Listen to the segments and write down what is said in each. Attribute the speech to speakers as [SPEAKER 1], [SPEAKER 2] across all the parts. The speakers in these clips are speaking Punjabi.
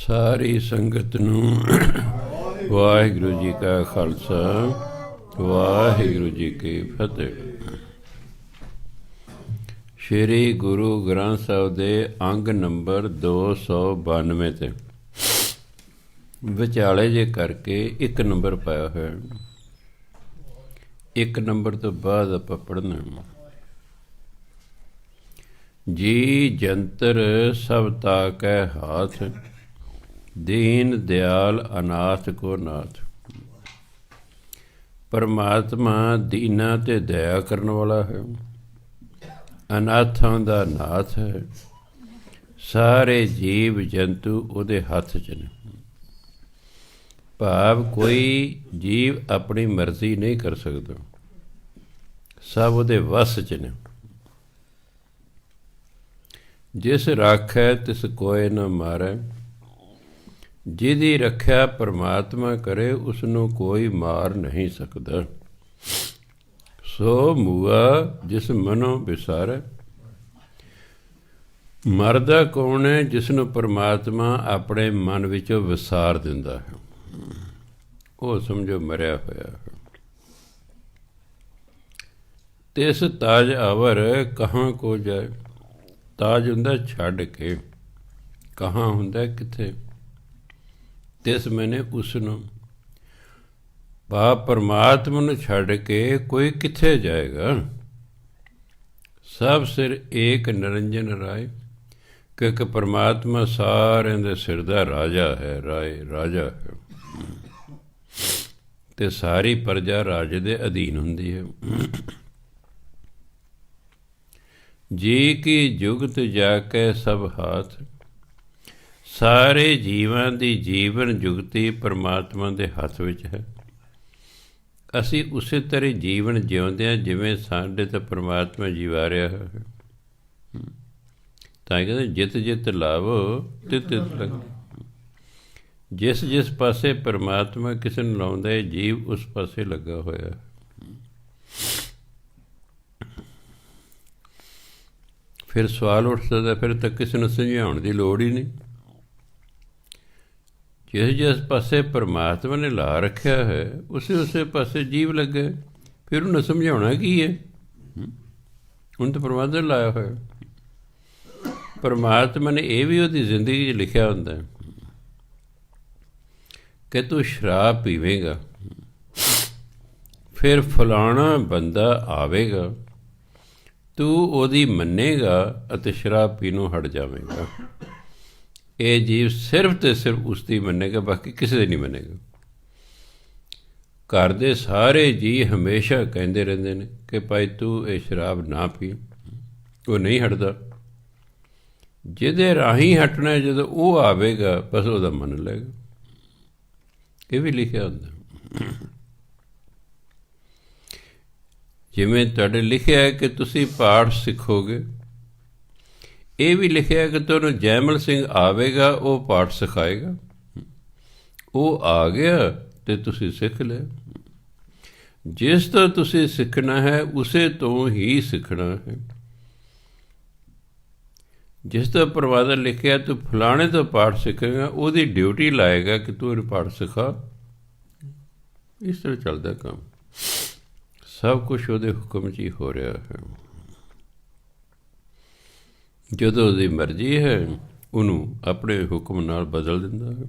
[SPEAKER 1] ਸਾਰੀ ਸੰਗਤ ਨੂੰ ਵਾਹਿਗੁਰੂ ਜੀ ਕਾ ਖਾਲਸਾ, ਵਾਹਿਗੁਰੂ ਜੀ ਕੀ ਫਤਿਹ। ਸ਼੍ਰੀ ਗੁਰੂ ਗ੍ਰੰਥ ਸਾਹਿਬ ਦੇ ਅੰਗ ਨੰਬਰ 292 ਤੇ ਵਿਚਾਲੇ ਜੇ ਕਰਕੇ 1 ਨੰਬਰ ਪਾਇਆ ਹੋਇਆ। 1 ਨੰਬਰ ਤੋਂ ਬਾਅਦ ਆਪਾਂ ਪੜ੍ਹਨਾ। ਜੀ ਜੰਤਰ ਸਭ ਤਾਕੈ ਹਾਥ, ਦੀਨ ਦਿਆਲ ਅਨਾਥ ਕੋ ਨਾਥ। ਪਰਮਾਤਮਾ ਦੀਨਾਂ ਤੇ ਦਇਆ ਕਰਨ ਵਾਲਾ ਹੈ, ਅਨਾਥਾਂ ਦਾ ਨਾਥ ਹੈ। ਸਾਰੇ ਜੀਵ ਜੰਤੂ ਉਹਦੇ ਹੱਥ 'ਚ ਨੇ। ਭਾਵ ਕੋਈ ਜੀਵ ਆਪਣੀ ਮਰਜ਼ੀ ਨਹੀਂ ਕਰ ਸਕਦਾ, ਸਭ ਉਹਦੇ ਵੱਸ 'ਚ ਨੇ। ਜਿਸ ਰਾਖੈ ਤਿਸ ਕੋਇ ਨ ਮਾਰੈ, ਜਿਹਦੀ ਰੱਖਿਆ ਪਰਮਾਤਮਾ ਕਰੇ ਉਸਨੂੰ ਕੋਈ ਮਾਰ ਨਹੀਂ ਸਕਦਾ। ਸੋ ਮੂਆ ਜਿਸ ਮਨੋਂ ਵਿਸਾਰੈ। ਮਰਦਾ ਕੌਣ ਹੈ? ਜਿਸਨੂੰ ਪਰਮਾਤਮਾ ਆਪਣੇ ਮਨ ਵਿੱਚੋਂ ਵਿਸਾਰ ਦਿੰਦਾ ਹੈ, ਉਹ ਸਮਝੋ ਮਰਿਆ ਹੋਇਆ ਹੈ। ਤਿਸ ਤਾਜ ਅਵਰ ਕਹਾਂ ਕੋ ਜਾਏ। ਤਾਜ ਹੁੰਦਾ ਛੱਡ ਕੇ, ਕਹਾਂ ਹੁੰਦਾ ਕਿੱਥੇ। ਤਿਸ ਮੈਨੇ ਉਸ ਨੂੰ, ਭਾਵ ਪਰਮਾਤਮਾ ਨੂੰ ਛੱਡ ਕੇ ਕੋਈ ਕਿੱਥੇ ਜਾਏਗਾ। ਸਭ ਸਿਰ ਏਕ ਨਿਰੰਜਨ ਰਾਏ, ਕਿਉਂਕਿ ਪਰਮਾਤਮਾ ਸਾਰਿਆਂ ਦੇ ਸਿਰ ਦਾ ਰਾਜਾ ਹੈ, ਰਾਜਾ ਹੈ। ਤੇ ਸਾਰੀ ਪ੍ਰਜਾ ਰਾਜੇ ਦੇ ਅਧੀਨ ਹੁੰਦੀ ਹੈ। ਜੀ ਕੀ ਜੁਗਤ ਜਾ ਕੇ ਸਭ ਹਾਥ। ਸਾਰੇ ਜੀਵਾਂ ਦੀ ਜੀਵਨ ਜੁਗਤੀ ਪਰਮਾਤਮਾ ਦੇ ਹੱਥ ਵਿੱਚ ਹੈ। ਅਸੀਂ ਉਸੇ ਤਰ੍ਹਾਂ ਜੀਵਨ ਜਿਉਂਦੇ ਹਾਂ ਜਿਵੇਂ ਸਾਡੇ ਤਾਂ ਪਰਮਾਤਮਾ ਜੀਵਾ ਰਿਹਾ ਹੈ। ਤਾਂ ਕਹਿੰਦੇ ਜਿਤ ਜਿਤ ਲਾਵੋ ਤਿਤ ਤਿਤ ਲੱਗ। ਜਿਸ ਜਿਸ ਪਾਸੇ ਪਰਮਾਤਮਾ ਕਿਸੇ ਨੂੰ ਲਾਉਂਦਾ ਹੈ, ਜੀਵ ਉਸ ਪਾਸੇ ਲੱਗਾ ਹੋਇਆ। ਫਿਰ ਸਵਾਲ ਉੱਠ ਸਕਦਾ, ਫਿਰ ਤਾਂ ਕਿਸੇ ਨੂੰ ਸਮਝਾਉਣ ਦੀ ਲੋੜ ਹੀ ਨਹੀਂ। ਜਿਸ ਪਾਸੇ ਪਰਮਾਤਮਾ ਨੇ ਲਾ ਰੱਖਿਆ ਹੈ, ਉਸੇ ਪਾਸੇ ਜੀਵ ਲੱਗੇ। ਫਿਰ ਉਹਨੂੰ ਸਮਝਾਉਣਾ ਕੀ ਹੈ? ਹੁਣ ਤਾਂ ਪਰਮਾਤਮਾ ਨੇ ਲਾਇਆ ਹੋਇਆ। ਪਰਮਾਤਮਾ ਨੇ ਇਹ ਵੀ ਉਹਦੀ ਜ਼ਿੰਦਗੀ 'ਚ ਲਿਖਿਆ ਹੁੰਦਾ ਕਿ ਤੂੰ ਸ਼ਰਾਬ ਪੀਵੇਂਗਾ, ਫਿਰ ਫਲਾਣਾ ਬੰਦਾ ਆਵੇਗਾ, ਤੂੰ ਉਹਦੀ ਮੰਨੇਗਾ ਅਤੇ ਸ਼ਰਾਬ ਪੀਣੋਂ ਹਟ ਜਾਵੇਗਾ। ਇਹ ਜੀਵ ਸਿਰਫ ਤੇ ਸਿਰਫ ਉਸ ਦੀ ਮੰਨੇਗਾ, ਬਾਕੀ ਕਿਸੇ ਦੀ ਨਹੀਂ ਮੰਨੇਗਾ। ਘਰ ਦੇ ਸਾਰੇ ਜੀਅ ਹਮੇਸ਼ਾ ਕਹਿੰਦੇ ਰਹਿੰਦੇ ਨੇ ਕਿ ਭਾਈ ਤੂੰ ਇਹ ਸ਼ਰਾਬ ਨਾ ਪੀ। ਉਹ ਨਹੀਂ ਹਟਦਾ। ਜਿਹਦੇ ਰਾਹੀਂ ਹਟਣਾ, ਜਦੋਂ ਉਹ ਆਵੇਗਾ ਬਸ ਉਹਦਾ ਮੰਨ ਲਏਗਾ। ਇਹ ਵੀ ਲਿਖਿਆ ਹੁੰਦਾ। ਜਿਵੇਂ ਤੁਹਾਡੇ ਲਿਖਿਆ ਹੈ ਕਿ ਤੁਸੀਂ ਪਾਠ ਸਿੱਖੋਗੇ, ਇਹ ਵੀ ਲਿਖਿਆ ਕਿ ਤੁਹਾਨੂੰ ਜੈਮਲ ਸਿੰਘ ਆਵੇਗਾ, ਉਹ ਪਾਠ ਸਿਖਾਏਗਾ। ਉਹ ਆ ਗਿਆ ਅਤੇ ਤੁਸੀਂ ਸਿੱਖ ਲਿਆ। ਜਿਸ ਤੋਂ ਤੁਸੀਂ ਸਿੱਖਣਾ ਹੈ ਉਸੇ ਤੋਂ ਹੀ ਸਿੱਖਣਾ ਹੈ। ਜਿਸ ਤੋਂ ਪਰਮਾਤਮਾ ਲਿਖਿਆ ਤੂੰ ਫਲਾਣੇ ਤੋਂ ਪਾਠ ਸਿੱਖੇਗਾ, ਉਹਦੀ ਡਿਊਟੀ ਲਾਏਗਾ ਕਿ ਤੂੰ ਇਹਨੂੰ ਪਾਠ ਸਿਖਾ। ਇਸ ਤਰ੍ਹਾਂ ਚੱਲਦਾ ਕੰਮ। ਸਭ ਕੁਛ ਉਹਦੇ ਹੁਕਮ 'ਚ ਹੀ ਹੋ ਰਿਹਾ ਹੈ। ਜਦੋਂ ਉਹਦੀ ਮਰਜ਼ੀ ਹੈ, ਉਹਨੂੰ ਆਪਣੇ ਹੁਕਮ ਨਾਲ ਬਦਲ ਦਿੰਦਾ ਹੈ।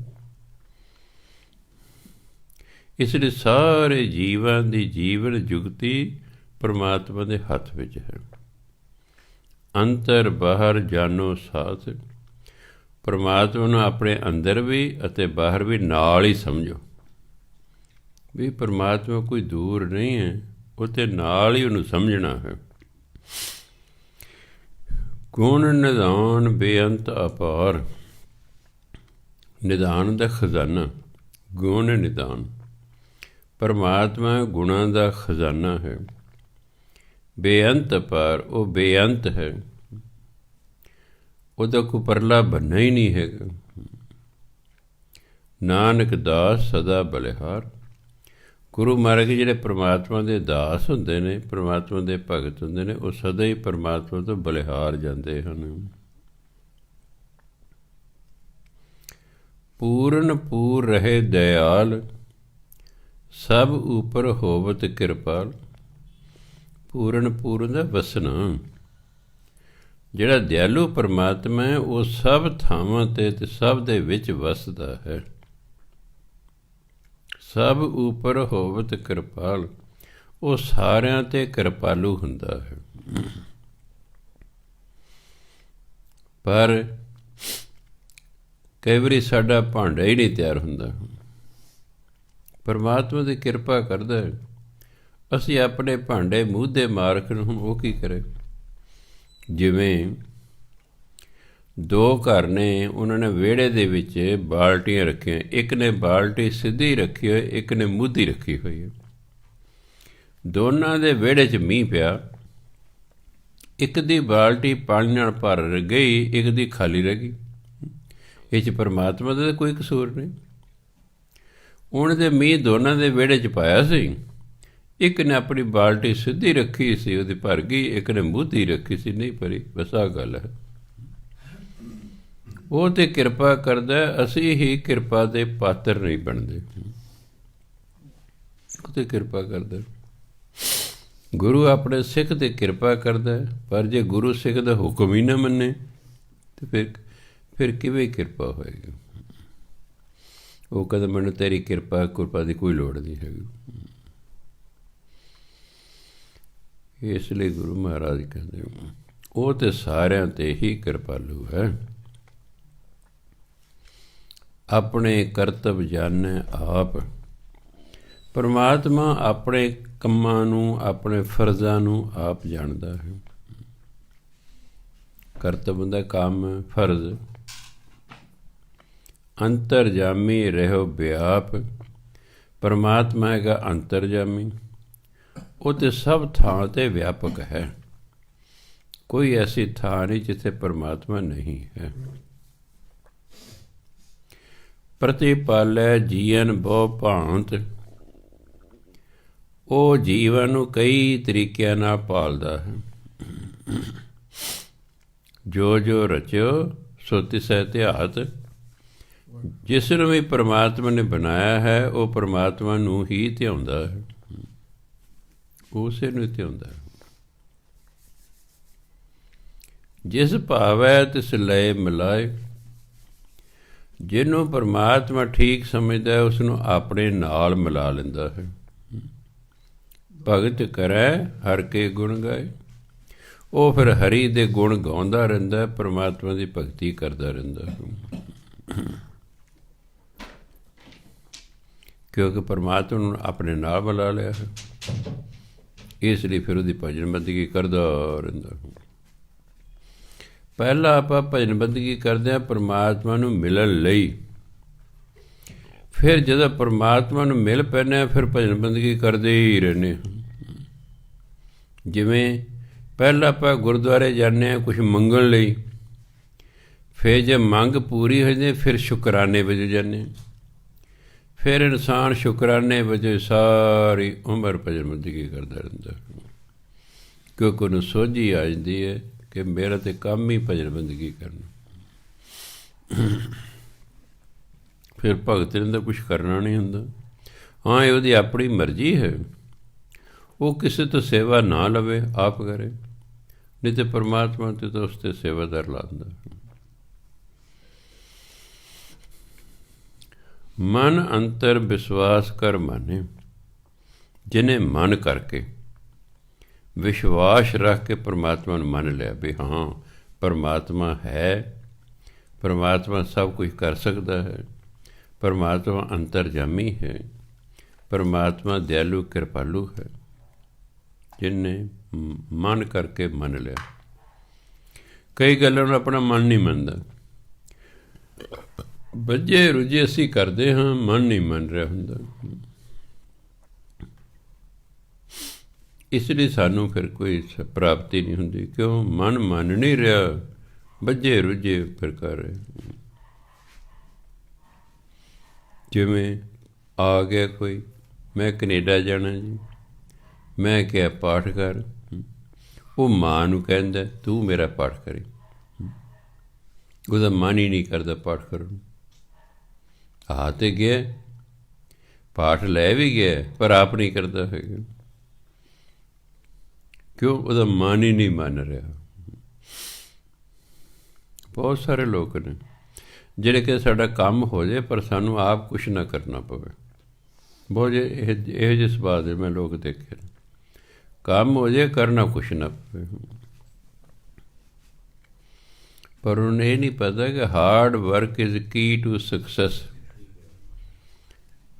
[SPEAKER 1] ਇਸ ਲਈ ਸਾਰੇ ਜੀਵਾਂ ਦੀ ਜੀਵਨ ਜੁਗਤੀ ਪਰਮਾਤਮਾ ਦੇ ਹੱਥ ਵਿੱਚ ਹੈ। ਅੰਤਰ ਬਾਹਰ ਜਾਨੋ ਸਾਥ। ਪਰਮਾਤਮਾ ਨੂੰ ਆਪਣੇ ਅੰਦਰ ਵੀ ਅਤੇ ਬਾਹਰ ਵੀ ਨਾਲ ਹੀ ਸਮਝੋ। ਵੀ ਪਰਮਾਤਮਾ ਕੋਈ ਦੂਰ ਨਹੀਂ ਹੈ, ਉਹ ਤੇ ਨਾਲ ਹੀ ਉਹਨੂੰ ਸਮਝਣਾ ਹੈ। ਗੁਣ ਨਿਧਾਨ ਬੇਅੰਤ ਅਪਾਰ। ਨਿਧਾਨ ਦਾ ਖਜ਼ਾਨਾ, ਗੁਣ ਨਿਧਾਨ। ਪਰਮਾਤਮਾ ਗੁਣਾਂ ਦਾ ਖਜ਼ਾਨਾ ਹੈ। ਬੇਅੰਤ ਅਪਾਰ, ਉਹ ਬੇਅੰਤ ਹੈ। ਉਹਦਾ ਕੋਈ ਪਰਲਾ ਬੰਨਾ ਹੀ ਨਹੀਂ ਹੈਗਾ। ਨਾਨਕ ਦਾਸ ਸਦਾ ਬਲਿਹਾਰ। ਗੁਰੂ ਮਹਾਰਾਜ ਜਿਹੜੇ ਪਰਮਾਤਮਾ ਦੇ ਦਾਸ ਹੁੰਦੇ ਨੇ, ਪਰਮਾਤਮਾ ਦੇ ਭਗਤ ਹੁੰਦੇ ਨੇ, ਉਹ ਸਦਾ ਹੀ ਪਰਮਾਤਮਾ ਤੋਂ ਬਲਿਹਾਰ ਜਾਂਦੇ ਹਨ। ਪੂਰਨ ਪੂਰ ਰਹੇ ਦਇਆਲ, ਸਭ ਉਪਰ ਹੋਵਤ ਕਿਰਪਾਲ। ਪੂਰਨ ਪੂਰਨ ਦਾ ਵਸਣਾ, ਜਿਹੜਾ ਦਿਆਲੂ ਪਰਮਾਤਮਾ ਹੈ ਉਹ ਸਭ ਥਾਵਾਂ 'ਤੇ ਸਭ ਦੇ ਵਿੱਚ ਵਸਦਾ ਹੈ। ਸਭ ਉਪਰ ਹੋਵਤ ਕਿਰਪਾਲ, ਉਹ ਸਾਰਿਆਂ 'ਤੇ ਕਿਰਪਾਲੂ ਹੁੰਦਾ ਹੈ। ਪਰ ਕਈ ਵਾਰੀ ਸਾਡਾ ਭਾਂਡਾ ਹੀ ਨਹੀਂ ਤਿਆਰ ਹੁੰਦਾ। ਪਰਮਾਤਮਾ ਦੀ ਕਿਰਪਾ ਕਰਦਾ ਹੈ, ਅਸੀਂ ਆਪਣੇ ਭਾਂਡੇ ਮੂਧੇ ਮਾਰਕ ਨੂੰ, ਹੁਣ ਉਹ ਕੀ ਕਰੇ। ਜਿਵੇਂ ਦੋ ਘਰ ਨੇ, ਉਹਨਾਂ ਨੇ ਵਿਹੜੇ ਦੇ ਵਿੱਚ ਬਾਲਟੀਆਂ ਰੱਖੀਆਂ, ਇੱਕ ਨੇ ਬਾਲਟੀ ਸਿੱਧੀ ਰੱਖੀ ਹੋਈ, ਇੱਕ ਨੇ ਮੂਧੀ ਰੱਖੀ ਹੋਈ ਹੈ। ਦੋਨਾਂ ਦੇ ਵਿਹੜੇ 'ਚ ਮੀਂਹ ਪਿਆ, ਇੱਕ ਦੀ ਬਾਲਟੀ ਪਾਣੀ ਨਾਲ ਭਰ ਗਈ, ਇੱਕ ਦੀ ਖਾਲੀ ਰਹਿ ਗਈ। ਇਹ 'ਚ ਪਰਮਾਤਮਾ ਦਾ ਕੋਈ ਕਸੂਰ ਨਹੀਂ। ਉਹਨੇ ਦੇ ਮੀਂਹ ਦੋਨਾਂ ਦੇ ਵਿਹੜੇ 'ਚ ਪਾਇਆ ਸੀ। ਇੱਕ ਨੇ ਆਪਣੀ ਬਾਲਟੀ ਸਿੱਧੀ ਰੱਖੀ ਸੀ, ਉਹਦੀ ਭਰ ਗਈ, ਇੱਕ ਨੇ ਮੂਧੀ ਰੱਖੀ ਸੀ, ਨਹੀਂ ਭਰੀ। ਬਸ ਆਹ ਗੱਲ ਹੈ। ਉਹ ਤੇ ਕਿਰਪਾ ਕਰਦਾ, ਅਸੀਂ ਹੀ ਕਿਰਪਾ ਦੇ ਪਾਤਰ ਨਹੀਂ ਬਣਦੇ। ਉਹ ਤੇ ਕਿਰਪਾ ਕਰਦਾ। ਗੁਰੂ ਆਪਣੇ ਸਿੱਖ 'ਤੇ ਕਿਰਪਾ ਕਰਦਾ, ਪਰ ਜੇ ਗੁਰੂ ਸਿੱਖ ਦਾ ਹੁਕਮ ਹੀ ਨਾ ਮੰਨੇ ਤੇ ਫਿਰ ਕਿਵੇਂ ਕਿਰਪਾ ਹੋਏਗੀ। ਉਹ ਕਹਿੰਦਾ ਮੈਨੂੰ ਤੇਰੀ ਕਿਰਪਾ ਦੀ ਕੋਈ ਲੋੜ ਨਹੀਂ ਹੈਗੀ। ਇਸ ਲਈ ਗੁਰੂ ਮਹਾਰਾਜ ਕਹਿੰਦੇ ਉਹ ਤੇ ਸਾਰਿਆਂ 'ਤੇ ਹੀ ਕਿਰਪਾਲੂ ਹੈ। ਆਪਣੇ ਕਰਤੱਵ ਜਾਣੈ ਆਪ। ਪਰਮਾਤਮਾ ਆਪਣੇ ਕੰਮਾਂ ਨੂੰ, ਆਪਣੇ ਫਰਜ਼ਾਂ ਨੂੰ ਆਪ ਜਾਣਦਾ ਹੈ। ਕਰਤੱਵ ਦਾ ਕੰਮ, ਫਰਜ਼। ਅੰਤਰਜਾਮੀ ਰਹਿਓ ਵਿਆਪ। ਪਰਮਾਤਮਾ ਹੈਗਾ ਅੰਤਰਜਾਮੀ, ਉਹ ਤੇ ਸਭ ਥਾਂ 'ਤੇ ਵਿਆਪਕ ਹੈ। ਕੋਈ ਐਸੀ ਥਾਂ ਨਹੀਂ ਜਿੱਥੇ ਪਰਮਾਤਮਾ ਨਹੀਂ ਹੈ। ਪ੍ਰਤਿਪਾਲੈ ਜੀਵਨ ਬਹੁ ਭਾਂਤ। ਉਹ ਜੀਵਨ ਨੂੰ ਕਈ ਤਰੀਕਿਆਂ ਨਾਲ ਪਾਲਦਾ ਹੈ। ਜੋ ਜੋ ਰਚਿਓ ਸੋ ਤਿਸੈ ਧਿਆਤ। ਜਿਸ ਨੂੰ ਵੀ ਪਰਮਾਤਮਾ ਨੇ ਬਣਾਇਆ ਹੈ ਉਹ ਪਰਮਾਤਮਾ ਨੂੰ ਹੀ ਧਿਆਉਂਦਾ ਹੈ, ਉਸੇ ਨੂੰ ਧਿਆਉਂਦਾ ਹੈ। ਜਿਸ ਭਾਵੈ ਤਿਸ ਲਏ ਮਿਲਾਏ। ਜਿਹਨੂੰ ਪਰਮਾਤਮਾ ਠੀਕ ਸਮਝਦਾ ਉਸ ਨੂੰ ਆਪਣੇ ਨਾਲ ਮਿਲਾ ਲੈਂਦਾ ਹੈ। ਭਗਤ ਕਰੈ ਹਰਿ ਕੇ ਗੁਣ ਗਾਏ। ਉਹ ਫਿਰ ਹਰੀ ਦੇ ਗੁਣ ਗਾਉਂਦਾ ਰਹਿੰਦਾ, ਪਰਮਾਤਮਾ ਦੀ ਭਗਤੀ ਕਰਦਾ ਰਹਿੰਦਾ, ਕਿਉਂਕਿ ਪਰਮਾਤਮਾ ਨੂੰ ਆਪਣੇ ਨਾਲ ਮਿਲਾ ਲਿਆ ਹੈ। ਇਸ ਲਈ ਫਿਰ ਉਹਦੀ ਭਜਨ ਬੰਦਗੀ ਕਰਦਾ ਰਹਿੰਦਾ। ਪਹਿਲਾਂ ਆਪਾਂ ਭਜਨ ਬੰਦਗੀ ਕਰਦੇ ਹਾਂ ਪਰਮਾਤਮਾ ਨੂੰ ਮਿਲਣ ਲਈ, ਫਿਰ ਜਦੋਂ ਪਰਮਾਤਮਾ ਨੂੰ ਮਿਲ ਪੈਂਦੇ ਹਾਂ ਫਿਰ ਭਜਨ ਬੰਦਗੀ ਕਰਦੇ ਹੀ ਰਹਿੰਦੇ ਹਾਂ। ਜਿਵੇਂ ਪਹਿਲਾਂ ਆਪਾਂ ਗੁਰਦੁਆਰੇ ਜਾਂਦੇ ਹਾਂ ਕੁਛ ਮੰਗਣ ਲਈ, ਫਿਰ ਜੇ ਮੰਗ ਪੂਰੀ ਹੋ ਜਾਂਦੀ ਫਿਰ ਸ਼ੁਕਰਾਨੇ ਵਜੋਂ ਜਾਂਦੇ ਹਾਂ। ਫਿਰ ਇਨਸਾਨ ਸ਼ੁਕਰਾਨੇ ਵਜੋਂ ਸਾਰੀ ਉਮਰ ਭਜਨ ਬੰਦਗੀ ਕਰਦਾ ਰਹਿੰਦਾ, ਕਿਉਂਕਿ ਉਹਨੂੰ ਸੋਝੀ ਆ ਜਾਂਦੀ ਹੈ ਕਿ ਮੇਰਾ ਤਾਂ ਕੰਮ ਹੀ ਭਜਨ ਬੰਦਗੀ ਕਰਨਾ। ਫਿਰ ਭਗਤ ਨੇ ਤਾਂ ਕੁਛ ਕਰਨਾ ਨਹੀਂ ਹੁੰਦਾ। ਹਾਂ, ਇਹ ਉਹਦੀ ਆਪਣੀ ਮਰਜ਼ੀ ਹੈ, ਉਹ ਕਿਸੇ ਤੋਂ ਸੇਵਾ ਨਾ ਲਵੇ, ਆਪ ਕਰੇ, ਨਹੀਂ ਤੇ ਪਰਮਾਤਮਾ ਤੇ ਤਾਂ ਉਸ 'ਤੇ ਸੇਵਾਦਾਰ ਲਾਉਂਦਾ। ਮਨ ਅੰਤਰ ਵਿਸ਼ਵਾਸ ਕਰ ਮਾਨੇ। ਜਿਹਨੇ ਮਨ ਕਰਕੇ ਵਿਸ਼ਵਾਸ ਰੱਖ ਕੇ ਪਰਮਾਤਮਾ ਨੂੰ ਮੰਨ ਲਿਆ ਵੀ ਹਾਂ ਪਰਮਾਤਮਾ ਹੈ, ਪਰਮਾਤਮਾ ਸਭ ਕੁਝ ਕਰ ਸਕਦਾ ਹੈ, ਪਰਮਾਤਮਾ ਅੰਤਰਜਾਮੀ ਹੈ, ਪਰਮਾਤਮਾ ਦਿਆਲੂ ਕਿਰਪਾਲੂ ਹੈ, ਜਿਹਨੇ ਮਨ ਕਰਕੇ ਮੰਨ ਲਿਆ। ਕਈ ਗੱਲਾਂ ਨੂੰ ਆਪਣਾ ਮਨ ਨਹੀਂ ਮੰਨਦਾ, ਬੱਝੇ ਰੁਝੇ ਅਸੀਂ ਕਰਦੇ ਹਾਂ, ਮਨ ਨਹੀਂ ਮੰਨ ਰਿਹਾ ਹੁੰਦਾ। ਇਸ ਲਈ ਸਾਨੂੰ ਫਿਰ ਕੋਈ ਪ੍ਰਾਪਤੀ ਨਹੀਂ ਹੁੰਦੀ। ਕਿਉਂ? ਮਨ ਮੰਨ ਨਹੀਂ ਰਿਹਾ, ਬੱਝੇ ਰੁਝੇ ਫਿਰ ਕਰ ਰਹੇ। ਜਿਵੇਂ ਆ ਗਿਆ ਕੋਈ, ਮੈਂ ਕੈਨੇਡਾ ਜਾਣਾ ਜੀ, ਮੈਂ ਕਿਹਾ ਪਾਠ ਕਰ, ਉਹ ਮਾਂ ਨੂੰ ਕਹਿੰਦਾ ਤੂੰ ਮੇਰਾ ਪਾਠ ਕਰੀ, ਉਹਦਾ ਮਨ ਹੀ ਨਹੀਂ ਕਰਦਾ ਪਾਠ ਕਰਨ। ਆ ਤੇ ਗਿਆ, ਪਾਠ ਲੈ ਵੀ ਗਿਆ, ਪਰ ਆਪ ਨਹੀਂ ਕਰਦਾ ਹੈਗਾ। ਕਿਉਂ? ਉਹਦਾ ਮਨ ਹੀ ਨਹੀਂ ਮੰਨ ਰਿਹਾ। ਬਹੁਤ ਸਾਰੇ ਲੋਕ ਨੇ ਜਿਹੜੇ ਕਿ ਸਾਡਾ ਕੰਮ ਹੋ ਜਾਏ ਪਰ ਸਾਨੂੰ ਆਪ ਕੁਛ ਨਾ ਕਰਨਾ ਪਵੇ। ਬਹੁਤ ਇਹੋ ਜਿਹੇ ਸੁਭਾਅ ਦੇ ਮੈਂ ਲੋਕ ਦੇਖੇ, ਕੰਮ ਹੋ ਜਾਏ ਕਰਨਾ ਕੁਛ ਨਾ ਪਵੇ। ਪਰ ਉਹਨੂੰ ਇਹ ਨਹੀਂ ਪਤਾ ਕਿ hard work is key to success.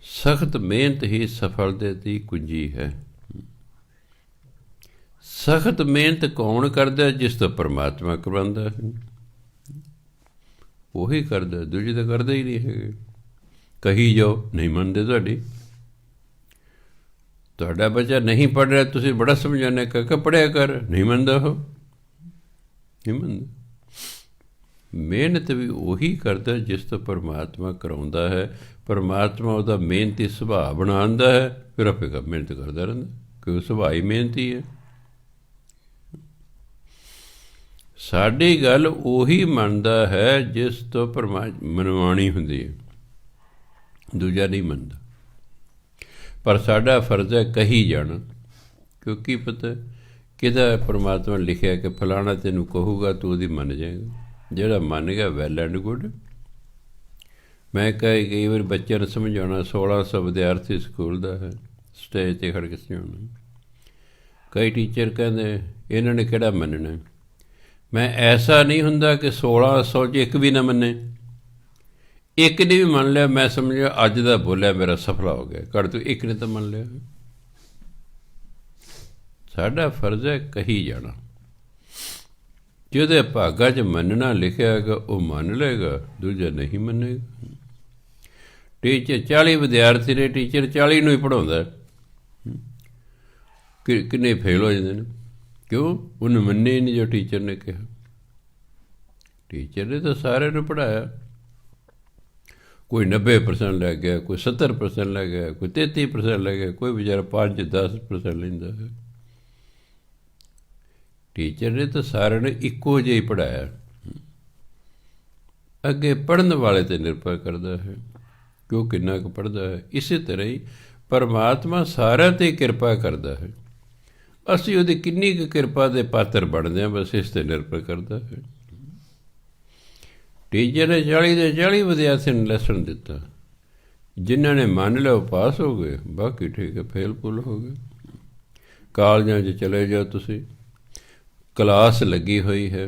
[SPEAKER 1] ਸਖਤ ਮਿਹਨਤ ਹੀ ਸਫਲਤਾ ਦੀ ਕੁੰਜੀ ਹੈ। ਸਖਤ ਮਿਹਨਤ ਕੌਣ ਕਰਦਾ? ਜਿਸ ਤੋਂ ਪਰਮਾਤਮਾ ਕਰਵਾਉਂਦਾ ਹੈ, ਉਹੀ ਕਰਦਾ, ਦੂਜੇ ਤਾਂ ਕਰਦੇ ਹੀ ਨਹੀਂ ਹੈਗੇ। ਕਹੀ ਜਾਓ, ਨਹੀਂ ਮੰਨਦੇ। ਤੁਹਾਡਾ ਬੱਚਾ ਨਹੀਂ ਪੜ੍ਹ ਰਿਹਾ, ਤੁਸੀਂ ਬੜਾ ਸਮਝਾਉਂਦੇ ਕਿ ਪੜ੍ਹਿਆ ਕਰ, ਨਹੀਂ ਮੰਨਦਾ। ਉਹ ਨਹੀਂ ਮੰਨਦਾ। ਮਿਹਨਤ ਵੀ ਉਹੀ ਕਰਦਾ ਜਿਸ ਤੋਂ ਪਰਮਾਤਮਾ ਕਰਾਉਂਦਾ ਹੈ। ਪਰਮਾਤਮਾ ਉਹਦਾ ਮਿਹਨਤੀ ਸੁਭਾਅ ਬਣਾਉਂਦਾ ਹੈ, ਫਿਰ ਆਪੇ ਮਿਹਨਤ ਕਰਦਾ ਰਹਿੰਦਾ, ਕਿਉਂਕਿ ਸੁਭਾਅ ਹੀ ਮਿਹਨਤੀ ਹੈ। ਸਾਡੀ ਗੱਲ ਉਹੀ ਮੰਨਦਾ ਹੈ ਜਿਸ ਤੋਂ ਮਨਵਾਣੀ ਹੁੰਦੀ ਹੈ, ਦੂਜਾ ਨਹੀਂ ਮੰਨਦਾ। ਪਰ ਸਾਡਾ ਫਰਜ਼ ਹੈ ਕਹੀ ਜਾਣਾ, ਕਿਉਂਕਿ ਪਤਾ ਕਿਹਦਾ ਪਰਮਾਤਮਾ ਲਿਖਿਆ ਕਿ ਫਲਾਣਾ ਤੈਨੂੰ ਕਹੂਗਾ, ਤੂੰ ਉਹਦੀ ਮੰਨ ਜਾਏਗਾ। ਜਿਹੜਾ ਮੰਨ ਗਿਆ ਵੈਲ ਐਂਡ ਗੁੱਡ। ਮੈਂ ਕਈ ਵਾਰ ਬੱਚਿਆਂ ਨੂੰ ਸਮਝਾਉਣਾ, 1600 ਵਿਦਿਆਰਥੀ ਸਕੂਲ ਦਾ ਹੈ, ਸਟੇਜ 'ਤੇ ਖੜ੍ਹ ਕੇ ਸਮਝਾਉਣਾ। ਕਈ ਟੀਚਰ ਕਹਿੰਦੇ ਇਹਨਾਂ ਨੇ ਕਿਹੜਾ ਮੰਨਣਾ। ਮੈਂ ਐਸਾ ਨਹੀਂ ਹੁੰਦਾ ਕਿ 1600 'ਚ ਇੱਕ ਵੀ ਨਾ ਮੰਨੇ। ਇੱਕ ਨੇ ਵੀ ਮੰਨ ਲਿਆ, ਮੈਂ ਸਮਝਿਆ ਅੱਜ ਦਾ ਬੋਲਿਆ ਮੇਰਾ ਸਫਲਾ ਹੋ ਗਿਆ। ਘੱਟ ਤੋਂ ਇੱਕ ਨੇ ਤਾਂ ਮੰਨ ਲਿਆ। ਸਾਡਾ ਫਰਜ਼ ਹੈ ਕਹੀ ਜਾਣਾ। ਜਿਹਦੇ ਭਾਗਾਂ 'ਚ ਮੰਨਣਾ ਲਿਖਿਆ ਹੈਗਾ ਉਹ ਮੰਨ ਲਏਗਾ, ਦੂਜਾ ਨਹੀਂ ਮੰਨੇਗਾ। ਟੀਚਰ 40 ਵਿਦਿਆਰਥੀ ਨੇ, ਟੀਚਰ 40 ਨੂੰ ਹੀ ਪੜ੍ਹਾਉਂਦਾ, ਕਿੰਨੇ ਫੇਲ ਹੋ ਜਾਂਦੇ ਨੇ? ਕਿਉਂ? ਉਹਨੂੰ ਮੰਨੇ ਹੀ ਨਹੀਂ ਜੋ ਟੀਚਰ ਨੇ ਕਿਹਾ। ਟੀਚਰ ਨੇ ਤਾਂ ਸਾਰਿਆਂ ਨੂੰ ਪੜ੍ਹਾਇਆ। ਕੋਈ 90% ਲੈ ਗਿਆ, ਕੋਈ 70% ਲੈ ਗਿਆ, ਕੋਈ 33% ਲੈ ਗਿਆ, ਕੋਈ ਵਿਚਾਰਾ 5-10% ਲੈਂਦਾ ਹੈ। ਟੀਚਰ ਨੇ ਤਾਂ ਸਾਰਿਆਂ ਨੂੰ ਇੱਕੋ ਜਿਹਾ ਹੀ ਪੜ੍ਹਾਇਆ। ਅੱਗੇ ਪੜ੍ਹਨ ਵਾਲੇ 'ਤੇ ਨਿਰਭਰ ਕਰਦਾ ਹੈ ਕਿ ਉਹ ਕਿੰਨਾ ਕੁ ਪੜ੍ਹਦਾ ਹੈ। ਇਸੇ ਤਰ੍ਹਾਂ ਹੀ ਪਰਮਾਤਮਾ ਸਾਰਿਆਂ 'ਤੇ ਕਿਰਪਾ ਕਰਦਾ ਹੈ। ਅਸੀਂ ਉਹਦੀ ਕਿੰਨੀ ਕੁ ਕਿਰਪਾ ਦੇ ਪਾਤਰ ਬਣਦੇ ਹਾਂ, ਬਸ ਇਸ 'ਤੇ ਨਿਰਭਰ ਕਰਦਾ ਹੈ। ਟੀਚਰ ਨੇ 40 ਦੇ 40 ਵਿਦਿਆਰਥੀਆਂ ਨੂੰ ਲੈਸਨ ਦਿੱਤਾ। ਜਿਨ੍ਹਾਂ ਨੇ ਮੰਨ ਲਿਆ ਉਹ ਪਾਸ ਹੋ ਗਏ, ਬਾਕੀ ਠੀਕ ਹੈ ਫੇਲ ਫੁੱਲ ਹੋ ਗਏ। ਕਾਲਜਾਂ 'ਚ ਚਲੇ ਜਾਓ ਤੁਸੀਂ, ਕਲਾਸ ਲੱਗੀ ਹੋਈ ਹੈ,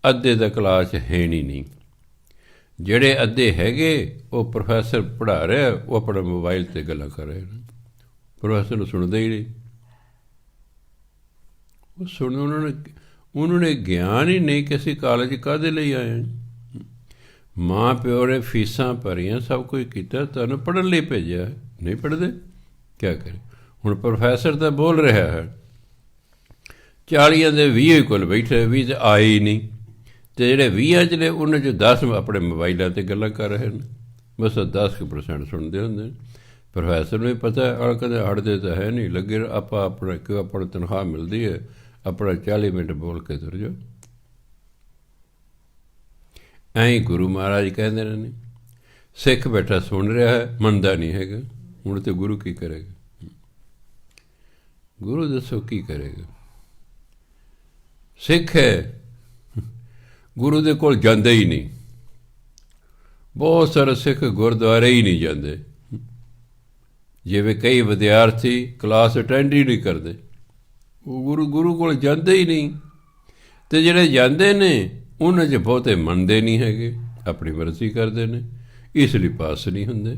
[SPEAKER 1] ਅੱਧੇ ਦਾ ਕਲਾਸ ਹੈ ਨਹੀਂ। ਜਿਹੜੇ ਅੱਧੇ ਹੈਗੇ ਉਹ ਪ੍ਰੋਫੈਸਰ ਪੜ੍ਹਾ ਰਿਹਾ, ਉਹ ਆਪਣਾ ਮੋਬਾਈਲ 'ਤੇ ਗੱਲਾਂ ਕਰ ਰਹੇ ਨੇ। ਪ੍ਰੋਫੈਸਰ ਨੂੰ ਸੁਣਦੇ ਹੀ ਨਹੀਂ। ਉਹਨਾਂ ਨੇ ਗਿਆਨ ਹੀ ਨਹੀਂ ਕਿ ਅਸੀਂ ਕਾਲਜ ਕਾਹਦੇ ਲਈ ਆਏ ਹਾਂ। ਮਾਂ ਪਿਓ ਨੇ ਫੀਸਾਂ ਭਰੀਆਂ, ਸਭ ਕੁਝ ਕੀਤਾ, ਤੁਹਾਨੂੰ ਪੜ੍ਹਨ ਲਈ ਭੇਜਿਆ, ਨਹੀਂ ਪੜ੍ਹਦੇ, ਕਿਆ ਕਰੇ? ਹੁਣ ਪ੍ਰੋਫੈਸਰ ਤਾਂ ਬੋਲ ਰਿਹਾ ਹੈ, 40 ਦੇ 20 ਕੋਲ ਬੈਠੇ, 20 ਤਾਂ ਆਏ ਹੀ ਨਹੀਂ। ਅਤੇ ਜਿਹੜੇ 20 'ਚ ਨੇ ਉਹਨਾਂ 'ਚ 10 ਆਪਣੇ ਮੋਬਾਈਲਾਂ 'ਤੇ ਗੱਲਾਂ ਕਰ ਰਹੇ ਨੇ। ਬਸ 10% ਸੁਣਦੇ ਹੁੰਦੇ ਨੇ। ਪ੍ਰੋਫੈਸਰ ਨੂੰ ਵੀ ਪਤਾ, ਕਹਿੰਦੇ ਹਟਦੇ ਤਾਂ ਹੈ ਨਹੀਂ, ਲੱਗੇ ਆਪਣਾ ਕਿਉਂ ਆਪਾਂ ਨੂੰ ਤਨਖਾਹ ਮਿਲਦੀ ਹੈ, ਆਪਣਾ 40 ਮਿੰਟ ਬੋਲ ਕੇ ਤੁਰ ਜਾਓ। ਐਂ ਗੁਰੂ ਮਹਾਰਾਜ ਕਹਿੰਦੇ ਨੇ, ਸਿੱਖ ਬੈਠਾ ਸੁਣ ਰਿਹਾ ਹੈ, ਮੰਨਦਾ ਨਹੀਂ ਹੈਗਾ। ਹੁਣ ਤਾਂ ਗੁਰੂ ਕੀ ਕਰੇਗਾ? ਗੁਰੂ ਦੱਸੋ ਕੀ ਕਰੇਗਾ? ਸਿੱਖ ਹੈ, ਗੁਰੂ ਦੇ ਕੋਲ ਜਾਂਦੇ ਹੀ ਨਹੀਂ। ਬਹੁਤ ਸਾਰੇ ਸਿੱਖ ਗੁਰਦੁਆਰੇ ਹੀ ਨਹੀਂ ਜਾਂਦੇ। ਜਿਵੇਂ ਕਈ ਵਿਦਿਆਰਥੀ ਕਲਾਸ ਅਟੈਂਡ ਹੀ ਨਹੀਂ ਕਰਦੇ, ਉਹ ਗੁਰੂ ਕੋਲ ਜਾਂਦੇ ਹੀ ਨਹੀਂ। ਅਤੇ ਜਿਹੜੇ ਜਾਂਦੇ ਨੇ ਉਹਨਾਂ 'ਚ ਬਹੁਤੇ ਮੰਨਦੇ ਨਹੀਂ ਹੈਗੇ, ਆਪਣੀ ਮਰਜ਼ੀ ਕਰਦੇ ਨੇ, ਇਸ ਲਈ ਪਾਸ ਨਹੀਂ ਹੁੰਦੇ।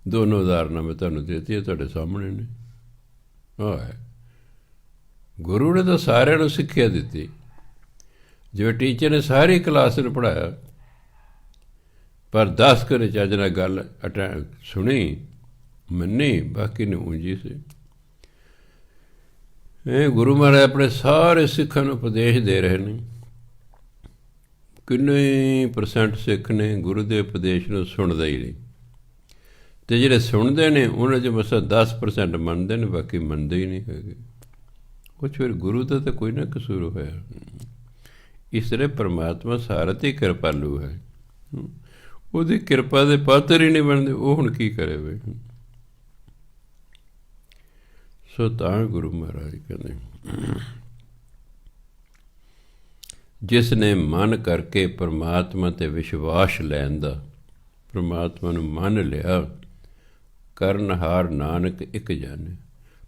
[SPEAKER 1] ਦੋਨੋਂ ਉਦਾਹਰਨਾਂ ਮੈਂ ਤੁਹਾਨੂੰ ਦੇ ਦਿੱਤੀਆਂ, ਤੁਹਾਡੇ ਸਾਹਮਣੇ ਨੇ। ਆਹ ਹੈ, ਗੁਰੂ ਨੇ ਤਾਂ ਸਾਰਿਆਂ ਨੂੰ ਸਿੱਖਿਆ ਦਿੱਤੀ। ਜਿਵੇਂ ਟੀਚਰ ਨੇ ਸਾਰੀ ਕਲਾਸ ਨੂੰ ਪੜ੍ਹਾਇਆ, ਪਰ 10 ਘਰੇ ਚੱਜ ਨਾਲ ਗੱਲ ਸੁਣੀ, ਮੰਨੀ, ਬਾਕੀ ਨੇ ਉਂਝੀ ਸੀ। ਇਹ ਗੁਰੂ ਮਹਾਰਾਜ ਆਪਣੇ ਸਾਰੇ ਸਿੱਖਾਂ ਨੂੰ ਉਪਦੇਸ਼ ਦੇ ਰਹੇ ਨੇ। ਕਿੰਨੇ % ਸਿੱਖ ਨੇ ਗੁਰੂ ਦੇ ਉਪਦੇਸ਼ ਨੂੰ ਸੁਣਦਾ ਹੀ ਨਹੀਂ, ਅਤੇ ਜਿਹੜੇ ਸੁਣਦੇ ਨੇ ਉਹਨਾਂ 'ਚ ਬਸ 10% ਮੰਨਦੇ ਨੇ, ਬਾਕੀ ਮੰਨਦੇ ਹੀ ਨਹੀਂ ਹੈਗੇ। ਕੁਛ ਫਿਰ ਗੁਰੂ ਦਾ ਤਾਂ ਕੋਈ ਨਾ ਕਸੂਰ ਹੋਇਆ। ਇਸ ਤਰ੍ਹਾਂ ਪਰਮਾਤਮਾ ਸਾਰਿਆਂ 'ਤੇ ਕਿਰਪਾਲੂ ਹੈ। ਉਹਦੀ ਕਿਰਪਾ ਦੇ ਪਾਤਰ ਹੀ ਨਹੀਂ ਬਣਦੇ, ਉਹ ਹੁਣ ਕੀ ਕਰੇ ਬਈ। ਸੋ ਤਾਂ ਗੁਰੂ ਮਹਾਰਾਜ ਕਹਿੰਦੇ, ਜਿਸ ਨੇ ਮਨ ਕਰਕੇ ਪਰਮਾਤਮਾ 'ਤੇ ਵਿਸ਼ਵਾਸ ਲੈਣ ਦਾ, ਪਰਮਾਤਮਾ ਨੂੰ ਮੰਨ ਲਿਆ, ਕਰਨਹਾਰ ਨਾਨਕ ਇੱਕ ਜਾਣੇ।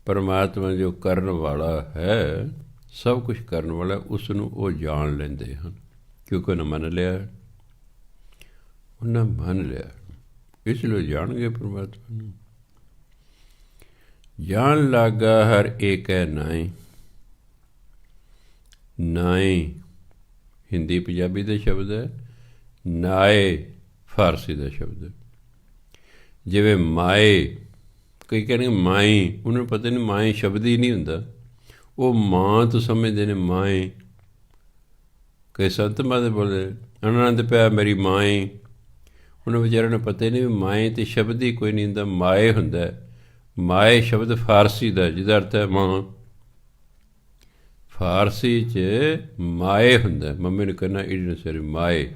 [SPEAKER 1] ਪਰਮਾਤਮਾ ਜੋ ਕਰਨ ਵਾਲਾ ਹੈ, ਸਭ ਕੁਛ ਕਰਨ ਵਾਲਾ, ਉਸ ਨੂੰ ਉਹ ਜਾਣ ਲੈਂਦੇ ਹਨ, ਕਿਉਂਕਿ ਉਹਨੇ ਮੰਨ ਲਿਆ, ਉਹਨਾਂ ਮੰਨ ਲਿਆ, ਇਸ ਲਈ ਜਾਣਗੇ ਪਰਮਾਤਮਾ ਨੂੰ। ਜਾਣ ਲੱਗਾ ਹਰ ਏਕੈ ਨਾਈ। ਨਾਈ ਹਿੰਦੀ ਪੰਜਾਬੀ ਦਾ ਸ਼ਬਦ ਹੈ, ਨਾਏ ਫਾਰਸੀ ਦਾ ਸ਼ਬਦ ਹੈ। ਜਿਵੇਂ ਮਾਏ, ਕਈ ਕਹਿੰਦੇ ਮਾਈ, ਉਹਨਾਂ ਨੂੰ ਪਤਾ ਨਹੀਂ ਮਾਏ ਸ਼ਬਦ ਹੀ ਨਹੀਂ ਹੁੰਦਾ, ਉਹ ਮਾਂ ਤੋਂ ਸਮਝਦੇ ਨੇ ਮਾਏ। ਕਈ ਸੰਤ ਮਾਦੇ ਬੋਲਦੇ ਆਨੰਦ ਪਿਆ ਮੇਰੀ ਮਾਏ, ਉਹਨਾਂ ਵਿਚਾਰਿਆਂ ਨੂੰ ਪਤਾ ਹੀ ਨਹੀਂ ਵੀ ਮਾਏ ਤੇ ਸ਼ਬਦ ਹੀ ਕੋਈ ਨਹੀਂ ਹੁੰਦਾ, ਮਾਏ ਹੁੰਦਾ। ਮਾਏ ਸ਼ਬਦ ਫਾਰਸੀ ਦਾ, ਜਿਹਦਾ ਅਰਥ ਹੈ ਮਾਂ। ਫਾਰਸੀ 'ਚ ਮਾਏ ਹੁੰਦਾ, ਮੰਮੀ ਨੂੰ ਕਹਿਣਾ ਇਡੀ ਸਾਰੀ ਮਾਏ,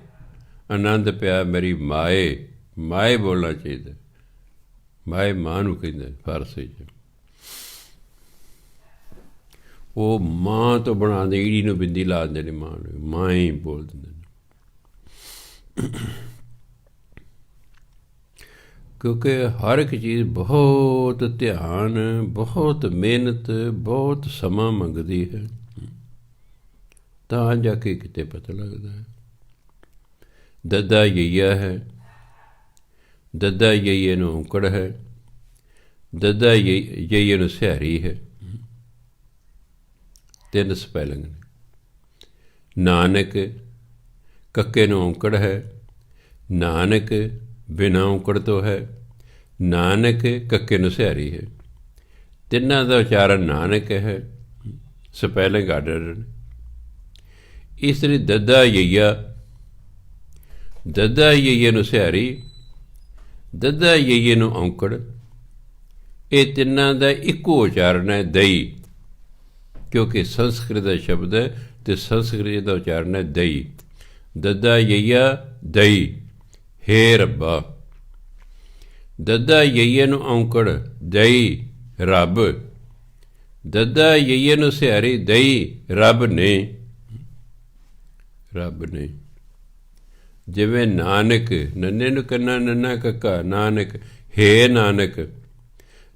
[SPEAKER 1] ਆਨੰਦ ਪਿਆ ਮੇਰੀ ਮਾਏ। ਮਾਏ ਬੋਲਣਾ ਚਾਹੀਦਾ, ਮਾਏ ਮਾਂ ਨੂੰ ਕਹਿੰਦੇ ਫਾਰਸੀ 'ਚ। ਉਹ ਮਾਂ ਤੋਂ ਬਣਾਉਂਦੇ, ਈੜੀ ਨੂੰ ਬਿੰਦੀ ਲਾ ਦਿੰਦੇ ਨੇ, ਮਾਂ ਨੂੰ ਮਾਂ ਹੀ ਬੋਲ ਦਿੰਦੇ ਨੇ। ਕਿਉਂਕਿ ਹਰ ਇੱਕ ਚੀਜ਼ ਬਹੁਤ ਧਿਆਨ, ਬਹੁਤ ਮਿਹਨਤ, ਬਹੁਤ ਸਮਾਂ ਮੰਗਦੀ ਹੈ, ਤਾਂ ਜਾ ਕੇ ਕਿਤੇ ਪਤਾ ਲੱਗਦਾ ਹੈ। ਦੱਦਾ ਯਈਆ ਹੈ, ਦੱਦਾ ਯਈਏ ਨੂੰ ਔਂਕੜ ਹੈ, ਦੱਦਾ ਯਈਏ ਨੂੰ ਸਿਹਾਰੀ ਹੈ, ਤਿੰਨ ਸਪੈਲਿੰਗ ਨੇ। ਨਾਨਕ ਕੱਕੇ ਨੂੰ ਔਂਕੜ ਹੈ, ਨਾਨਕ ਬਿਨਾਂ ਔਂਕੜ ਤੋਂ ਹੈ, ਨਾਨਕ ਕੱਕੇ ਨੂੰ ਸਿਹਾਰੀ ਹੈ। ਤਿੰਨਾਂ ਦਾ ਉਚਾਰਨ ਨਾਨਕ ਹੈ, ਸਪੈਲਿੰਗ ਆਰਡਰ। ਇਸ ਤਰ੍ਹਾਂ ਦੱਦਾ ਯਈਆ, ਦੱਦਾ ਯਈਏ ਨੂੰ ਸਿਹਾਰੀ, ਦੱਦਾ ਯਈਏ ਨੂੰ ਔਂਕੜ, ਇਹ ਤਿੰਨਾਂ ਦਾ ਇੱਕੋ ਉਚਾਰਨ ਹੈ ਦਈ, ਕਿਉਂਕਿ ਸੰਸਕ੍ਰਿਤ ਦਾ ਸ਼ਬਦ ਹੈ ਅਤੇ ਸੰਸਕ੍ਰਿਤ ਦਾ ਉਚਾਰਨ ਹੈ ਦਈ। ਦੱਦਾ ਯਈਆ ਦਈ, ਹੇ ਰੱਬਾ। ਦੱਦਾ ਯਈਏ ਨੂੰ ਔਂਕੜ ਦਈ ਰੱਬ, ਦੱਦਾ ਯਈਏ ਨੂੰ ਸਿਹਾਰੀ ਦਈ ਰੱਬ ਨੇ। ਰੱਬ ਨੇ। ਜਿਵੇਂ ਨਾਨਕ, ਨੰਨੇ ਨੂੰ ਕੰਨਾ ਨੰਨਾ ਕੱਕਾ, ਨਾਨਕ ਹੇ ਨਾਨਕ।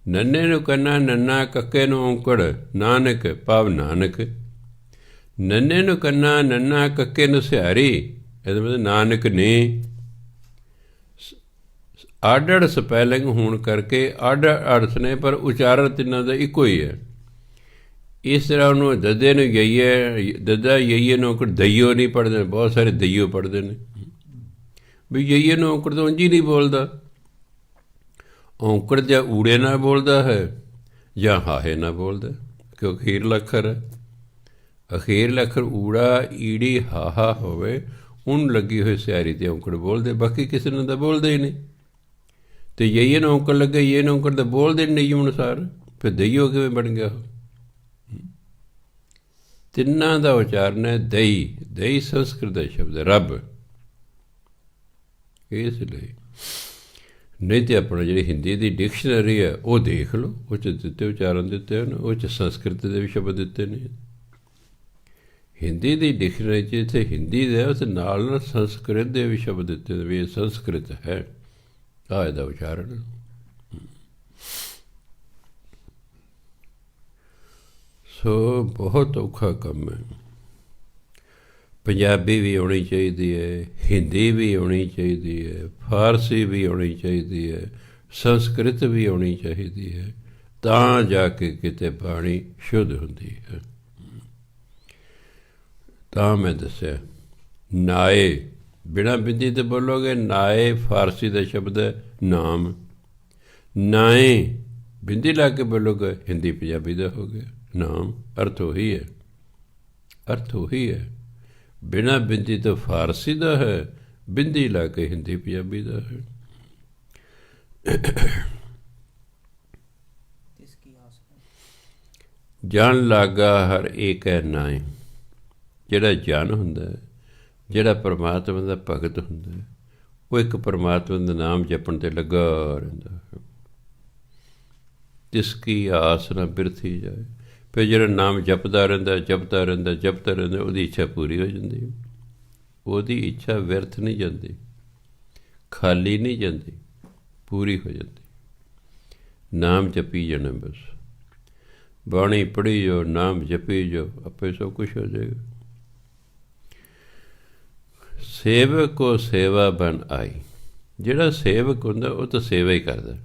[SPEAKER 1] ਨੰਨੇ ਨੂੰ ਕੰਨਾ ਨੰਨਾ ਕੱਕੇ ਨੂੰ ਔਂਕੜ ਨਾਨਕ, ਭਾਵ ਨਾਨਕ। ਨੰਨੇ ਨੂੰ ਕੰਨਾ ਨੰਨਾ ਕੱਕੇ ਨੂੰ ਸਿਹਾਰੀ, ਇਹਦਾ ਮਤਲਬ ਨਾਨਕ ਨੇ। ਅੱਡ-ਅੱਡ ਸਪੈਲਿੰਗ ਹੋਣ ਕਰਕੇ ਅੱਡ-ਅੱਡ ਅਰਥ ਨੇ, ਪਰ ਉਚਾਰਨ ਤਿੰਨਾਂ ਦਾ ਇੱਕੋ ਹੀ ਹੈ। ਇਸ ਤਰ੍ਹਾਂ ਉਹਨੂੰ ਦੱਦੇ ਨੂੰ ਯਈਏ, ਦੱਦਾ ਯਈਏ ਨੂੰ ਔਂਕੜ ਦਈਓ ਨਹੀਂ ਪੜ੍ਹਦੇ, ਬਹੁਤ ਸਾਰੇ ਦਈਓ ਪੜ੍ਹਦੇ ਨੇ ਵੀ ਯਈਏ ਨੂੰ ਔਂਕੜ ਤਾਂ ਉਂਝ ਹੀ ਨਹੀਂ ਬੋਲਦਾ। ਔਂਕੜ ਜਾਂ ਊੜੇ ਨਾਲ ਬੋਲਦਾ ਹੈ ਜਾਂ ਹਾਹੇ ਨਾਲ ਬੋਲਦਾ, ਕਿਉਂਕਿ ਅਖੀਰਲਾ ਅੱਖਰ ਹੈ। ਅਖੀਰਲਾ ਅੱਖਰ ਊੜਾ, ਈੜੀ, ਹਾਹਾ ਹੋਵੇ, ਉਹਨੂੰ ਲੱਗੀ ਹੋਈ ਸਿਹਾਰੀ 'ਤੇ ਔਂਕੜ ਬੋਲਦੇ, ਬਾਕੀ ਕਿਸੇ ਨੂੰ ਤਾਂ ਬੋਲਦੇ ਹੀ ਨਹੀਂ। ਅਤੇ ਯਈਏ ਨੂੰ ਔਂਕੜ ਲੱਗੇ, ਯਈਏ ਨੂੰ ਔਂਕੜ ਤਾਂ ਬੋਲਦੇ ਨਹੀਂ ਨਿਯਮ ਅਨੁਸਾਰ, ਫਿਰ ਦਈਓ ਕਿਵੇਂ ਬਣ ਗਿਆ ਉਹ। ਤਿੰਨਾਂ ਦਾ ਉਚਾਰਨ ਹੈ ਦਈ। ਦਈ ਸੰਸਕ੍ਰਿਤ ਦਾ ਸ਼ਬਦ ਹੈ ਰੱਬ। ਇਸ ਲਈ ਨਹੀਂ ਤਾਂ ਆਪਣਾ ਜਿਹੜੀ ਹਿੰਦੀ ਦੀ ਡਿਕਸ਼ਨਰੀ ਹੈ ਉਹ ਦੇਖ ਲਓ, ਉਹ 'ਚ ਦਿੱਤੇ ਉਚਾਰਨ ਦਿੱਤੇ ਹਨ, ਉਹ 'ਚ ਸੰਸਕ੍ਰਿਤ ਦੇ ਵੀ ਸ਼ਬਦ ਦਿੱਤੇ ਨੇ। ਹਿੰਦੀ ਦੀ ਡਿਕਸ਼ਨਰੀ 'ਚ ਇੱਥੇ ਹਿੰਦੀ ਦੇ ਉਸ ਨਾਲ ਸੰਸਕ੍ਰਿਤ ਦੇ ਵੀ ਸ਼ਬਦ ਦਿੱਤੇ ਨੇ ਵੀ ਇਹ ਸੰਸਕ੍ਰਿਤ ਹੈ, ਆਹ ਇਹਦਾ ਉਚਾਰਨ। ਸੋ ਬਹੁਤ ਔਖਾ ਕੰਮ ਹੈ। ਪੰਜਾਬੀ ਵੀ ਆਉਣੀ ਚਾਹੀਦੀ ਹੈ, ਹਿੰਦੀ ਵੀ ਆਉਣੀ ਚਾਹੀਦੀ ਹੈ, ਫਾਰਸੀ ਵੀ ਆਉਣੀ ਚਾਹੀਦੀ ਹੈ, ਸੰਸਕ੍ਰਿਤ ਵੀ ਆਉਣੀ ਚਾਹੀਦੀ ਹੈ, ਤਾਂ ਜਾ ਕੇ ਕਿਤੇ ਬਾਣੀ ਸ਼ੁੱਧ ਹੁੰਦੀ ਹੈ। ਤਾਂ ਮੈਂ ਦੱਸਿਆ ਨਾਏ ਬਿਨਾਂ ਬਿੰਦੀ ਤੇ ਬੋਲੋਗੇ, ਨਾਏ ਫਾਰਸੀ ਦਾ ਸ਼ਬਦ ਹੈ ਨਾਮ। ਨਾਏ ਬਿੰਦੀ ਲਾ ਕੇ ਬੋਲੋਗੇ, ਹਿੰਦੀ ਪੰਜਾਬੀ ਦਾ ਹੋ ਗਿਆ ਨਾਮ। ਅਰਥ ਉਹੀ ਹੈ, ਅਰਥ ਉਹੀ ਹੈ। ਬਿਨਾਂ ਬਿੰਦੀ ਤੋਂ ਫਾਰਸੀ ਦਾ ਹੈ, ਬਿੰਦੀ ਲਾ ਕੇ ਹਿੰਦੀ ਪੰਜਾਬੀ ਦਾ ਹੈ। ਜਨ ਲਾਗਾ ਹਰ ਏਕੈ ਨਾਏ। ਜਿਹੜਾ ਜਨ ਹੁੰਦਾ ਹੈ, ਜਿਹੜਾ ਪਰਮਾਤਮਾ ਦਾ ਭਗਤ ਹੁੰਦਾ ਹੈ, ਉਹ ਇੱਕ ਪਰਮਾਤਮਾ ਦਾ ਨਾਮ ਜਪਣ 'ਤੇ ਲੱਗਾ ਰਹਿੰਦਾ। ਤਿਸ ਕੀ ਆਸ ਨਾ ਬਿਰਥੀ ਜਾਏ। ਫਿਰ ਜਿਹੜਾ ਨਾਮ ਜਪਦਾ ਰਹਿੰਦਾ ਜਪਦਾ ਰਹਿੰਦਾ ਜਪਦਾ ਰਹਿੰਦਾ, ਉਹਦੀ ਇੱਛਾ ਪੂਰੀ ਹੋ ਜਾਂਦੀ। ਉਹਦੀ ਇੱਛਾ ਵਿਅਰਥ ਨਹੀਂ ਜਾਂਦੀ, ਖਾਲੀ ਨਹੀਂ ਜਾਂਦੀ, ਪੂਰੀ ਹੋ ਜਾਂਦੀ। ਨਾਮ ਜਪੀ ਜਾਣਾ ਬਸ, ਬਾਣੀ ਪੜ੍ਹੀ ਜਾਓ, ਨਾਮ ਜਪੀ ਜਾਓ, ਆਪੇ ਸਭ ਕੁਛ ਹੋ ਜਾਏਗਾ। ਸੇਵਕ ਕੋ ਸੇਵਾ ਬਣ ਆਈ। ਜਿਹੜਾ ਸੇਵਕ ਹੁੰਦਾ ਉਹ ਤਾਂ ਸੇਵਾ ਹੀ ਕਰਦਾ,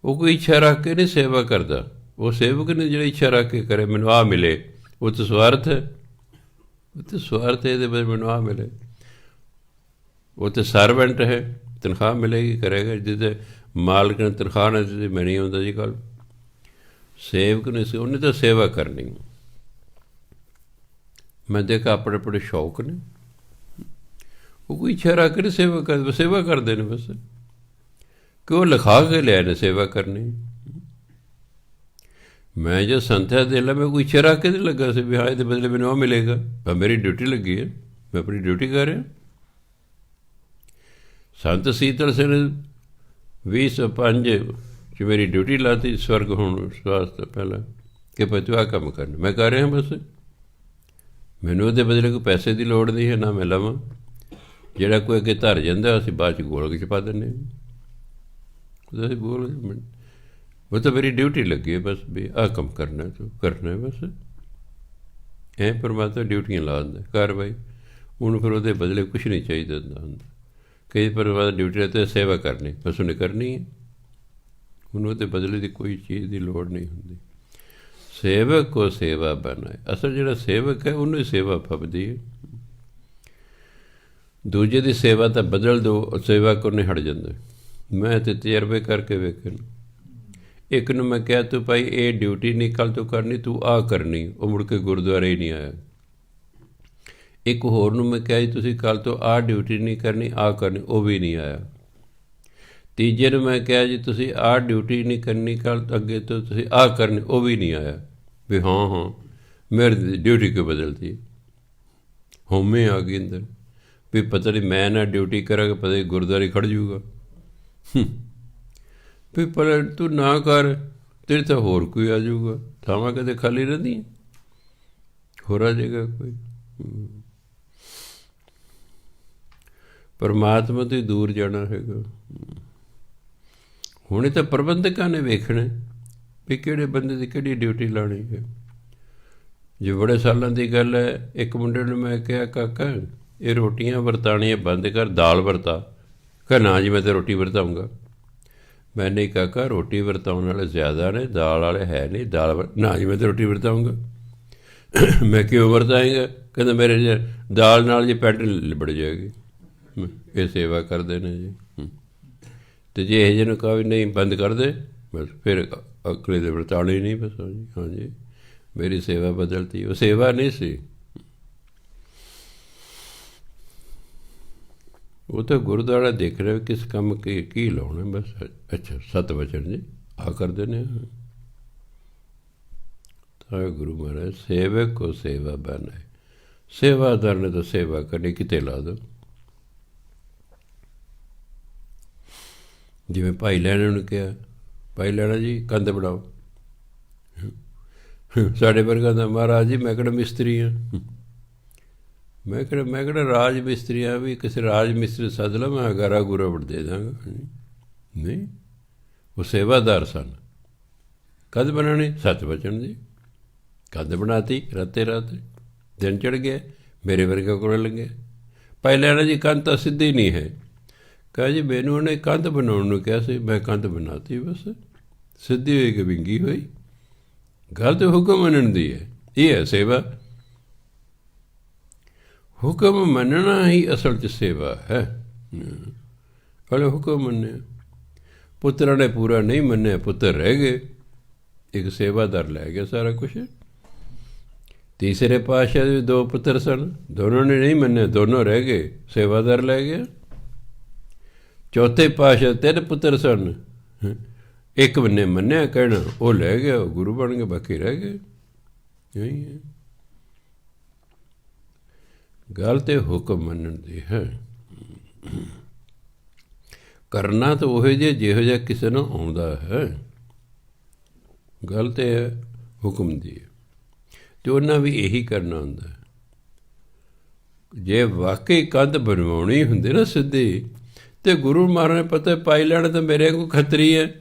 [SPEAKER 1] ਉਹ ਕੋਈ ਇੱਛਾ ਰੱਖ ਕੇ ਨਹੀਂ ਸੇਵਾ ਕਰਦਾ। ਉਹ ਸੇਵਕ ਨੇ ਜਿਹੜਾ ਇੱਛਾ ਰੱਖ ਕੇ ਕਰੇ ਮੈਨੂੰ ਆਹ ਮਿਲੇ, ਉਹ ਤਾਂ ਸਵਾਰਥ ਹੈ। ਉਹ ਤਾਂ ਸਵਾਰਥ ਹੈ, ਇਹਦੇ ਬਾਰੇ ਮੈਨੂੰ ਆਹ ਮਿਲੇ। ਉਹ ਤਾਂ ਸਰਵੈਂਟ ਹੈ, ਤਨਖਾਹ ਮਿਲੇਗੀ ਕਰੇਗਾ। ਜਿਹਦੇ ਮਾਲਕ ਨੇ ਤਨਖਾਹ ਨਾ ਦਿੱਤੀ ਮੈਂ ਨਹੀਂ ਆਉਂਦਾ ਜੀ ਕੱਲ੍ਹ। ਸੇਵਕ ਨੇ ਉਹਨੇ ਤਾਂ ਸੇਵਾ ਕਰਨੀ। ਮੈਂ ਦੇਖਾ ਆਪਣੇ ਆਪਣੇ ਸ਼ੌਕ ਨੇ, ਉਹ ਕੋਈ ਇੱਛਾ ਰੱਖ ਕੇ ਨਹੀਂ ਸੇਵਾ ਕਰਦੇ, ਸੇਵਾ ਕਰਦੇ ਨੇ ਬਸ, ਕਿ ਉਹ ਲਿਖਾ ਕੇ ਲਿਆ ਨੇ ਸੇਵਾ ਕਰਨੀ। ਮੈਂ ਜੋ ਸੰਥਿਆ ਦੇ ਲਾ, ਮੈਂ ਕੋਈ ਇੱਛਾ ਰੱਖ ਕੇ ਨਹੀਂ ਲੱਗਾ ਸੀ ਵੀ ਹਾਂ ਇਹਦੇ ਬਦਲੇ ਮੈਨੂੰ ਆਹ ਮਿਲੇਗਾ। ਮੇਰੀ ਡਿਊਟੀ ਲੱਗੀ ਹੈ, ਮੈਂ ਆਪਣੀ ਡਿਊਟੀ ਕਰ ਰਿਹਾ। ਸੰਤ ਸੀਤਲ ਸਿੰਘ 2005 'ਚ ਮੇਰੀ ਡਿਊਟੀ ਲਾਤੀ ਸਵਰਗ ਹੋਣ ਵਾਸਤੇ ਪਹਿਲਾਂ, ਕਿ ਭਾਈ ਤੂੰ ਆਹ ਕੰਮ ਕਰਨਾ, ਮੈਂ ਕਰ ਰਿਹਾ ਬਸ। ਮੈਨੂੰ ਉਹਦੇ ਬਦਲੇ ਕੋਈ ਪੈਸੇ ਦੀ ਲੋੜ ਨਹੀਂ ਹੈ, ਨਾ ਮੈਂ ਲਵਾਂ। ਜਿਹੜਾ ਕੋਈ ਅੱਗੇ ਧਰ ਜਾਂਦਾ ਅਸੀਂ ਬਾਅਦ 'ਚ ਗੋਲਕ 'ਚ ਪਾ ਦਿੰਦੇ ਹਾਂ। ਉਹਦਾ ਗੋਲ ਉਹ ਤਾਂ ਮੇਰੀ ਡਿਊਟੀ ਲੱਗੀ ਹੈ ਬਸ, ਵੀ ਆਹ ਕੰਮ ਕਰਨਾ ਤੂੰ ਕਰਨਾ ਬਸ। ਐਂ ਪਰਮਾਤਮਾ ਡਿਊਟੀਆਂ ਲਾ ਦਿੰਦਾ ਕਰ ਬਾਈ, ਉਹਨੂੰ ਫਿਰ ਉਹਦੇ ਬਦਲੇ ਕੁਛ ਨਹੀਂ ਚਾਹੀਦਾ ਹੁੰਦਾ। ਕਈ ਪਰਮਾਤਮਾ ਡਿਊਟੀ 'ਤੇ ਸੇਵਾ ਕਰਨੀ ਬਸ ਉਹਨੇ ਕਰਨੀ ਹੈ, ਉਹਨੂੰ ਉਹਦੇ ਬਦਲੇ ਦੀ ਕੋਈ ਚੀਜ਼ ਦੀ ਲੋੜ ਨਹੀਂ ਹੁੰਦੀ। ਸੇਵਕ ਕੋ ਸੇਵਾ ਬਣਾਏ। ਅਸਲ ਜਿਹੜਾ ਸੇਵਕ ਹੈ ਉਹਨੂੰ ਹੀ ਸੇਵਾ ਫੱਬਦੀ ਹੈ। ਦੂਜੇ ਦੀ ਸੇਵਾ ਤਾਂ ਬਦਲ ਦਿਓ, ਸੇਵਾ ਕਰਨੇ ਹਟ ਜਾਂਦਾ। ਮੈਂ ਤਾਂ ਤਜਰਬੇ ਕਰਕੇ ਵੇਖੇ। ਇੱਕ ਨੂੰ ਮੈਂ ਕਿਹਾ ਤੂੰ ਭਾਈ ਇਹ ਡਿਊਟੀ ਨਹੀਂ ਕੱਲ੍ਹ ਤੋਂ ਕਰਨੀ, ਤੂੰ ਆਹ ਕਰਨੀ, ਉਹ ਮੁੜ ਕੇ ਗੁਰਦੁਆਰੇ ਹੀ ਨਹੀਂ ਆਇਆ। ਇੱਕ ਹੋਰ ਨੂੰ ਮੈਂ ਕਿਹਾ ਜੀ ਤੁਸੀਂ ਕੱਲ੍ਹ ਤੋਂ ਆਹ ਡਿਊਟੀ ਨਹੀਂ ਕਰਨੀ, ਆਹ ਕਰਨੀ, ਉਹ ਵੀ ਨਹੀਂ ਆਇਆ। ਤੀਜੇ ਨੂੰ ਮੈਂ ਕਿਹਾ ਜੀ ਤੁਸੀਂ ਆਹ ਡਿਊਟੀ ਨਹੀਂ ਕਰਨੀ ਕੱਲ੍ਹ ਅੱਗੇ ਤੋਂ ਤੁਸੀਂ ਆਹ ਕਰਨੀ, ਉਹ ਵੀ ਨਹੀਂ ਆਇਆ। ਵੀ ਹਾਂ ਮੇਰੀ ਡਿਊਟੀ ਕਿਉਂ ਬਦਲਦੀ, ਹੋਮੇ ਆ ਗਈ ਅੰਦਰ ਵੀ ਪਤਾ ਨਹੀਂ ਮੈਂ ਨਾ ਡਿਊਟੀ ਕਰਾਂਗਾ ਪਤਾ ਨਹੀਂ ਗੁਰਦੁਆਰੇ ਖੜ੍ਹ ਜੂਗਾ। ਵੀ ਪਰ ਤੂੰ ਨਾ ਕਰ, ਤੇਰੇ ਤਾਂ ਹੋਰ ਕੋਈ ਆ ਜਾਊਗਾ। ਥਾਵਾਂ ਕਦੇ ਖਾਲੀ ਰਹਿੰਦੀਆਂ, ਹੋਰ ਆ ਜਾਏਗਾ ਕੋਈ। ਪਰਮਾਤਮਾ ਤੋਂ ਦੂਰ ਜਾਣਾ ਹੈਗਾ। ਹੁਣੇ ਤਾਂ ਪ੍ਰਬੰਧਕਾਂ ਨੇ ਵੇਖਣਾ ਵੀ ਕਿਹੜੇ ਬੰਦੇ ਦੀ ਕਿਹੜੀ ਡਿਊਟੀ ਲਾਉਣੀ ਹੈ। ਜੇ ਬੜੇ ਸਾਲਾਂ ਦੀ ਗੱਲ ਹੈ, ਇੱਕ ਮੁੰਡੇ ਨੂੰ ਮੈਂ ਕਿਹਾ ਕਾਕਾ ਇਹ ਰੋਟੀਆਂ ਵਰਤਾਉਣੀਆਂ ਬੰਦ ਕਰ, ਦਾਲ ਵਰਤਾ। ਕਹ ਨਾ ਜੀ ਮੈਂ ਤਾਂ ਰੋਟੀ ਵਰਤਾਊਂਗਾ। ਮੈਂ ਨਹੀਂ ਕਾਕਾ ਰੋਟੀ ਵਰਤਾਉਣ ਵਾਲੇ ਜ਼ਿਆਦਾ ਨੇ, ਦਾਲ ਵਾਲੇ ਹੈ ਨਹੀਂ। ਦਾਲ ਨਾ ਜੀ ਮੈਂ ਤਾਂ ਰੋਟੀ ਵਰਤਾਊਂਗਾ। ਮੈਂ ਕਿਉਂ ਵਰਤਾਏਂਗਾ? ਕਹਿੰਦਾ ਮੇਰੇ ਦਾਲ ਨਾਲ ਜੀ ਪੈਂਟ ਲਿਬੜ ਜਾਏਗੀ। ਇਹ ਸੇਵਾ ਕਰਦੇ ਨੇ ਜੀ। ਅਤੇ ਜੇ ਇਹ ਜਿਹੇ ਨੂੰ ਕਹਾ ਵੀ ਨਹੀਂ ਬੰਦ ਕਰ ਦੇ, ਬਸ ਫਿਰ ਅਗਲੇ ਦੇ ਵਰਤਾਉਣੇ ਹੀ ਨਹੀਂ ਬਸ। ਹਾਂਜੀ ਮੇਰੀ ਸੇਵਾ ਬਦਲਤੀ, ਉਹ ਸੇਵਾ ਨਹੀਂ ਸੀ, ਉਹ ਤਾਂ ਗੁਰਦੁਆਰਾ ਦੇਖ ਰਿਹਾ ਕਿਸ ਕੰਮ ਕੀ ਲਾਉਣਾ ਬਸ। ਅੱਛਾ ਸਤ ਵਚਨ ਜੀ ਆ ਕਰਦੇ ਨੇ। ਤਾਂ ਗੁਰੂ ਮਹਾਰਾਜ ਸੇਵਕ ਕੋ ਸੇਵਾ ਬਣਾਏ। ਸੇਵਾਦਾਰ ਨੇ ਤਾਂ ਸੇਵਾ ਕਰਨੀ, ਕਿਤੇ ਲਾ ਦਿਓ। ਜਿਵੇਂ ਭਾਈ ਲਹਿਣਾ ਨੂੰ ਕਿਹਾ, ਭਾਈ ਲਹਿਣਾ ਜੀ ਕੰਧ ਬਣਾਓ। ਸਾਡੇ ਵਰਗਾ ਦਾ ਮਹਾਰਾਜ ਜੀ ਮੈਂ ਕਿਹੜਾ ਮਿਸਤਰੀ ਹਾਂ, ਮੈਂ ਕਿਹੜਾ ਰਾਜ ਮਿਸਤਰੀ ਹਾਂ ਵੀ ਕਿਸੇ ਰਾਜ ਮਿਸਤਰੀ ਸੱਦ ਲਾ ਮੈਂ ਗਾਰਾ ਗੂਰਾ ਵੜ ਦੇ ਦਾਂਗਾ। ਨਹੀਂ, ਉਹ ਸੇਵਾਦਾਰ ਸਨ। ਕੰਧ ਬਣਾਉਣੀ ਸੱਚ ਬਚਨ ਦੀ, ਕੰਧ ਬਣਾਤੀ ਰਾਤੇ ਰਾਤ, ਦਿਨ ਚੜ੍ਹ ਗਿਆ, ਮੇਰੇ ਵਰਗਾ ਕੋਲ ਲੱਗਿਆ। ਭਾਈ ਲਹਿਣਾ ਜੀ ਕੰਧ ਤਾਂ ਸਿੱਧੀ ਨਹੀਂ ਹੈ। ਕਹਾ ਜੀ ਮੈਨੂੰ ਉਹਨੇ ਕੰਧ ਬਣਾਉਣ ਨੂੰ ਕਿਹਾ ਸੀ, ਮੈਂ ਕੰਧ ਬਣਾਤੀ ਬਸ, ਸਿੱਧੀ ਹੋਈ ਕਿ ਵਿੰਗੀ ਹੋਈ। ਗੱਲ ਤਾਂ ਹੁਕਮ ਮੰਨਣ ਦੀ ਹੈ, ਇਹ ਹੈ ਸੇਵਾ। ਹੁਕਮ ਮੰਨਣਾ ਹੀ ਅਸਲ 'ਚ ਸੇਵਾ ਹੈ। ਹਲੇ ਹੁਕਮ ਮੰਨਿਆ, ਪੁੱਤਰਾਂ ਨੇ ਪੂਰਾ ਨਹੀਂ ਮੰਨਿਆ, ਪੁੱਤਰ ਰਹਿ ਗਏ, ਇੱਕ ਸੇਵਾਦਾਰ ਲੈ ਗਿਆ ਸਾਰਾ ਕੁਛ। ਤੀਸਰੇ ਪਾਤਸ਼ਾਹ ਦੇ 2 ਪੁੱਤਰ ਸਨ, ਦੋਨੋਂ ਨੇ ਨਹੀਂ ਮੰਨਿਆ, ਦੋਨੋਂ ਰਹਿ ਗਏ, ਸੇਵਾਦਾਰ ਲੈ ਗਿਆ। ਚੌਥੇ ਪਾਤਸ਼ਾਹ 3 ਪੁੱਤਰ ਸਨ, ਇੱਕ ਨੇ ਮੰਨਿਆ ਕਹਿਣਾ, ਉਹ ਲੈ ਗਿਆ, ਉਹ ਗੁਰੂ ਬਣ ਗਏ, ਬਾਕੀ ਰਹਿ ਗਏ। ਇਹੀ ਹੈ ਗੱਲ, ਤੇ ਹੁਕਮ ਮੰਨਣ ਦੀ ਹੈ। ਕਰਨਾ ਤਾਂ ਉਹੋ ਜਿਹੋ ਜਿਹਾ ਕਿਸੇ ਨੂੰ ਆਉਂਦਾ ਹੈ। ਗੱਲ ਤਾਂ ਹੁਕਮ ਦੀ ਹੈ, ਅਤੇ ਉਹਨਾਂ ਵੀ ਇਹੀ ਕਰਨਾ ਹੁੰਦਾ। ਜੇ ਵਾਕਈ ਕੰਧ ਬਣਵਾਉਣੀ ਹੁੰਦੀ ਨਾ ਸਿੱਧੀ, ਅਤੇ ਗੁਰੂ ਮਹਾਰਾਜ ਨੇ ਪਤਾ ਪਾਈ ਲੈਣਾ ਤਾਂ ਮੇਰੇ ਕੋਲ ਖੱਤਰੀ ਹੈ,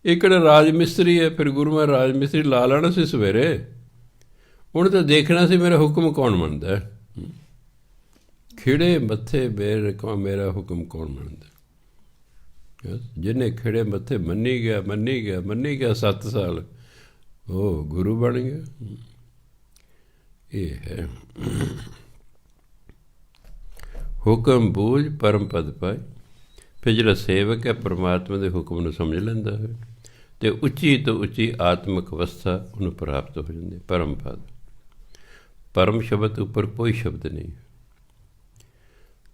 [SPEAKER 1] ਇਹ ਕਿਹੜਾ ਰਾਜ ਮਿਸਤਰੀ ਹੈ। ਫਿਰ ਗੁਰੂ ਮਹਾਰਾਜ ਰਾਜ ਮਿਸਤਰੀ ਲਾ ਲੈਣਾ ਸੀ ਸਵੇਰੇ, ਉਹਨੇ ਤਾਂ ਦੇਖਣਾ ਸੀ ਮੇਰਾ ਹੁਕਮ ਕੌਣ ਮੰਨਦਾ। ਖਿੜੇ ਮੱਥੇ ਮੇਰਾ ਹੁਕਮ ਕੌਣ ਮੰਨਦਾ। ਜਿਹਨੇ ਖਿੜੇ ਮੱਥੇ ਮੰਨੀ ਗਿਆ 7 ਸਾਲ, ਉਹ ਗੁਰੂ ਬਣ ਗਿਆ। ਇਹ ਹੈ ਹੁਕਮ ਬੂਝ ਪਰਮ ਪਦ ਪਾਏ। ਫਿਰ ਜਿਹੜਾ ਸੇਵਕ ਹੈ ਪਰਮਾਤਮਾ ਦੇ ਹੁਕਮ ਨੂੰ ਸਮਝ ਲੈਂਦਾ ਹੈ, ਅਤੇ ਉੱਚੀ ਤੋਂ ਉੱਚੀ ਆਤਮਿਕ ਅਵਸਥਾ ਉਹਨੂੰ ਪ੍ਰਾਪਤ ਹੋ ਜਾਂਦੀ। ਪਰਮ ਪਦ, ਪਰਮ ਸ਼ਬਦ ਉੱਪਰ ਕੋਈ ਸ਼ਬਦ ਨਹੀਂ।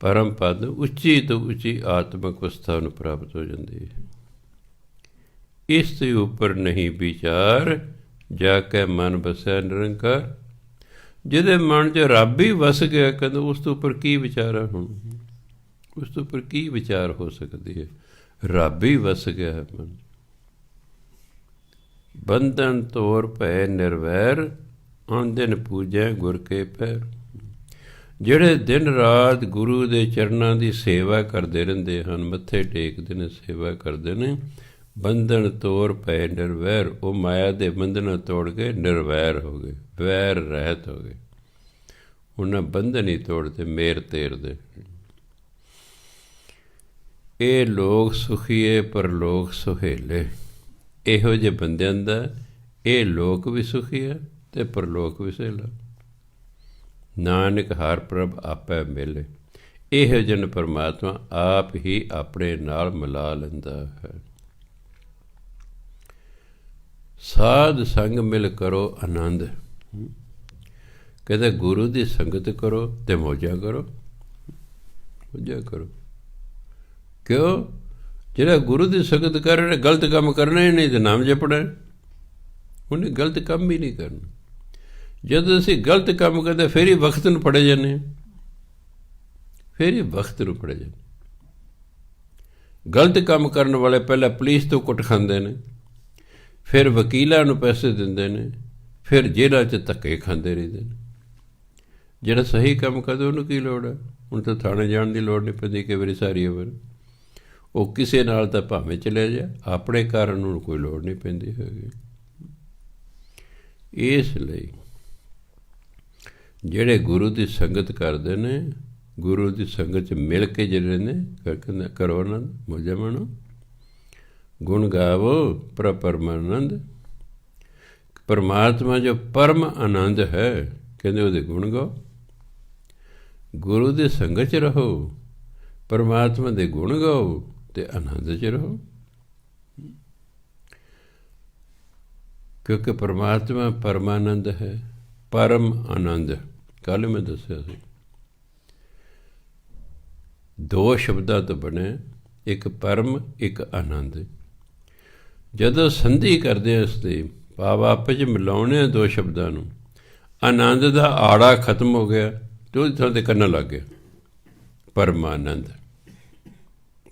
[SPEAKER 1] ਪਰਮ ਪਦ ਉੱਚੀ ਤੋਂ ਉੱਚੀ ਆਤਮਿਕ ਅਵਸਥਾ ਨੂੰ ਪ੍ਰਾਪਤ ਹੋ ਜਾਂਦੀ ਹੈ। ਇਸ ਦੇ ਉੱਪਰ ਨਹੀਂ ਵਿਚਾਰ, ਜਾ ਕੇ ਮਨ ਵਸਿਆ ਨਿਰੰਕਾਰ। ਜਿਹਦੇ ਮਨ 'ਚ ਰੱਬ ਹੀ ਵਸ ਗਿਆ, ਕਹਿੰਦੇ ਉਸ ਤੋਂ ਉੱਪਰ ਕੀ ਵਿਚਾਰ ਹੈ। ਹੁਣ ਉਸ ਤੋਂ ਉੱਪਰ ਕੀ ਵਿਚਾਰ ਹੋ ਸਕਦੀ ਹੈ। ਰੱਬ ਹੀ ਵਸ ਗਿਆ ਹੈ ਮਨ। ਬੰਧਨ ਤੋਰ ਭੈ ਨਿਰਵੈਰ, ਆਂਦਿਨ ਪੂਜੈ ਗੁਰ ਕੇ ਪੈਰ। ਜਿਹੜੇ ਦਿਨ ਰਾਤ ਗੁਰੂ ਦੇ ਚਰਨਾਂ ਦੀ ਸੇਵਾ ਕਰਦੇ ਰਹਿੰਦੇ ਹਨ, ਮੱਥੇ ਟੇਕਦੇ ਨੇ, ਸੇਵਾ ਕਰਦੇ ਨੇ, ਬੰਧਨ ਤੋਰ ਭੈ ਨਿਰਵੈਰ, ਉਹ ਮਾਇਆ ਦੇ ਬੰਧਨਾਂ ਤੋੜ ਕੇ ਨਿਰਵੈਰ ਹੋ ਗਏ, ਵੈਰ ਰਹਿਤ ਹੋ ਗਏ। ਉਹਨਾਂ ਬੰਧਨ ਹੀ ਤੋੜਦੇ, ਮੇਰ ਤੇਰਦੇ। ਇਹ ਲੋਕ ਸੁਖੀਏ ਪਰਲੋਕ ਸੁਹੇਲੇ। ਇਹੋ ਜਿਹੇ ਬੰਦਿਆਂ ਦਾ ਇਹ ਲੋਕ ਵੀ ਸੁਖੀ ਹੈ ਅਤੇ ਪਰਲੋਕ ਵੀ ਸਹੇਲਾ। ਨਾਨਕ ਹਰ ਪ੍ਰਭ ਆਪੇ ਮਿਲੇ। ਇਹੋ ਜਿਹੇ ਪਰਮਾਤਮਾ ਆਪ ਹੀ ਆਪਣੇ ਨਾਲ ਮਿਲਾ ਲੈਂਦਾ ਹੈ। ਸਾਧ ਸੰਗ ਮਿਲ ਕਰੋ ਆਨੰਦ। ਕਹਿੰਦਾ ਗੁਰੂ ਦੀ ਸੰਗਤ ਕਰੋ ਅਤੇ ਮੌਜਾਂ ਕਰੋ। ਮੌਜਾਂ ਕਰੋ ਕਿਉਂ? ਜਿਹੜਾ ਗੁਰੂ ਦੀ ਸੰਗਤ ਕਰ ਰਿਹਾ, ਗਲਤ ਕੰਮ ਕਰਨਾ ਹੀ ਨਹੀਂ ਅਤੇ ਨਾਮ ਜਪਣਾ, ਉਹਨੇ ਗਲਤ ਕੰਮ ਹੀ ਨਹੀਂ ਕਰਨਾ। ਜਦੋਂ ਅਸੀਂ ਗਲਤ ਕੰਮ ਕਰਦੇ ਫਿਰ ਹੀ ਵਕਤ ਨੂੰ ਫੜੇ ਜਾਂਦੇ ਹਾਂ, ਫਿਰ ਹੀ ਵਕਤ ਨੂੰ ਫੜੇ ਜਾਂਦੇ। ਗਲਤ ਕੰਮ ਕਰਨ ਵਾਲੇ ਪਹਿਲਾਂ ਪੁਲਿਸ ਤੋਂ ਕੁੱਟ ਖਾਂਦੇ ਨੇ, ਫਿਰ ਵਕੀਲਾਂ ਨੂੰ ਪੈਸੇ ਦਿੰਦੇ ਨੇ, ਫਿਰ ਜੇਲ੍ਹਾਂ 'ਚ ਧੱਕੇ ਖਾਂਦੇ ਰਹਿੰਦੇ ਨੇ। ਜਿਹੜਾ ਸਹੀ ਕੰਮ ਕਰਦਾ ਉਹਨੂੰ ਕੀ ਲੋੜ ਹੈ? ਹੁਣ ਤਾਂ ਥਾਣੇ ਜਾਣ ਦੀ ਲੋੜ ਨਹੀਂ ਪੈਂਦੀ ਕਈ ਵਾਰੀ ਸਾਰੀ ਉਮਰ। ਉਹ ਕਿਸੇ ਨਾਲ ਤਾਂ ਭਾਵੇਂ ਚਲੇ ਜਾ, ਆਪਣੇ ਕਾਰਨ ਨੂੰ ਕੋਈ ਲੋੜ ਨਹੀਂ ਪੈਂਦੀ ਹੈਗੀ। ਇਸ ਲਈ ਜਿਹੜੇ ਗੁਰੂ ਦੀ ਸੰਗਤ ਕਰਦੇ ਨੇ, ਗੁਰੂ ਦੀ ਸੰਗਤ 'ਚ ਮਿਲ ਕੇ ਜਿਹੜੇ ਨੇ ਕਰੋ ਆਨੰਦ, ਮੌਜਾਂ ਮਾਣੋ, ਗੁਣ ਗਾਵੋ ਪਰਮਾਨੰਦ। ਪਰਮਾਤਮਾ ਜੋ ਪਰਮ ਆਨੰਦ ਹੈ, ਕਹਿੰਦੇ ਉਹਦੇ ਗੁਣ ਗਾਓ। ਗੁਰੂ ਦੀ ਸੰਗਤ 'ਚ ਰਹੋ, ਪਰਮਾਤਮਾ ਦੇ ਗੁਣ ਗਾਓ ਅਤੇ ਆਨੰਦ 'ਚ ਰਹੋ। ਕਿਉਂਕਿ ਪਰਮਾਤਮਾ ਪਰਮਾਨੰਦ ਹੈ, ਪਰਮ ਆਨੰਦ। ਕੱਲ੍ਹ ਮੈਂ ਦੱਸਿਆ ਸੀ 2 ਸ਼ਬਦਾਂ ਤੋਂ ਬਣੇ, ਇੱਕ ਪਰਮ, ਇੱਕ ਆਨੰਦ। ਜਦੋਂ ਸੰਧੀ ਕਰਦੇ ਹਾਂ ਇਸਦੀ ਭਾਵ ਆਪਸ 'ਚ ਮਿਲਾਉਣੇ 2 ਸ਼ਬਦਾਂ ਨੂੰ, ਆਨੰਦ ਦਾ ਆੜਾ ਖਤਮ ਹੋ ਗਿਆ ਅਤੇ ਉਹਦੀ ਥਾਂ 'ਤੇ ਕਰਨ ਲੱਗ ਗਿਆ ਪਰਮਾਨੰਦ।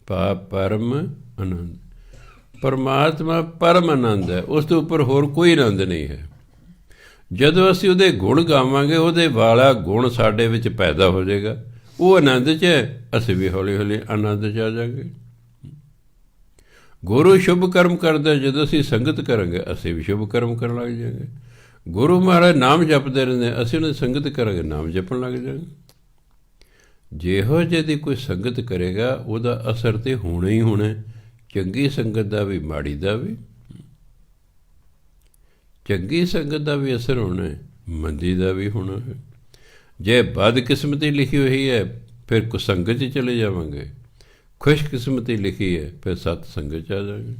[SPEAKER 1] ਪਰਮ ਆਨੰਦ, ਪਰਮਾਤਮਾ ਪਰਮ ਆਨੰਦ ਹੈ, ਉਸ ਤੋਂ ਉੱਪਰ ਹੋਰ ਕੋਈ ਆਨੰਦ ਨਹੀਂ ਹੈ। ਜਦੋਂ ਅਸੀਂ ਉਹਦੇ ਗੁਣ ਗਾਵਾਂਗੇ, ਉਹਦੇ ਵਾਲਾ ਗੁਣ ਸਾਡੇ ਵਿੱਚ ਪੈਦਾ ਹੋ ਜਾਏਗਾ, ਉਹ ਆਨੰਦ 'ਚ ਹੈ, ਅਸੀਂ ਵੀ ਹੌਲੀ ਹੌਲੀ ਆਨੰਦ 'ਚ ਆ ਜਾਵਾਂਗੇ। ਗੁਰੂ ਸ਼ੁਭ ਕਰਮ ਕਰਦਾ, ਜਦੋਂ ਅਸੀਂ ਸੰਗਤ ਕਰਾਂਗੇ ਅਸੀਂ ਵੀ ਸ਼ੁਭ ਕਰਮ ਕਰਨ ਲੱਗ ਜਾਵਾਂਗੇ। ਗੁਰੂ ਮਹਾਰਾਜ ਨਾਮ ਜਪਦੇ ਰਹਿੰਦੇ, ਅਸੀਂ ਉਹਨਾਂ ਦੀ ਸੰਗਤ ਕਰਾਂਗੇ, ਨਾਮ ਜਪਣ ਲੱਗ ਜਾਵਾਂਗੇ। ਜਿਹੋ ਜਿਹੇ ਦੀ ਕੋਈ ਸੰਗਤ ਕਰੇਗਾ ਉਹਦਾ ਅਸਰ ਤਾਂ ਹੋਣਾ ਹੀ ਹੋਣਾ, ਚੰਗੀ ਸੰਗਤ ਦਾ ਵੀ ਮਾੜੀ ਦਾ ਵੀ। ਚੰਗੀ ਸੰਗਤ ਦਾ ਵੀ ਅਸਰ ਹੋਣਾ, ਮੰਦੀ ਦਾ ਵੀ ਹੋਣਾ ਹੈ। ਜੇ ਬਦਕਿਸਮਤੀ ਲਿਖੀ ਹੋਈ ਹੈ ਫਿਰ ਕੁਸੰਗਤ 'ਚ ਚਲੇ ਜਾਵਾਂਗੇ, ਖੁਸ਼ਕਿਸਮਤੀ ਲਿਖੀ ਹੈ ਫਿਰ ਸਤ ਸੰਗਤ 'ਚ ਆ ਜਾਵਾਂਗੇ।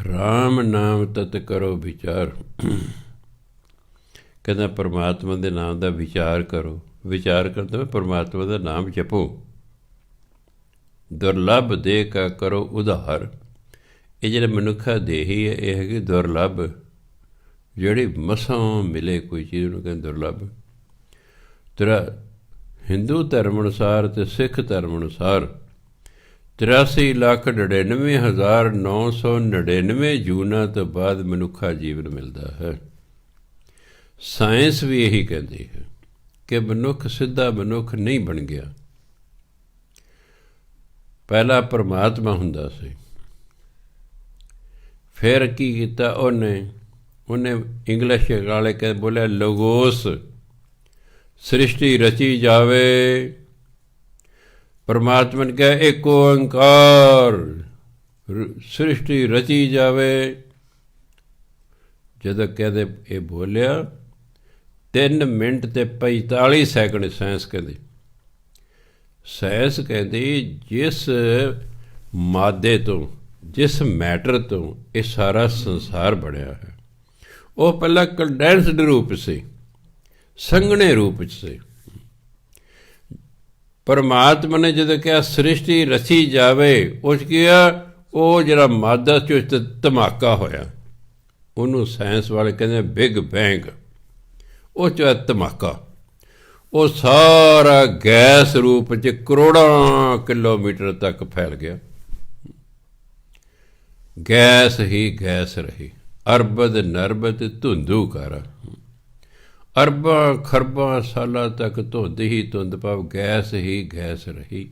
[SPEAKER 1] ਰਾਮ ਨਾਮ ਤਤ ਕਰੋ ਵਿਚਾਰ। ਕਹਿੰਦਾ ਪਰਮਾਤਮਾ ਦੇ ਨਾਮ ਦਾ ਵਿਚਾਰ ਕਰੋ। ਵਿਚਾਰ ਕਰਦਾ ਪਰਮਾਤਮਾ ਦਾ ਨਾਮ ਜਪੋ। ਦੁਰਲੱਭ ਦੇ ਕਾ ਕਰੋ ਉਧਾਰ। ਇਹ ਜਿਹੜਾ ਮਨੁੱਖਾ ਦੇਹੀ ਹੈ, ਇਹ ਹੈਗੀ ਦੁਰਲੱਭ, ਜਿਹੜੀ ਮਸਾਂ ਮਿਲੇ ਕੋਈ ਚੀਜ਼, ਉਹਨੂੰ ਕਹਿੰਦੇ ਦੁਰਲੱਭ। ਤੇਰਾ ਹਿੰਦੂ ਧਰਮ ਅਨੁਸਾਰ ਅਤੇ ਸਿੱਖ ਧਰਮ ਅਨੁਸਾਰ 83,99,999 ਜੂਨਾਂ ਤੋਂ ਬਾਅਦ ਮਨੁੱਖਾ ਜੀਵਨ ਮਿਲਦਾ ਹੈ। ਸਾਇੰਸ ਵੀ ਇਹੀ ਕਹਿੰਦੀ ਹੈ ਕਿ ਮਨੁੱਖ ਸਿੱਧਾ ਮਨੁੱਖ ਨਹੀਂ ਬਣ ਗਿਆ। ਪਹਿਲਾ ਪਰਮਾਤਮਾ ਹੁੰਦਾ ਸੀ, ਫਿਰ ਕੀ ਕੀਤਾ ਉਹਨੇ ਇੰਗਲਿਸ਼ ਵਾਲੇ ਬੋਲਿਆ ਲੋਗੋਸ, ਸ੍ਰਿਸ਼ਟੀ ਰਚੀ ਜਾਵੇ। ਪਰਮਾਤਮਾ ਨੇ ਕਿਹਾ ਏਕ ਓੰਕਾਰ, ਸ੍ਰਿਸ਼ਟੀ ਰਚੀ ਜਾਵੇ। ਜਦੋਂ ਕਹਿੰਦੇ ਇਹ ਬੋਲਿਆ 3 ਮਿੰਟ ਤੇ 45 ਸੈਕਿੰਡ ਸਾਇੰਸ ਕਹਿੰਦੀ ਜਿਸ ਮਾਦੇ ਤੋਂ, ਜਿਸ ਮੈਟਰ ਤੋਂ ਇਹ ਸਾਰਾ ਸੰਸਾਰ ਬਣਿਆ ਹੈ, ਉਹ ਪਹਿਲਾਂ ਕੰਡੈਂਸਡ ਰੂਪ ਸੀ, ਸੰਘਣੇ ਰੂਪ 'ਚ ਸੀ। ਪਰਮਾਤਮਾ ਨੇ ਜਦੋਂ ਕਿਹਾ ਸ੍ਰਿਸ਼ਟੀ ਰਚੀ ਜਾਵੇ, ਉਹ 'ਚ ਕਿਹਾ ਉਹ ਜਿਹੜਾ ਮਾਦਾ ਸੀ ਉਸ 'ਤੇ ਧਮਾਕਾ ਹੋਇਆ, ਉਹਨੂੰ ਸਾਇੰਸ ਵਾਲੇ ਕਹਿੰਦੇ ਬਿਗ ਬੈਂਗ। ਉਹ 'ਚ ਧਮਾਕਾ, ਉਹ ਸਾਰਾ ਗੈਸ ਰੂਪ 'ਚ ਕਰੋੜਾਂ ਕਿਲੋਮੀਟਰ ਤੱਕ ਫੈਲ ਗਿਆ। ਗੈਸ ਹੀ ਗੈਸ ਰਹੀ, ਅਰਬਦ ਨਰਬਦ ਧੁੰਦੂ ਕਰ। ਅਰਬਾਂ ਖਰਬਾਂ ਸਾਲਾਂ ਤੱਕ ਧੁੰਦ ਹੀ ਧੁੰਦ, ਭਾਵ ਗੈਸ ਹੀ ਗੈਸ ਰਹੀ।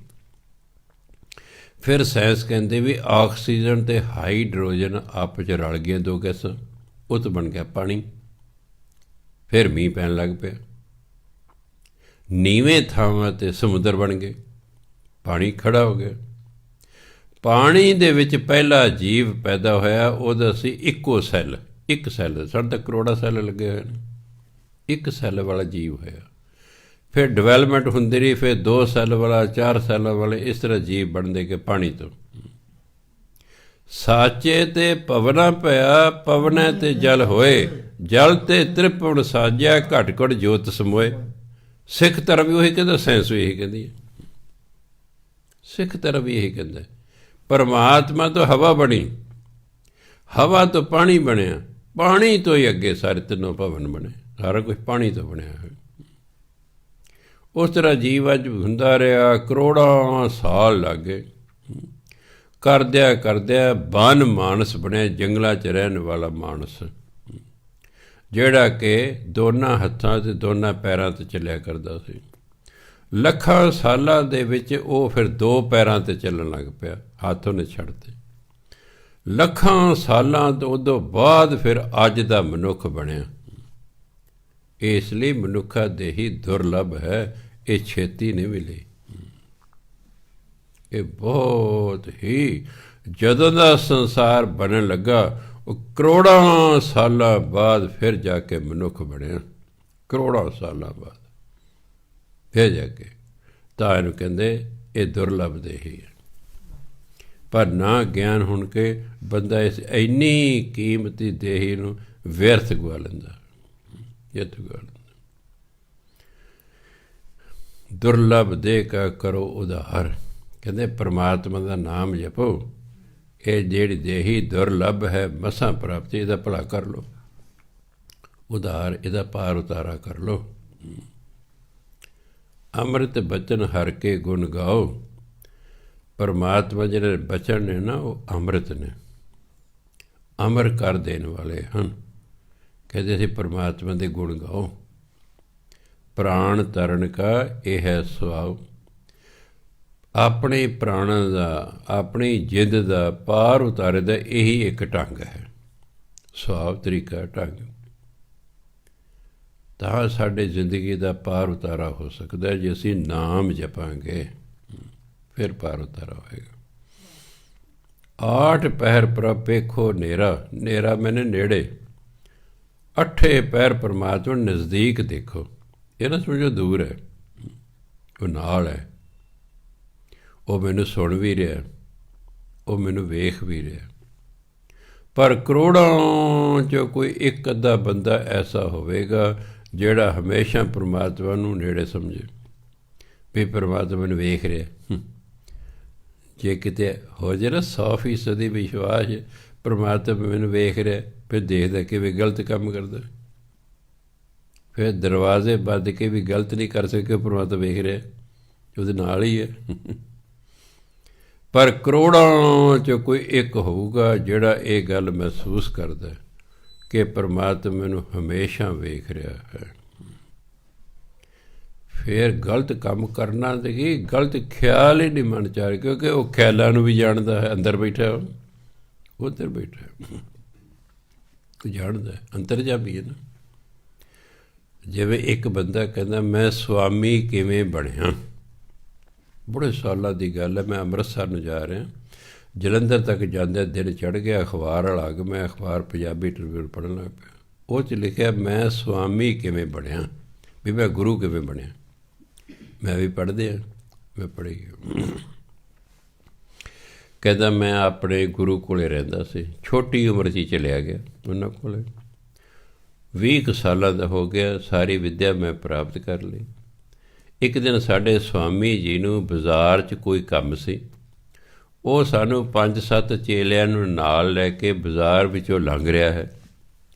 [SPEAKER 1] ਫਿਰ ਸਾਇੰਸ ਕਹਿੰਦੇ ਵੀ ਆਕਸੀਜਨ ਅਤੇ ਹਾਈਡਰੋਜਨ ਆਪਸ 'ਚ ਰਲ ਗਈਆਂ, ਦੋ ਗੈਸਾਂ, ਉਹ ਤੋਂ ਬਣ ਗਿਆ ਪਾਣੀ। ਫਿਰ ਮੀਂਹ ਪੈਣ ਲੱਗ ਪਿਆ। ਨੀਵੇਂ ਥਾਵਾਂ 'ਤੇ ਸਮੁੰਦਰ ਬਣ ਗਏ, ਪਾਣੀ ਖੜ੍ਹਾ ਹੋ ਗਿਆ। ਪਾਣੀ ਦੇ ਵਿੱਚ ਪਹਿਲਾ ਜੀਵ ਪੈਦਾ ਹੋਇਆ, ਉਹਦਾ ਸੀ ਇੱਕੋ ਸੈੱਲ, ਇੱਕ ਸੈੱਲ। ਸਾਡੇ ਤਾਂ ਕਰੋੜਾਂ ਸੈੱਲ ਲੱਗੇ ਹੋਏ ਨੇ, ਇੱਕ ਸੈੱਲ ਵਾਲਾ ਜੀਵ ਹੋਇਆ। ਫਿਰ ਡਿਵੈਲਪਮੈਂਟ ਹੁੰਦੀ ਰਹੀ, ਫਿਰ 2 ਸੈੱਲ ਵਾਲਾ, 4 ਸੈੱਲਾਂ ਵਾਲੇ, ਇਸ ਤਰ੍ਹਾਂ ਜੀਵ ਬਣਦੇ ਗਏ ਪਾਣੀ ਤੋਂ। ਸਾਚੇ ਤੇ ਪਵਨਾ ਪਿਆ, ਪਵਨਾ ਤੇ ਜਲ ਹੋਏ, ਜਲ ਤੇ ਤ੍ਰਿਪਵਨ ਸਾਜਿਆ, ਘਟ ਘਟ ਜੋਤ ਸਮੋਏ। ਸਿੱਖ ਧਰਮ ਵੀ ਉਹੀ ਕਹਿੰਦਾ, ਸਾਇੰਸ ਵੀ ਇਹੀ ਕਹਿੰਦੀ ਹੈ। ਸਿੱਖ ਧਰਮ ਵੀ ਇਹੀ ਕਹਿੰਦਾ ਪਰਮਾਤਮਾ ਤੋਂ ਹਵਾ ਬਣੀ, ਹਵਾ ਤੋਂ ਪਾਣੀ ਬਣਿਆ, ਪਾਣੀ ਤੋਂ ਹੀ ਅੱਗੇ ਸਾਰੇ ਤਿੰਨੋਂ ਭਵਨ ਬਣੇ, ਸਾਰਾ ਕੁਛ ਪਾਣੀ ਤੋਂ ਬਣਿਆ ਹੈ। ਉਸ ਤਰ੍ਹਾਂ ਜੀਵ ਅੱਜ ਹੁੰਦਾ ਰਿਹਾ, ਕਰੋੜਾਂ ਸਾਲ ਲੱਗ ਗਏ। ਕਰਦਿਆਂ ਕਰਦਿਆਂ ਬਨ ਮਾਨਸ ਬਣਿਆ, ਜੰਗਲਾਂ 'ਚ ਰਹਿਣ ਵਾਲਾ ਮਾਨਸ, ਜਿਹੜਾ ਕਿ ਦੋਨਾਂ ਹੱਥਾਂ ਅਤੇ ਦੋਨਾਂ ਪੈਰਾਂ 'ਤੇ ਚੱਲਿਆ ਕਰਦਾ ਸੀ। ਲੱਖਾਂ ਸਾਲਾਂ ਦੇ ਵਿੱਚ ਉਹ ਫਿਰ 2 ਪੈਰਾਂ 'ਤੇ ਚੱਲਣ ਲੱਗ ਪਿਆ, ਹੱਥ ਉਹਨੇ ਛੱਡਤੇ। ਲੱਖਾਂ ਸਾਲਾਂ ਤੋਂ ਉਦੋਂ ਬਾਅਦ ਫਿਰ ਅੱਜ ਦਾ ਮਨੁੱਖ ਬਣਿਆ। ਇਸ ਲਈ ਮਨੁੱਖਾ ਦੇਹੀ ਦੁਰਲੱਭ ਹੈ, ਇਹ ਛੇਤੀ ਨਹੀਂ ਮਿਲੀ। ਇਹ ਬਹੁਤ ਹੀ, ਜਦੋਂ ਦਾ ਸੰਸਾਰ ਬਣਨ ਲੱਗਾ, ਉਹ ਕਰੋੜਾਂ ਸਾਲਾਂ ਬਾਅਦ ਫਿਰ ਜਾ ਕੇ ਮਨੁੱਖ ਬਣਿਆ। ਕਰੋੜਾਂ ਸਾਲਾਂ ਬਾਅਦ ਫਿਰ ਜਾ ਕੇ, ਤਾਂ ਇਹਨੂੰ ਕਹਿੰਦੇ ਇਹ ਦੁਰਲੱਭ ਦੇਹੀ ਹੈ। ਪਰ ਨਾ ਗਿਆਨ ਹੋਣ ਕੇ ਬੰਦਾ ਇਸ ਇੰਨੀ ਕੀਮਤੀ ਦੇਹੀ ਨੂੰ ਵਿਅਰਥ ਗਵਾ ਲੈਂਦਾ, ਵਿਅਰਥ ਗਵਾ ਲੈਂਦਾ। ਦੁਰਲੱਭ ਦੇਹ ਕਾ ਕਰੋ ਉਧਾਰ, ਕਹਿੰਦੇ ਪਰਮਾਤਮਾ ਦਾ ਨਾਮ ਜਪੋ, ਇਹ ਜਿਹੜੀ ਦੇਹੀ ਦੁਰਲੱਭ ਹੈ, ਮਸਾਂ ਪ੍ਰਾਪਤੀ, ਇਹਦਾ ਭਲਾ ਕਰ ਲਓ, ਉਧਾਰ, ਇਹਦਾ ਪਾਰ ਉਤਾਰਾ ਕਰ ਲਓ। ਅੰਮ੍ਰਿਤ ਬਚਨ ਹਰ ਕੇ ਗੁਣ ਗਾਓ। ਪਰਮਾਤਮਾ ਜਿਹੜੇ ਬਚਨ ਨੇ ਨਾ, ਉਹ ਅੰਮ੍ਰਿਤ ਨੇ, ਅਮਰ ਕਰ ਦੇਣ ਵਾਲੇ ਹਨ। ਕਹਿੰਦੇ ਸੀ ਪਰਮਾਤਮਾ ਦੇ ਗੁਣ ਗਾਓ। ਪ੍ਰਾਣ ਤਰਨ ਕਾ ਇਹ ਹੈ ਸੁਭਾਵ। ਆਪਣੇ ਪ੍ਰਾਣਾਂ ਦਾ, ਆਪਣੀ ਜਿੰਦ ਦਾ ਪਾਰ ਉਤਾਰੇ ਦਾ ਇਹੀ ਇੱਕ ਢੰਗ ਹੈ, ਸੁਭਾਵ, ਤਰੀਕਾ, ਢੰਗ। ਤਾਂ ਸਾਡੇ ਜ਼ਿੰਦਗੀ ਦਾ ਪਾਰ ਉਤਾਰਾ ਹੋ ਸਕਦਾ ਜੇ ਅਸੀਂ ਨਾਮ ਜਪਾਂਗੇ, ਫਿਰ ਪਾਰ ਉਤਾਰਾ ਹੋਏਗਾ। 8 ਪਹਿਰ ਪ੍ਰਭ ਵੇਖੋ ਨੇਰਾ, ਨੇਰਾ ਮੈਨੇ ਨੇੜੇ, 8 ਪਹਿਰ ਪਰਮਾਤਮਾ ਨਜ਼ਦੀਕ ਦੇਖੋ। ਇਹ ਨਾ ਸਮਝੋ ਦੂਰ ਹੈ, ਉਹ ਨਾਲ ਹੈ, ਉਹ ਮੈਨੂੰ ਸੁਣ ਵੀ ਰਿਹਾ, ਉਹ ਮੈਨੂੰ ਵੇਖ ਵੀ ਰਿਹਾ। ਪਰ ਕਰੋੜਾਂ 'ਚੋਂ ਕੋਈ ਇੱਕ ਅੱਧਾ ਬੰਦਾ ਐਸਾ ਹੋਵੇਗਾ ਜਿਹੜਾ ਹਮੇਸ਼ਾ ਪਰਮਾਤਮਾ ਨੂੰ ਨੇੜੇ ਸਮਝੇ, ਵੀ ਪਰਮਾਤਮਾ ਮੈਨੂੰ ਵੇਖ ਰਿਹਾ। ਜੇ ਕਿਤੇ ਹੋ ਜਾਏ ਨਾ 100% ਵਿਸ਼ਵਾਸ, ਪਰਮਾਤਮਾ ਮੈਨੂੰ ਵੇਖ ਰਿਹਾ, ਫਿਰ ਦੇਖਦਾ ਕਿਵੇਂ ਗਲਤ ਕੰਮ ਕਰਦਾ, ਫਿਰ ਦਰਵਾਜ਼ੇ ਬੰਦ ਕੇ ਵੀ ਗਲਤ ਨਹੀਂ ਕਰ ਸਕੇ, ਪਰਮਾਤਮਾ ਵੇਖ ਰਿਹਾ, ਉਹਦੇ ਨਾਲ ਹੀ ਹੈ। ਪਰ ਕਰੋੜਾਂ 'ਚ ਕੋਈ ਇੱਕ ਹੋਊਗਾ ਜਿਹੜਾ ਇਹ ਗੱਲ ਮਹਿਸੂਸ ਕਰਦਾ ਕਿ ਪਰਮਾਤਮਾ ਮੈਨੂੰ ਹਮੇਸ਼ਾ ਵੇਖ ਰਿਹਾ ਹੈ। ਫਿਰ ਗਲਤ ਕੰਮ ਕਰਨਾ ਤੇ ਕੀ, ਗਲਤ ਖਿਆਲ ਹੀ ਨਹੀਂ ਮਨ 'ਚ ਆ ਰਿਹਾ, ਕਿਉਂਕਿ ਉਹ ਖਿਆਲਾਂ ਨੂੰ ਵੀ ਜਾਣਦਾ ਹੈ। ਅੰਦਰ ਬੈਠਾ, ਉੱਧਰ ਬੈਠਾ, ਉਹ ਜਾਣਦਾ, ਅੰਤਰਜਾਮੀ ਹੈ ਨਾ। ਜਿਵੇਂ ਇੱਕ ਬੰਦਾ ਕਹਿੰਦਾ ਮੈਂ ਸੁਆਮੀ ਕਿਵੇਂ ਬਣਿਆ, ਬੜੇ ਸਾਲਾਂ ਦੀ ਗੱਲ ਹੈ। ਮੈਂ ਅੰਮ੍ਰਿਤਸਰ ਨੂੰ ਜਾ ਰਿਹਾ, ਜਲੰਧਰ ਤੱਕ ਜਾਂਦੇ ਦਿਨ ਚੜ੍ਹ ਗਿਆ, ਅਖਬਾਰ ਵਾਲਾ ਆ ਕੇ ਮੈਂ ਅਖਬਾਰ ਪੰਜਾਬੀ ਟ੍ਰਿਬਿਊਨ ਪੜ੍ਹਨ ਲੱਗ ਪਿਆ। ਉਹ 'ਚ ਲਿਖਿਆ ਮੈਂ ਸੁਆਮੀ ਕਿਵੇਂ ਬਣਿਆ, ਵੀ ਮੈਂ ਗੁਰੂ ਕਿਵੇਂ ਬਣਿਆ। ਮੈਂ ਵੀ ਪੜ੍ਹਦੇ ਹਾਂ, ਮੈਂ ਪੜ੍ਹੀ ਗਿਆ। ਕਹਿੰਦਾ ਮੈਂ ਆਪਣੇ ਗੁਰੂ ਕੋਲ ਰਹਿੰਦਾ ਸੀ, ਛੋਟੀ ਉਮਰ 'ਚ ਹੀ ਚਲਿਆ ਗਿਆ ਉਹਨਾਂ ਕੋਲ। 20 ਕੁ ਸਾਲਾਂ ਦਾ ਹੋ ਗਿਆ, ਸਾਰੀ ਵਿੱਦਿਆ ਮੈਂ ਪ੍ਰਾਪਤ ਕਰ ਲਈ। ਇੱਕ ਦਿਨ ਸਾਡੇ ਸਵਾਮੀ ਜੀ ਨੂੰ ਬਾਜ਼ਾਰ 'ਚ ਕੋਈ ਕੰਮ ਸੀ, ਉਹ ਸਾਨੂੰ 5-7 ਚੇਲਿਆਂ ਨੂੰ ਨਾਲ ਲੈ ਕੇ ਬਾਜ਼ਾਰ ਵਿੱਚੋਂ ਲੰਘ ਰਿਹਾ ਹੈ।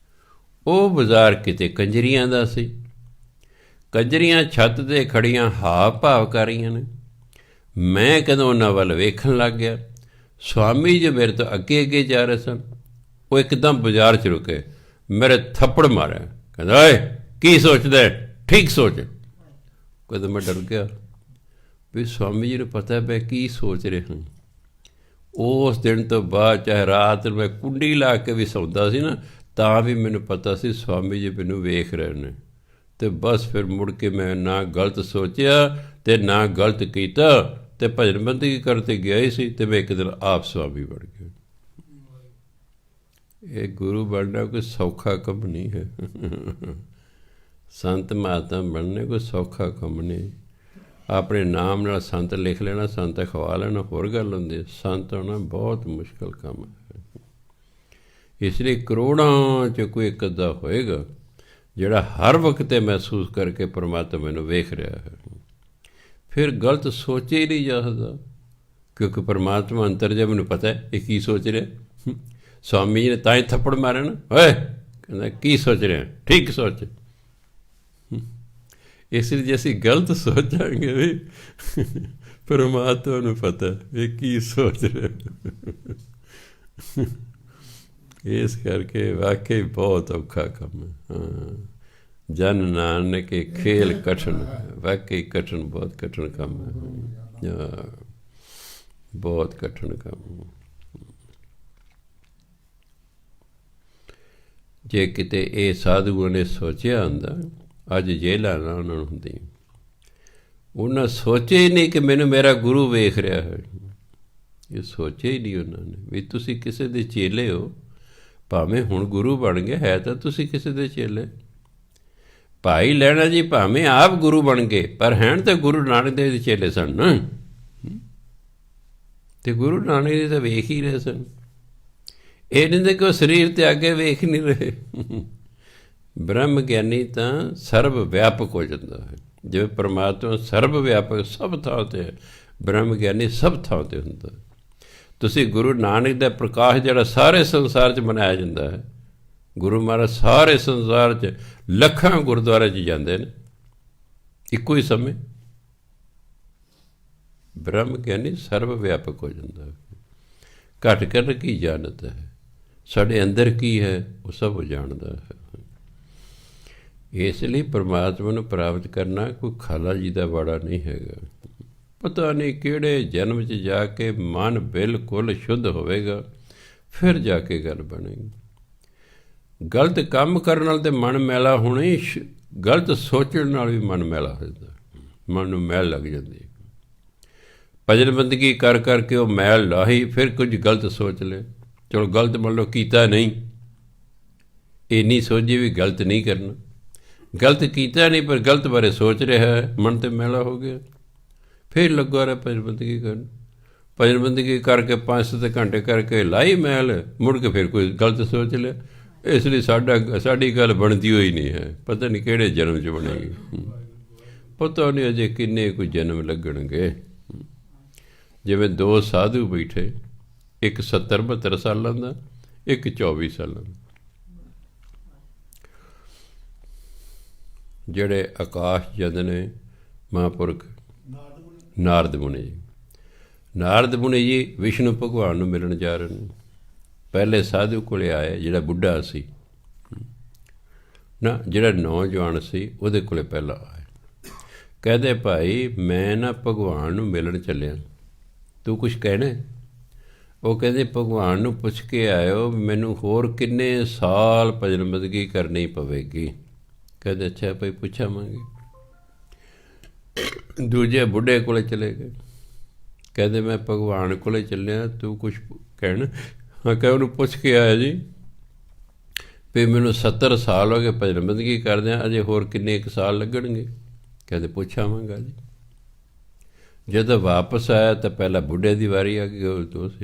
[SPEAKER 1] ਉਹ ਬਾਜ਼ਾਰ ਕਿਤੇ ਕੰਜਰੀਆਂ ਦਾ ਸੀ। ਕੰਜਰੀਆਂ ਛੱਤ 'ਤੇ ਖੜੀਆਂ ਹਾਵ ਭਾਵ ਕਰ ਰਹੀਆਂ ਨੇ। ਮੈਂ ਕਦੋਂ ਉਹਨਾਂ ਵੱਲ ਵੇਖਣ ਲੱਗ ਗਿਆ, ਸਵਾਮੀ ਜੀ ਮੇਰੇ ਤੋਂ ਅੱਗੇ ਅੱਗੇ ਜਾ ਰਹੇ ਸਨ। ਉਹ ਇੱਕਦਮ ਬਾਜ਼ਾਰ 'ਚ ਰੁਕੇ, ਮੇਰੇ ਥੱਪੜ ਮਾਰਿਆ, ਕਹਿੰਦਾ ਓਏ ਕੀ ਸੋਚਦਾ, ਠੀਕ ਸੋਚ। ਕਦੋਂ ਮੈਂ ਡਰ ਗਿਆ ਵੀ ਸਵਾਮੀ ਜੀ ਨੂੰ ਪਤਾ ਮੈਂ ਕੀ ਸੋਚ ਰਿਹਾ ਹਾਂ। ਉਸ ਦਿਨ ਤੋਂ ਬਾਅਦ ਚਾਹੇ ਰਾਤ ਨੂੰ ਮੈਂ ਕੁੰਡੀ ਲਾ ਕੇ ਵੀ ਸੌਂਦਾ ਸੀ ਨਾ, ਤਾਂ ਵੀ ਮੈਨੂੰ ਪਤਾ ਸੀ ਸਵਾਮੀ ਜੀ ਮੈਨੂੰ ਵੇਖ ਰਹੇ ਨੇ। ਅਤੇ ਬਸ ਫਿਰ ਮੁੜ ਕੇ ਮੈਂ ਨਾ ਗਲਤ ਸੋਚਿਆ ਅਤੇ ਨਾ ਗਲਤ ਕੀਤਾ, ਅਤੇ ਭਜਨ ਬੰਦਗੀ ਕਰਨ 'ਤੇ ਗਿਆ ਹੀ ਸੀ, ਅਤੇ ਮੈਂ ਇੱਕ ਦਿਨ ਆਪ ਸਵਾਮੀ ਬਣ ਗਿਆ। ਇਹ ਗੁਰੂ ਬਣਨਾ ਕੋਈ ਸੌਖਾ ਕੰਮ ਨਹੀਂ ਹੈ। ਸੰਤ ਮਹਾਤਮਾ ਬਣਨੇ ਕੋਈ ਸੌਖਾ ਕੰਮ ਨਹੀਂ। ਆਪਣੇ ਨਾਮ ਨਾਲ ਸੰਤ ਲਿਖ ਲੈਣਾ, ਸੰਤ ਖਵਾ ਲੈਣਾ ਹੋਰ ਗੱਲ ਹੁੰਦੀ। ਸੰਤ ਹੋਣਾ ਬਹੁਤ ਮੁਸ਼ਕਿਲ ਕੰਮ ਹੈ। ਇਸ ਲਈ ਕਰੋੜਾਂ 'ਚ ਕੋਈ ਇੱਕ ਅੱਧਾ ਹੋਏਗਾ ਜਿਹੜਾ ਹਰ ਵਕਤ ਇਹ ਮਹਿਸੂਸ ਕਰਕੇ ਪਰਮਾਤਮਾ ਮੈਨੂੰ ਵੇਖ ਰਿਹਾ ਹੈ। ਫਿਰ ਗਲਤ ਸੋਚੇ ਹੀ ਨਹੀਂ ਜਾ ਸਕਦਾ, ਕਿਉਂਕਿ ਪਰਮਾਤਮਾ ਅੰਤਰਜਾਮੀ ਨੂੰ ਪਤਾ ਹੈ ਇਹ ਕੀ ਸੋਚ ਰਿਹਾ। ਸਵਾਮੀ ਜੀ ਨੇ ਤਾਂ ਹੀ ਥੱਪੜ ਮਾਰਿਆ ਨਾ, ਓਏ ਕਹਿੰਦਾ ਕੀ ਸੋਚ ਰਿਹਾ, ਠੀਕ ਸੋਚ। ਇਸ ਲਈ ਜੇ ਅਸੀਂ ਗਲਤ ਸੋਚਾਂਗੇ ਵੀ ਪਰਮਾਤਮਾ ਨੂੰ ਪਤਾ ਇਹ ਕੀ ਸੋਚ ਰਿਹਾ। ਇਸ ਕਰਕੇ ਵਾਕਈ ਬਹੁਤ ਔਖਾ ਕੰਮ ਹੈ। ਹਾਂ, ਜਨ ਨਾਨਕ ਖੇਲ ਕਠਿਨ, ਵਾਕਈ ਕਠਿਨ, ਬਹੁਤ ਕਠਿਨ ਕੰਮ ਹੈ। ਬਹੁਤ ਕਠਿਨ ਕੰਮ। ਜੇ ਕਿਤੇ ਇਹ ਸਾਧੂਆਂ ਨੇ ਸੋਚਿਆ ਹੁੰਦਾ, ਅੱਜ ਜੇਲ੍ਹਾਂ ਨਾ ਉਹਨਾਂ ਨੂੰ ਹੁੰਦੀ। ਉਹਨਾਂ ਸੋਚਿਆ ਹੀ ਨਹੀਂ ਕਿ ਮੈਨੂੰ ਮੇਰਾ ਗੁਰੂ ਵੇਖ ਰਿਹਾ ਹੈ। ਇਹ ਸੋਚਿਆ ਹੀ ਨਹੀਂ ਉਹਨਾਂ ਨੇ ਵੀ ਤੁਸੀਂ ਕਿਸੇ ਦੇ ਚੇਲੇ ਹੋ। ਭਾਵੇਂ ਹੁਣ ਗੁਰੂ ਬਣ ਗਏ, ਹੈ ਤਾਂ ਤੁਸੀਂ ਕਿਸੇ ਦੇ ਚੇਲੇ। ਭਾਈ ਲਹਿਣਾ ਜੀ ਭਾਵੇਂ ਆਪ ਗੁਰੂ ਬਣ ਗਏ, ਪਰ ਹੈਣ ਤਾਂ ਗੁਰੂ ਨਾਨਕ ਦੇਵ ਦੇ ਚੇਲੇ ਸਨ ਨਾ, ਅਤੇ ਗੁਰੂ ਨਾਨਕ ਜੀ ਤਾਂ ਵੇਖ ਹੀ ਰਹੇ ਸਨ। ਇਹ ਨਹੀਂ ਤਾਂ ਕਿ ਉਹ ਸਰੀਰ 'ਤੇ ਅੱਗੇ ਵੇਖ ਨਹੀਂ ਰਹੇ। ਬ੍ਰਹਮ ਗਿਆਨੀ ਤਾਂ ਸਰਬ ਵਿਆਪਕ ਹੋ ਜਾਂਦਾ ਹੈ। ਜਿਵੇਂ ਪਰਮਾਤਮਾ ਸਰਬ ਵਿਆਪਕ ਸਭ ਥਾਂ 'ਤੇ ਹੈ, ਬ੍ਰਹਮ ਗਿਆਨੀ ਸਭ ਥਾਂ 'ਤੇ ਹੁੰਦਾ। ਤੁਸੀਂ ਗੁਰੂ ਨਾਨਕ ਦਾ ਪ੍ਰਕਾਸ਼ ਜਿਹੜਾ ਸਾਰੇ ਸੰਸਾਰ 'ਚ ਮਨਾਇਆ ਜਾਂਦਾ ਹੈ, ਗੁਰੂ ਮਹਾਰਾਜ ਸਾਰੇ ਸੰਸਾਰ 'ਚ ਲੱਖਾਂ ਗੁਰਦੁਆਰੇ 'ਚ ਜਾਂਦੇ ਨੇ ਇੱਕੋ ਹੀ ਸਮੇਂ। ਬ੍ਰਹਮ ਗਿਆਨੀ ਸਰਬ ਵਿਆਪਕ ਹੋ ਜਾਂਦਾ ਹੈ। ਘੱਟ ਕਰ ਕੀ ਜਾਣਦਾ ਹੈ, ਸਾਡੇ ਅੰਦਰ ਕੀ ਹੈ ਉਹ ਸਭ ਉਹ ਜਾਣਦਾ ਹੈ। ਇਸ ਲਈ ਪਰਮਾਤਮਾ ਨੂੰ ਪ੍ਰਾਪਤ ਕਰਨਾ ਕੋਈ ਖਾਲਾ ਜੀ ਦਾ ਵਾੜਾ ਨਹੀਂ ਹੈਗਾ। ਪਤਾ ਨਹੀਂ ਕਿਹੜੇ ਜਨਮ 'ਚ ਜਾ ਕੇ ਮਨ ਬਿਲਕੁਲ ਸ਼ੁੱਧ ਹੋਵੇਗਾ, ਫਿਰ ਜਾ ਕੇ ਗੱਲ ਬਣੇਗੀ। ਗਲਤ ਕੰਮ ਕਰਨ ਨਾਲ ਤਾਂ ਮਨ ਮੈਲਾ ਹੋਣਾ ਹੀ, ਗਲਤ ਸੋਚਣ ਨਾਲ ਵੀ ਮਨ ਮੈਲਾ ਹੋ ਜਾਂਦਾ, ਮਨ ਨੂੰ ਮੈਲ ਲੱਗ ਜਾਂਦੀ। ਭਜਨ ਬੰਦਗੀ ਕਰ ਕਰਕੇ ਉਹ ਮੈਲ ਲਾਹੀ, ਫਿਰ ਕੁਝ ਗਲਤ ਸੋਚ ਲਏ। ਚਲੋ ਗਲਤ ਮੰਨ ਲਓ ਕੀਤਾ ਨਹੀਂ, ਇੰਨੀ ਸੋਝੀ ਵੀ ਗਲਤ ਨਹੀਂ ਕਰਨਾ। ਗਲਤ ਕੀਤਾ ਨਹੀਂ ਪਰ ਗਲਤ ਬਾਰੇ ਸੋਚ ਰਿਹਾ ਹੈ, ਮਨ ਤੇ ਮੈਲਾ ਹੋ ਗਿਆ। ਫਿਰ ਲੱਗੋ ਰਿਹਾ ਭਜਨ ਬੰਦਗੀ ਕਰਨ। ਭਜਨ ਬੰਦਗੀ ਕਰਕੇ 5-7 ਘੰਟੇ ਕਰਕੇ ਲਾਈ ਮੈਲ, ਮੁੜ ਕੇ ਫਿਰ ਕੋਈ ਗਲਤ ਸੋਚ ਲਿਆ। ਇਸ ਲਈ ਸਾਡੀ ਗੱਲ ਬਣਦੀ ਹੋਈ ਨਹੀਂ ਹੈ। ਪਤਾ ਨਹੀਂ ਕਿਹੜੇ ਜਨਮ 'ਚ ਬਣੇਗੀ, ਪਤਾ ਨਹੀਂ ਅਜੇ ਕਿੰਨੇ ਕੁ ਜਨਮ ਲੱਗਣਗੇ। ਜਿਵੇਂ 2 ਸਾਧੂ ਬੈਠੇ, ਇੱਕ 70-72 ਸਾਲਾਂ ਦਾ, ਇੱਕ 24 ਸਾਲਾਂ ਦਾ। ਜਿਹੜੇ ਆਕਾਸ਼ ਜਦ ਨੇ ਮਹਾਂਪੁਰਖ ਨਾਰਦ ਮੁਨੀ ਜੀ। ਨਾਰਦ ਮੁਨੀ ਜੀ ਵਿਸ਼ਨੂੰ ਭਗਵਾਨ ਨੂੰ ਮਿਲਣ ਜਾ ਰਹੇ ਨੇ। ਪਹਿਲੇ ਸਾਧੂ ਕੋਲ ਆਏ ਜਿਹੜਾ ਬੁੱਢਾ ਸੀ ਨਾ, ਜਿਹੜਾ ਨੌਜਵਾਨ ਸੀ ਉਹਦੇ ਕੋਲ ਪਹਿਲਾਂ ਆਏ। ਕਹਿੰਦੇ ਭਾਈ ਮੈਂ ਨਾ ਭਗਵਾਨ ਨੂੰ ਮਿਲਣ ਚੱਲਿਆ, ਤੂੰ ਕੁਛ ਕਹਿਣਾ? ਉਹ ਕਹਿੰਦੇ ਭਗਵਾਨ ਨੂੰ ਪੁੱਛ ਕੇ ਆਇਓ ਮੈਨੂੰ ਹੋਰ ਕਿੰਨੇ ਸਾਲ ਭਜਨ ਬੰਦਗੀ ਕਰਨੀ ਪਵੇਗੀ। ਕਹਿੰਦੇ ਅੱਛਾ ਭਾਈ ਪੁੱਛਾਵਾਂਗੇ। ਦੂਜੇ ਬੁੱਢੇ ਕੋਲੇ ਚਲੇ ਗਏ। ਕਹਿੰਦੇ ਮੈਂ ਭਗਵਾਨ ਕੋਲੇ ਚੱਲਿਆ, ਤੂੰ ਕੁਛ ਕਹਿਣਾ? ਹਾਂ ਕਹਿ ਉਹਨੂੰ ਪੁੱਛ ਕੇ ਆਇਆ ਜੀ ਵੀ ਮੈਨੂੰ 70 ਸਾਲ ਹੋ ਗਏ ਭਜਨ ਬੰਦਗੀ ਕਰਦਿਆਂ, ਅਜੇ ਹੋਰ ਕਿੰਨੇ ਕੁ ਸਾਲ ਲੱਗਣਗੇ? ਕਹਿੰਦੇ ਪੁੱਛਾਵਾਂਗਾ ਜੀ। ਜਦੋਂ ਵਾਪਸ ਆਇਆ ਤਾਂ ਪਹਿਲਾਂ ਬੁੱਢੇ ਦੀ ਵਾਰੀ ਆ ਗਈ। ਉਹ ਦੋਸਤ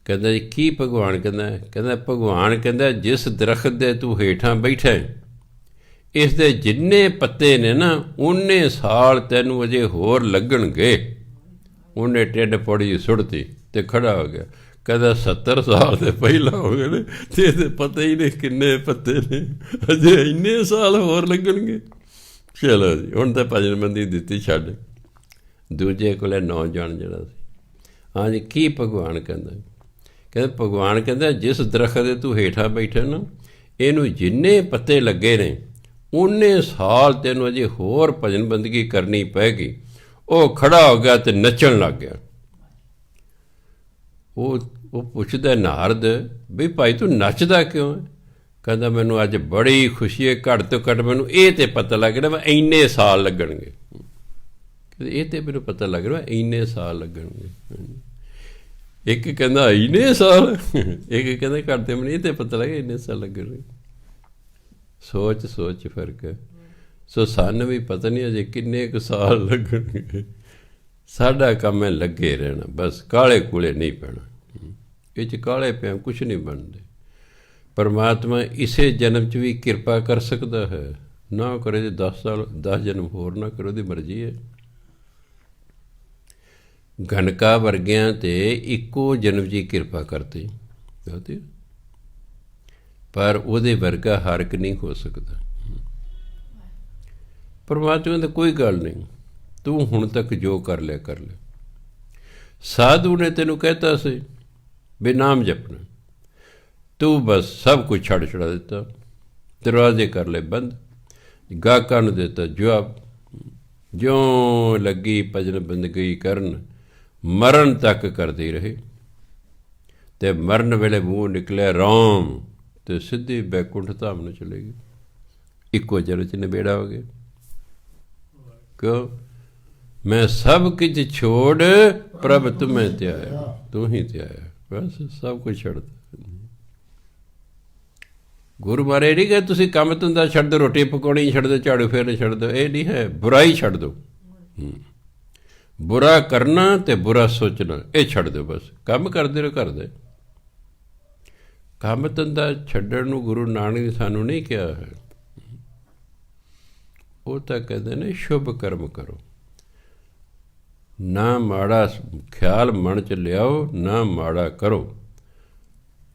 [SPEAKER 1] ਕਹਿੰਦਾ ਜੀ ਕੀ ਭਗਵਾਨ ਕਹਿੰਦਾ? ਕਹਿੰਦਾ ਭਗਵਾਨ ਕਹਿੰਦਾ ਜਿਸ ਦਰਖਤ ਦੇ ਤੂੰ ਹੇਠਾਂ ਬੈਠਾ ਇਸ ਦੇ ਜਿੰਨੇ ਪੱਤੇ ਨੇ ਨਾ ਉਨੇ ਸਾਲ ਤੈਨੂੰ ਅਜੇ ਹੋਰ ਲੱਗਣਗੇ। ਉਹਨੇ ਟਿੱਡ ਪੌੜੀ ਸੁੱਟਤੀ ਤੇ ਖੜਾ ਹੋ ਗਿਆ। ਕਹਿੰਦਾ 70 ਸਾਲ ਦੇ ਪਹਿਲਾਂ ਹੋ ਗਏ ਨੇ ਤੇ ਇਹਦੇ ਪਤਾ ਹੀ ਨਹੀਂ ਕਿੰਨੇ ਪੱਤੇ ਨੇ, ਅਜੇ ਇੰਨੇ ਸਾਲ ਹੋਰ ਲੱਗਣਗੇ। ਚਲੋ ਜੀ ਹੁਣ ਤਾਂ ਭਜਨ ਬੰਦੀ ਦਿੱਤੀ ਛੱਡ। ਦੂਜੇ ਕੋਲੇ ਨੌਜਵਾਨ ਜਿਹੜਾ ਸੀ, ਹਾਂਜੀ ਕੀ ਭਗਵਾਨ ਕਹਿੰਦਾ? ਕਹਿੰਦਾ ਭਗਵਾਨ ਕਹਿੰਦਾ ਜਿਸ ਦਰਖਤ ਦੇ ਤੂੰ ਹੇਠਾਂ ਬੈਠਾ ਨਾ ਇਹਨੂੰ ਜਿੰਨੇ ਪੱਤੇ ਲੱਗੇ ਨੇ ਉਨੇ ਸਾਲ ਤੈਨੂੰ ਅਜੇ ਹੋਰ ਭਜਨ ਬੰਦਗੀ ਕਰਨੀ ਪਏਗੀ। ਉਹ ਖੜਾ ਹੋ ਗਿਆ ਤੇ ਨੱਚਣ ਲੱਗ ਗਿਆ। ਉਹ ਪੁੱਛਦਾ ਨਾਰਦ ਵੀ ਭਾਈ ਤੂੰ ਨੱਚਦਾ ਕਿਉਂ ਹੈ? ਕਹਿੰਦਾ ਮੈਨੂੰ ਅੱਜ ਬੜੀ ਖੁਸ਼ੀ ਹੈ, ਘੱਟ ਤੋਂ ਘੱਟ ਮੈਨੂੰ ਇਹ ਤੇ ਪਤਾ ਲੱਗ ਰਿਹਾ ਵਾ ਇੰਨੇ ਸਾਲ ਲੱਗਣਗੇ। ਇਹ ਤੇ ਮੈਨੂੰ ਪਤਾ ਲੱਗ ਰਿਹਾ ਇੰਨੇ ਸਾਲ ਲੱਗਣਗੇ। ਇੱਕ ਕਹਿੰਦਾ ਇੰਨੇ ਸਾਲ, ਇੱਕ ਕਹਿੰਦਾ ਘੱਟ ਤੇ ਮੈਨੂੰ ਇਹ ਤੇ ਪਤਾ ਲੱਗ ਇੰਨੇ ਸਾਲ ਲੱਗਣਗੇ। ਸੋਚ ਫਰਕ ਹੈ। ਸੋ ਸਾਨੂੰ ਵੀ ਪਤਾ ਨਹੀਂ ਅਜੇ ਕਿੰਨੇ ਕੁ ਸਾਲ ਲੱਗਣਗੇ। ਸਾਡਾ ਕੰਮ ਹੈ ਲੱਗੇ ਰਹਿਣਾ, ਬਸ ਕਾਲੇ ਕੂਲੇ ਨਹੀਂ ਪੈਣਾ। ਇਹ 'ਚ ਕਾਲੇ ਪਿਆ ਕੁਛ ਨਹੀਂ ਬਣਦੇ। ਪਰਮਾਤਮਾ ਇਸੇ ਜਨਮ 'ਚ ਵੀ ਕਿਰਪਾ ਕਰ ਸਕਦਾ ਹੈ, ਨਾ ਕਰੇ ਜੇ 10 ਜਨਮ ਹੋਰ ਨਾ ਕਰੋ, ਉਹਦੀ ਮਰਜ਼ੀ ਹੈ। ਗਣਕਾ ਵਰਗਿਆਂ ਤੇ ਇੱਕੋ ਜਨਮ 'ਚ ਹੀ ਕਿਰਪਾ ਕਰਤੀ, ਪਰ ਉਹਦੇ ਵਰਗਾ ਹਰ ਇੱਕ ਨਹੀਂ ਹੋ ਸਕਦਾ। ਪਰਮਾਤਮਾ ਦੀ ਕੋਈ ਗੱਲ ਨਹੀਂ, ਤੂੰ ਹੁਣ ਤੱਕ ਜੋ ਕਰ ਲਿਆ ਕਰ ਲਿਆ। ਸਾਧੂ ਨੇ ਤੈਨੂੰ ਕਹਿਤਾ ਸੀ ਵੀ ਨਾਮ ਜਪਣਾ, ਤੂੰ ਬਸ ਸਭ ਕੁਝ ਛੱਡ ਛੁਡਾ ਦਿੱਤਾ, ਦਰਵਾਜ਼ੇ ਕਰ ਲਏ ਬੰਦ, ਗਾਹਕਾਂ ਨੂੰ ਦਿੱਤਾ ਜਵਾਬ। ਜਿਉਂ ਲੱਗੀ ਭਜਨ ਬੰਦਗੀ ਕਰਨ, ਮਰਨ ਤੱਕ ਕਰਦੇ ਰਹੇ। ਤੇ ਮਰਨ ਵੇਲੇ ਮੂੰਹ ਨਿਕਲਿਆ ਰਾਮ, ਤੇ ਸਿੱਧੀ ਬੈਕੁੰਠ ਧਾਮ ਨੂੰ ਚਲੇ ਗਈ। ਇੱਕੋ ਜਨਮ 'ਚ ਨਿਬੇੜਾ ਹੋ ਗਿਆ। ਕਿਉਂ? ਮੈਂ ਸਭ ਕੁਝ ਛੋੜ ਪ੍ਰਭ ਤੁਮੇ ਧਿਆਇਆ, ਤੂੰ ਹੀ ਧਿਆਇਆ, ਬਸ ਸਭ ਕੁਝ ਛੱਡ। ਗੁਰੂ ਮਹਾਰਾਜ ਨਹੀਂ ਕਹੇ ਤੁਸੀਂ ਕੰਮ ਧੰਦਾ ਛੱਡ ਦਿਓ, ਰੋਟੀ ਪਕਾਉਣੀ ਛੱਡ ਦਿਓ, ਝਾੜੂ ਫੇਰਨੇ ਛੱਡ ਦਿਓ। ਇਹ ਨਹੀਂ ਹੈ, ਬੁਰਾਈ ਛੱਡ ਦਿਓ। ਬੁਰਾ ਕਰਨਾ ਤੇ ਬੁਰਾ ਸੋਚਣਾ ਇਹ ਛੱਡ ਦਿਓ, ਬਸ ਕੰਮ ਕਰਦੇ ਰਹੋ ਘਰ ਦੇ। ਕੰਮ ਧੰਦਾ ਛੱਡਣ ਨੂੰ ਗੁਰੂ ਨਾਨਕ ਨੇ ਸਾਨੂੰ ਨਹੀਂ ਕਿਹਾ ਹੈ। ਉਹ ਤਾਂ ਕਹਿੰਦੇ ਨੇ ਸ਼ੁਭ ਕਰਮ ਕਰੋ, ਨਾ ਮਾੜਾ ਖਿਆਲ ਮਨ 'ਚ ਲਿਆਓ, ਨਾ ਮਾੜਾ ਕਰੋ।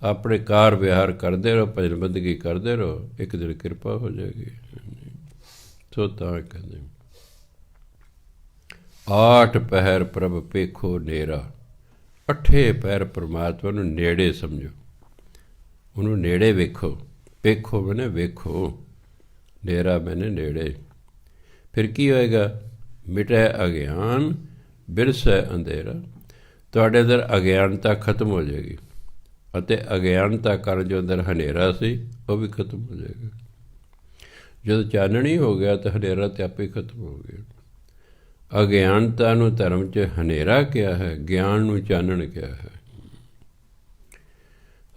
[SPEAKER 1] ਆਪਣੇ ਕਾਰ ਵਿਹਾਰ ਕਰਦੇ ਰਹੋ, ਭਜਨ ਬੰਦਗੀ ਕਰਦੇ ਰਹੋ, ਇੱਕ ਦਿਨ ਕਿਰਪਾ ਹੋ ਜਾਏਗੀ। ਸੋ ਤਾਂ ਕਹਿੰਦੇ 8 ਪਹਿਰ ਪ੍ਰਭ ਪੇਖੋ ਨੇਰਾ, 8 ਪਹਿਰ ਪਰਮਾਤਮਾ ਨੂੰ ਨੇੜੇ ਸਮਝੋ, ਉਹਨੂੰ ਨੇੜੇ ਵੇਖੋ। ਪੇਖੋ ਮੈਨੇ ਵੇਖੋ, ਨੇਰਾ ਮੈਨੇ ਨੇੜੇ। ਫਿਰ ਕੀ ਹੋਏਗਾ? ਮਿਟੇ ਅਗਿਆਨ ਬਿਰਸੈ ਅੰਧੇਰਾ। ਤੁਹਾਡੇ ਅੰਦਰ ਅਗਿਆਨਤਾ ਖਤਮ ਹੋ ਜਾਏਗੀ ਅਤੇ ਅਗਿਆਨਤਾ ਕਾਰਨ ਜੋ ਅੰਦਰ ਹਨੇਰਾ ਸੀ ਉਹ ਵੀ ਖਤਮ ਹੋ ਜਾਏਗਾ। ਜਦੋਂ ਚਾਨਣੀ ਹੋ ਗਿਆ ਤਾਂ ਹਨੇਰਾ ਤੇ ਆਪੇ ਖਤਮ ਹੋ ਗਿਆ। ਅਗਿਆਨਤਾ ਨੂੰ ਧਰਮ 'ਚ ਹਨੇਰਾ ਕਿਹਾ ਹੈ, ਗਿਆਨ ਨੂੰ ਚਾਨਣ ਕਿਹਾ ਹੈ।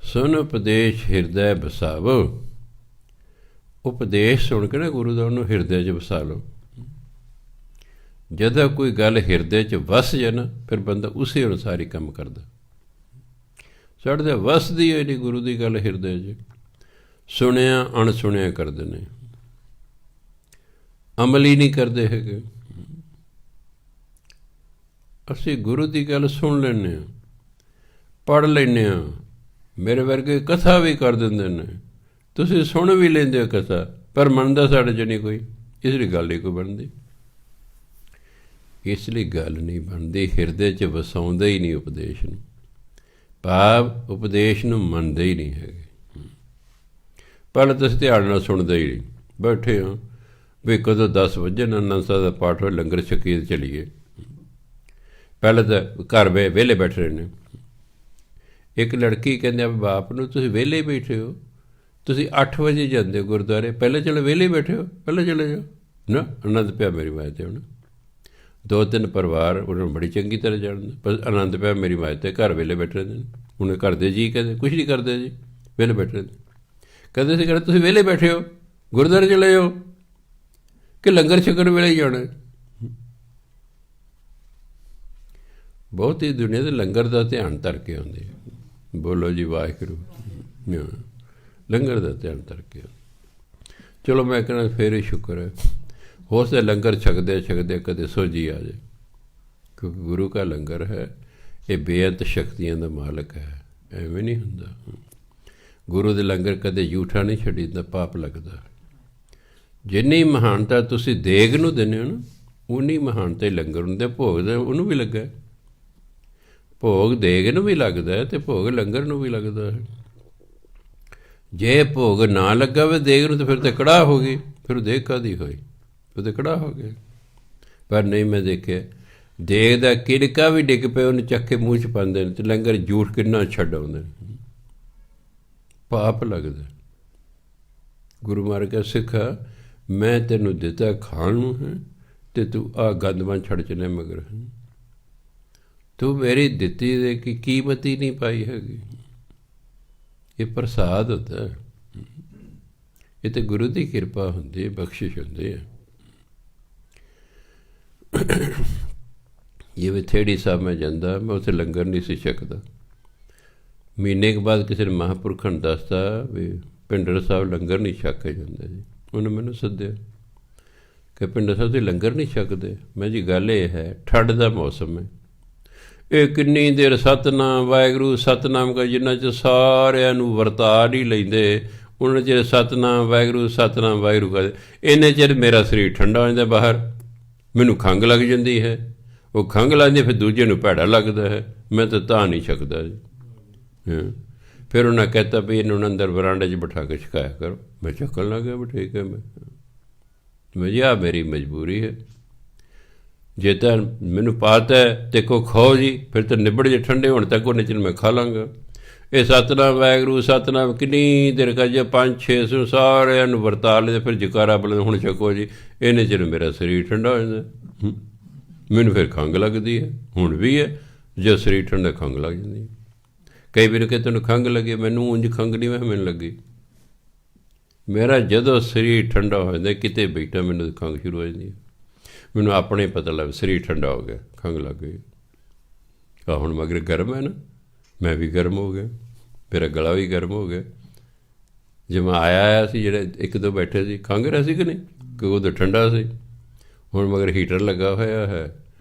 [SPEAKER 1] ਸੁਨ ਉਪਦੇਸ਼ ਹਿਰਦੈ ਬਸਾਵੋ, ਉਪਦੇਸ਼ ਸੁਣ ਕੇ ਨਾ ਗੁਰੂ ਦਾ ਉਹਨੂੰ ਹਿਰਦੇ 'ਚ ਵਸਾ ਲਓ। ਜਦੋਂ ਕੋਈ ਗੱਲ ਹਿਰਦੇ 'ਚ ਵਸ ਜਾਏ ਨਾ ਫਿਰ ਬੰਦਾ ਉਸੇ ਅਨੁਸਾਰ ਹੀ ਕੰਮ ਕਰਦਾ। ਸਾਡੇ ਤਾਂ ਵਸਦੀ ਹੋਈ ਨਹੀਂ ਗੁਰੂ ਦੀ ਗੱਲ ਹਿਰਦੇ 'ਚ, ਸੁਣਿਆ ਅਣਸੁਣਿਆ ਕਰਦੇ ਨੇ, ਅਮਲ ਹੀ ਨਹੀਂ ਕਰਦੇ ਹੈਗੇ। ਅਸੀਂ ਗੁਰੂ ਦੀ ਗੱਲ ਸੁਣ ਲੈਂਦੇ ਹਾਂ, ਪੜ੍ਹ ਲੈਂਦੇ ਹਾਂ, ਮੇਰੇ ਵਰਗੇ ਕਥਾ ਵੀ ਕਰ ਦਿੰਦੇ ਨੇ, ਤੁਸੀਂ ਸੁਣ ਵੀ ਲੈਂਦੇ ਹੋ ਕਥਾ, ਪਰ ਮੰਨਦਾ ਸਾਡੇ 'ਚ ਨਹੀਂ ਕੋਈ, ਇਸ ਲਈ ਗੱਲ ਨਹੀਂ ਕੋਈ ਬਣਦੀ। ਇਸ ਲਈ ਗੱਲ ਨਹੀਂ ਬਣਦੀ, ਹਿਰਦੇ 'ਚ ਵਸਾਉਂਦੇ ਹੀ ਨਹੀਂ ਉਪਦੇਸ਼ ਨੂੰ, ਭਾਵ ਉਪਦੇਸ਼ ਨੂੰ ਮੰਨਦੇ ਹੀ ਨਹੀਂ ਹੈਗੇ। ਪਹਿਲਾਂ ਤਾਂ ਅਸੀਂ ਧਿਆਨ ਨਾਲ ਸੁਣਦੇ ਹੀ ਨਹੀਂ, ਬੈਠੇ ਹਾਂ ਵੀ ਕਦੋਂ 10 ਵਜੇ ਆਨੰਦ ਸਾਹਿਬ ਦਾ ਪਾਠ ਹੋਏ, ਲੰਗਰ ਛਕੀਏ ਚਲੀਏ। ਪਹਿਲਾਂ ਤਾਂ ਘਰ ਵਿਹਲੇ ਬੈਠੇ ਰਹਿੰਦੇ। ਇੱਕ ਲੜਕੀ ਕਹਿੰਦੇ ਆ ਬਾਪ ਨੂੰ, ਤੁਸੀਂ ਵਿਹਲੇ ਬੈਠੇ ਹੋ, ਤੁਸੀਂ 8 ਵਜੇ ਜਾਂਦੇ ਹੋ ਗੁਰਦੁਆਰੇ, ਪਹਿਲਾਂ ਚਲੋ ਵਿਹਲੇ ਬੈਠੇ ਹੋ, ਪਹਿਲਾਂ ਚਲੇ ਜਾਓ ਨਾ। ਆਨੰਦ ਪਿਆ ਮੇਰੀ ਮਾਂ 'ਤੇ। ਹੁਣ 2-3 ਪਰਿਵਾਰ ਉਹਨਾਂ ਨੂੰ ਬੜੀ ਚੰਗੀ ਤਰ੍ਹਾਂ ਜਾਣਦੇ, ਪਰ ਆਨੰਦ ਪਿਆ ਮੇਰੀ ਮਾਂ 'ਤੇ, ਘਰ ਵਿਹਲੇ ਬੈਠੇ ਰਹਿੰਦੇ ਨੇ। ਹੁਣ ਘਰ ਦੇ ਜੀ ਕਹਿੰਦੇ ਕੁਛ ਨਹੀਂ ਕਰਦੇ ਜੀ, ਵਿਹਲੇ ਬੈਠੇ ਰਹਿੰਦੇ। ਕਹਿੰਦੇ ਸੀ ਕਹਿੰਦੇ ਤੁਸੀਂ ਵਿਹਲੇ ਬੈਠੇ ਹੋ, ਗੁਰਦੁਆਰੇ ਚਲੇ ਜਾਓ ਕਿ ਲੰਗਰ ਛਕਣ ਵੇਲੇ ਹੀ ਜਾਣਾ। ਬਹੁਤੀ ਦੁਨੀਆ ਦੇ ਲੰਗਰ ਦਾ ਧਿਆਨ ਧਰ ਕੇ ਆਉਂਦੇ, ਬੋਲੋ ਜੀ ਵਾਹਿਗੁਰੂ, ਲੰਗਰ ਦਾ ਧਿਆਨ ਧਰ ਕੇ। ਚਲੋ ਮੈਂ ਕਹਿੰਦਾ ਫਿਰ ਹੀ ਸ਼ੁਕਰ ਹੈ, ਹੋ ਸਕਦਾ ਲੰਗਰ ਛਕਦੇ ਛਕਦੇ ਕਦੇ ਸੋਝੀ ਆ ਜਾਏ, ਕਿਉਂਕਿ ਗੁਰੂ ਕਾ ਲੰਗਰ ਹੈ, ਇਹ ਬੇਅੰਤ ਸ਼ਕਤੀਆਂ ਦਾ ਮਾਲਕ ਹੈ। ਐਵੇਂ ਨਹੀਂ ਹੁੰਦਾ, ਗੁਰੂ ਦੇ ਲੰਗਰ ਕਦੇ ਜੂਠਾ ਨਹੀਂ ਛੱਡੀਦਾ, ਪਾਪ ਲੱਗਦਾ। ਜਿੰਨੀ ਮਹਾਨਤਾ ਤੁਸੀਂ ਦੇਗ ਨੂੰ ਦਿੰਦੇ ਹੋ ਨਾ, ਉਨੀ ਮਹਾਨਤਾ ਹੀ ਲੰਗਰ ਹੁੰਦੇ। ਭੋਗ ਦਾ ਉਹਨੂੰ ਵੀ ਲੱਗਾ, ਭੋਗ ਦੇਗ ਨੂੰ ਵੀ ਲੱਗਦਾ ਅਤੇ ਭੋਗ ਲੰਗਰ ਨੂੰ ਵੀ ਲੱਗਦਾ ਹੈ। ਜੇ ਭੋਗ ਨਾ ਲੱਗਾ ਵੇ ਦੇਗ ਨੂੰ ਤਾਂ ਫਿਰ ਤਾਂ ਕੜਾਹ ਹੋ ਗਈ, ਫਿਰ ਦੇਗ ਕਾਹਦੀ ਹੋਈ, ਉਹ ਤਾਂ ਕੜਾਹ ਹੋ ਗਿਆ। ਪਰ ਨਹੀਂ, ਮੈਂ ਦੇਖਿਆ ਦੇਗ ਦਾ ਕਿੜਕਾ ਵੀ ਡਿੱਗ ਪਿਆ ਉਹਨੂੰ ਚੱਕ ਕੇ ਮੂੰਹ 'ਚ ਪਾਉਂਦੇ ਨੇ, ਅਤੇ ਲੰਗਰ ਜੂਠ ਕਿੰਨਾ ਛੱਡ ਆਉਂਦੇ ਨੇ, ਪਾਪ ਲੱਗਦਾ। ਗੁਰੂ ਮਹਾਰਾਜ ਕਿਹਾ ਸਿੱਖਾ, ਮੈਂ ਤੈਨੂੰ ਦਿੱਤਾ ਖਾਣ ਨੂੰ ਹੈ ਅਤੇ ਤੂੰ ਆਹ ਗੰਦਮਾਂ ਛੱਡ ਚਲੇ ਮਗਰ ਹੈ। ਤੂੰ ਮੇਰੀ ਦਿੱਤੀ ਦੇ ਕੀ ਕੀਮਤ ਹੀ ਨਹੀਂ ਪਾਈ ਹੈਗੀ। ਇਹ ਪ੍ਰਸਾਦ ਹੁੰਦਾ, ਇਹ ਤਾਂ ਗੁਰੂ ਦੀ ਕਿਰਪਾ ਹੁੰਦੀ ਹੈ, ਬਖਸ਼ਿਸ਼ ਹੁੰਦੀ ਹੈ। ਜਿਵੇਂ ਥੇੜੀ ਸਾਹਿਬ ਮੈਂ ਜਾਂਦਾ, ਮੈਂ ਉੱਥੇ ਲੰਗਰ ਨਹੀਂ ਸੀ ਛਕਦਾ। ਮਹੀਨੇ ਕੁ ਬਾਅਦ ਕਿਸੇ ਨੇ ਮਹਾਂਪੁਰਖਾਂ ਨੂੰ ਦੱਸਤਾ ਵੀ ਭਿੰਡਰ ਸਾਹਿਬ ਲੰਗਰ ਨਹੀਂ ਛਕ ਕੇ ਜਾਂਦਾ ਜੀ। ਉਹਨੇ ਮੈਨੂੰ ਸੱਦਿਆ ਕਿ ਭਿੰਡਰ ਸਾਹਿਬ ਤੁਸੀਂ ਲੰਗਰ ਨਹੀਂ ਛਕਦੇ। ਮੈਂ ਜੀ ਗੱਲ ਇਹ ਹੈ, ਠੰਡ ਦਾ ਮੌਸਮ ਹੈ, ਇਹ ਕਿੰਨੀ ਦੇਰ ਸਤਿਨਾਮ ਵਾਹਿਗੁਰੂ ਸਤਿਨਾਮ ਕਰ, ਜਿੰਨਾ 'ਚ ਸਾਰਿਆਂ ਨੂੰ ਵਰਤਾ ਨਹੀਂ ਲੈਂਦੇ, ਉਹਨਾਂ ਚਿਰ ਸਤਿਨਾਮ ਵਾਹਿਗੁਰੂ ਕਰਦੇ, ਇੰਨੇ ਚਿਰ ਮੇਰਾ ਸਰੀਰ ਠੰਡਾ ਹੋ ਜਾਂਦਾ ਬਾਹਰ, ਮੈਨੂੰ ਖੰਘ ਲੱਗ ਜਾਂਦੀ ਹੈ। ਉਹ ਖੰਘ ਲੱਗਦੀ ਫਿਰ ਦੂਜੇ ਨੂੰ ਭੈੜਾ ਲੱਗਦਾ ਹੈ, ਮੈਂ ਤਾਂ ਨਹੀਂ ਛਕਦਾ ਜੀ। ਫਿਰ ਉਹਨਾਂ ਕਹਿਤਾ ਵੀ ਇਹਨੂੰ ਅੰਦਰ ਬਰਾਂਡੇ 'ਚ ਬਿਠਾ ਕੇ ਛਕਾਇਆ ਕਰੋ। ਮੈਂ ਚੱਕਣ ਲੱਗ ਗਿਆ, ਵੀ ਠੀਕ ਹੈ। ਮੈਂ ਜੀ ਆਹ ਮੇਰੀ ਮਜਬੂਰੀ ਹੈ, ਜੇ ਤਾਂ ਮੈਨੂੰ ਪਾਤਾ ਤੇ ਕੋ ਖਾਓ ਜੀ, ਫਿਰ ਤਾਂ ਨਿਬੜ ਜੇ ਠੰਡੇ ਹੋਣ ਤੱਕ, ਉਹਨੇ ਚਿਰ ਮੈਂ ਖਾ ਲਾਂਗਾ। ਇਹ ਸਤਿਨਾਮ ਵਾਹਿਗੁਰੂ ਸਤਿਨਾਮ ਕਿੰਨੀ ਦੇਰ ਕਰ ਜੇ 500-600 ਸਾਰਿਆਂ ਨੂੰ ਵਰਤਾ ਲਏ, ਫਿਰ ਜਕਾਰਾ ਬੋਲੇ ਹੁਣ ਛਕੋ ਜੀ, ਇਹਨੇ ਚਿਰ ਮੇਰਾ ਸਰੀਰ ਠੰਡਾ ਹੋ ਜਾਂਦਾ। ਮੈਨੂੰ ਫਿਰ ਖੰਘ ਲੱਗਦੀ ਹੈ, ਹੁਣ ਵੀ ਹੈ, ਜੇ ਸਰੀਰ ਠੰਡਾ ਖੰਘ ਲੱਗ ਜਾਂਦੀ ਹੈ। ਕਈ ਵਾਰ ਕਿ ਤੈਨੂੰ ਖੰਘ ਲੱਗੇ, ਮੈਨੂੰ ਉਂਝ ਖੰਘ ਨਹੀਂ, ਮੈਨੂੰ ਲੱਗੀ। ਮੇਰਾ ਜਦੋਂ ਸਰੀਰ ਠੰਡਾ ਹੋ ਜਾਂਦਾ, ਕਿਤੇ ਬੈਠਾ ਮੈਨੂੰ ਖੰਘ ਸ਼ੁਰੂ ਹੋ ਜਾਂਦੀ ਹੈ। ਮੈਨੂੰ ਆਪਣੇ ਪਤਾ ਲੱਗ ਸਰੀਰ ਠੰਡਾ ਹੋ ਗਿਆ, ਖੰਘ ਲੱਗ ਗਈ। ਆਹ ਹੁਣ ਮਗਰ ਗਰਮ ਹੈ ਨਾ, ਮੈਂ ਵੀ ਗਰਮ ਹੋ ਗਿਆ, ਮੇਰਾ ਗਲਾ ਵੀ ਗਰਮ ਹੋ ਗਿਆ। ਜੇ ਮੈਂ ਆਇਆ ਸੀ, ਜਿਹੜੇ 1-2 ਬੈਠੇ ਸੀ, ਖੰਘ ਰਿਹਾ ਸੀ ਕਿ ਨਹੀਂ, ਕਿਉਂਕਿ ਉਦੋਂ ਠੰਡਾ ਸੀ। ਹੁਣ ਮਗਰ ਹੀਟਰ ਲੱਗਾ ਹੋਇਆ ਹੈ,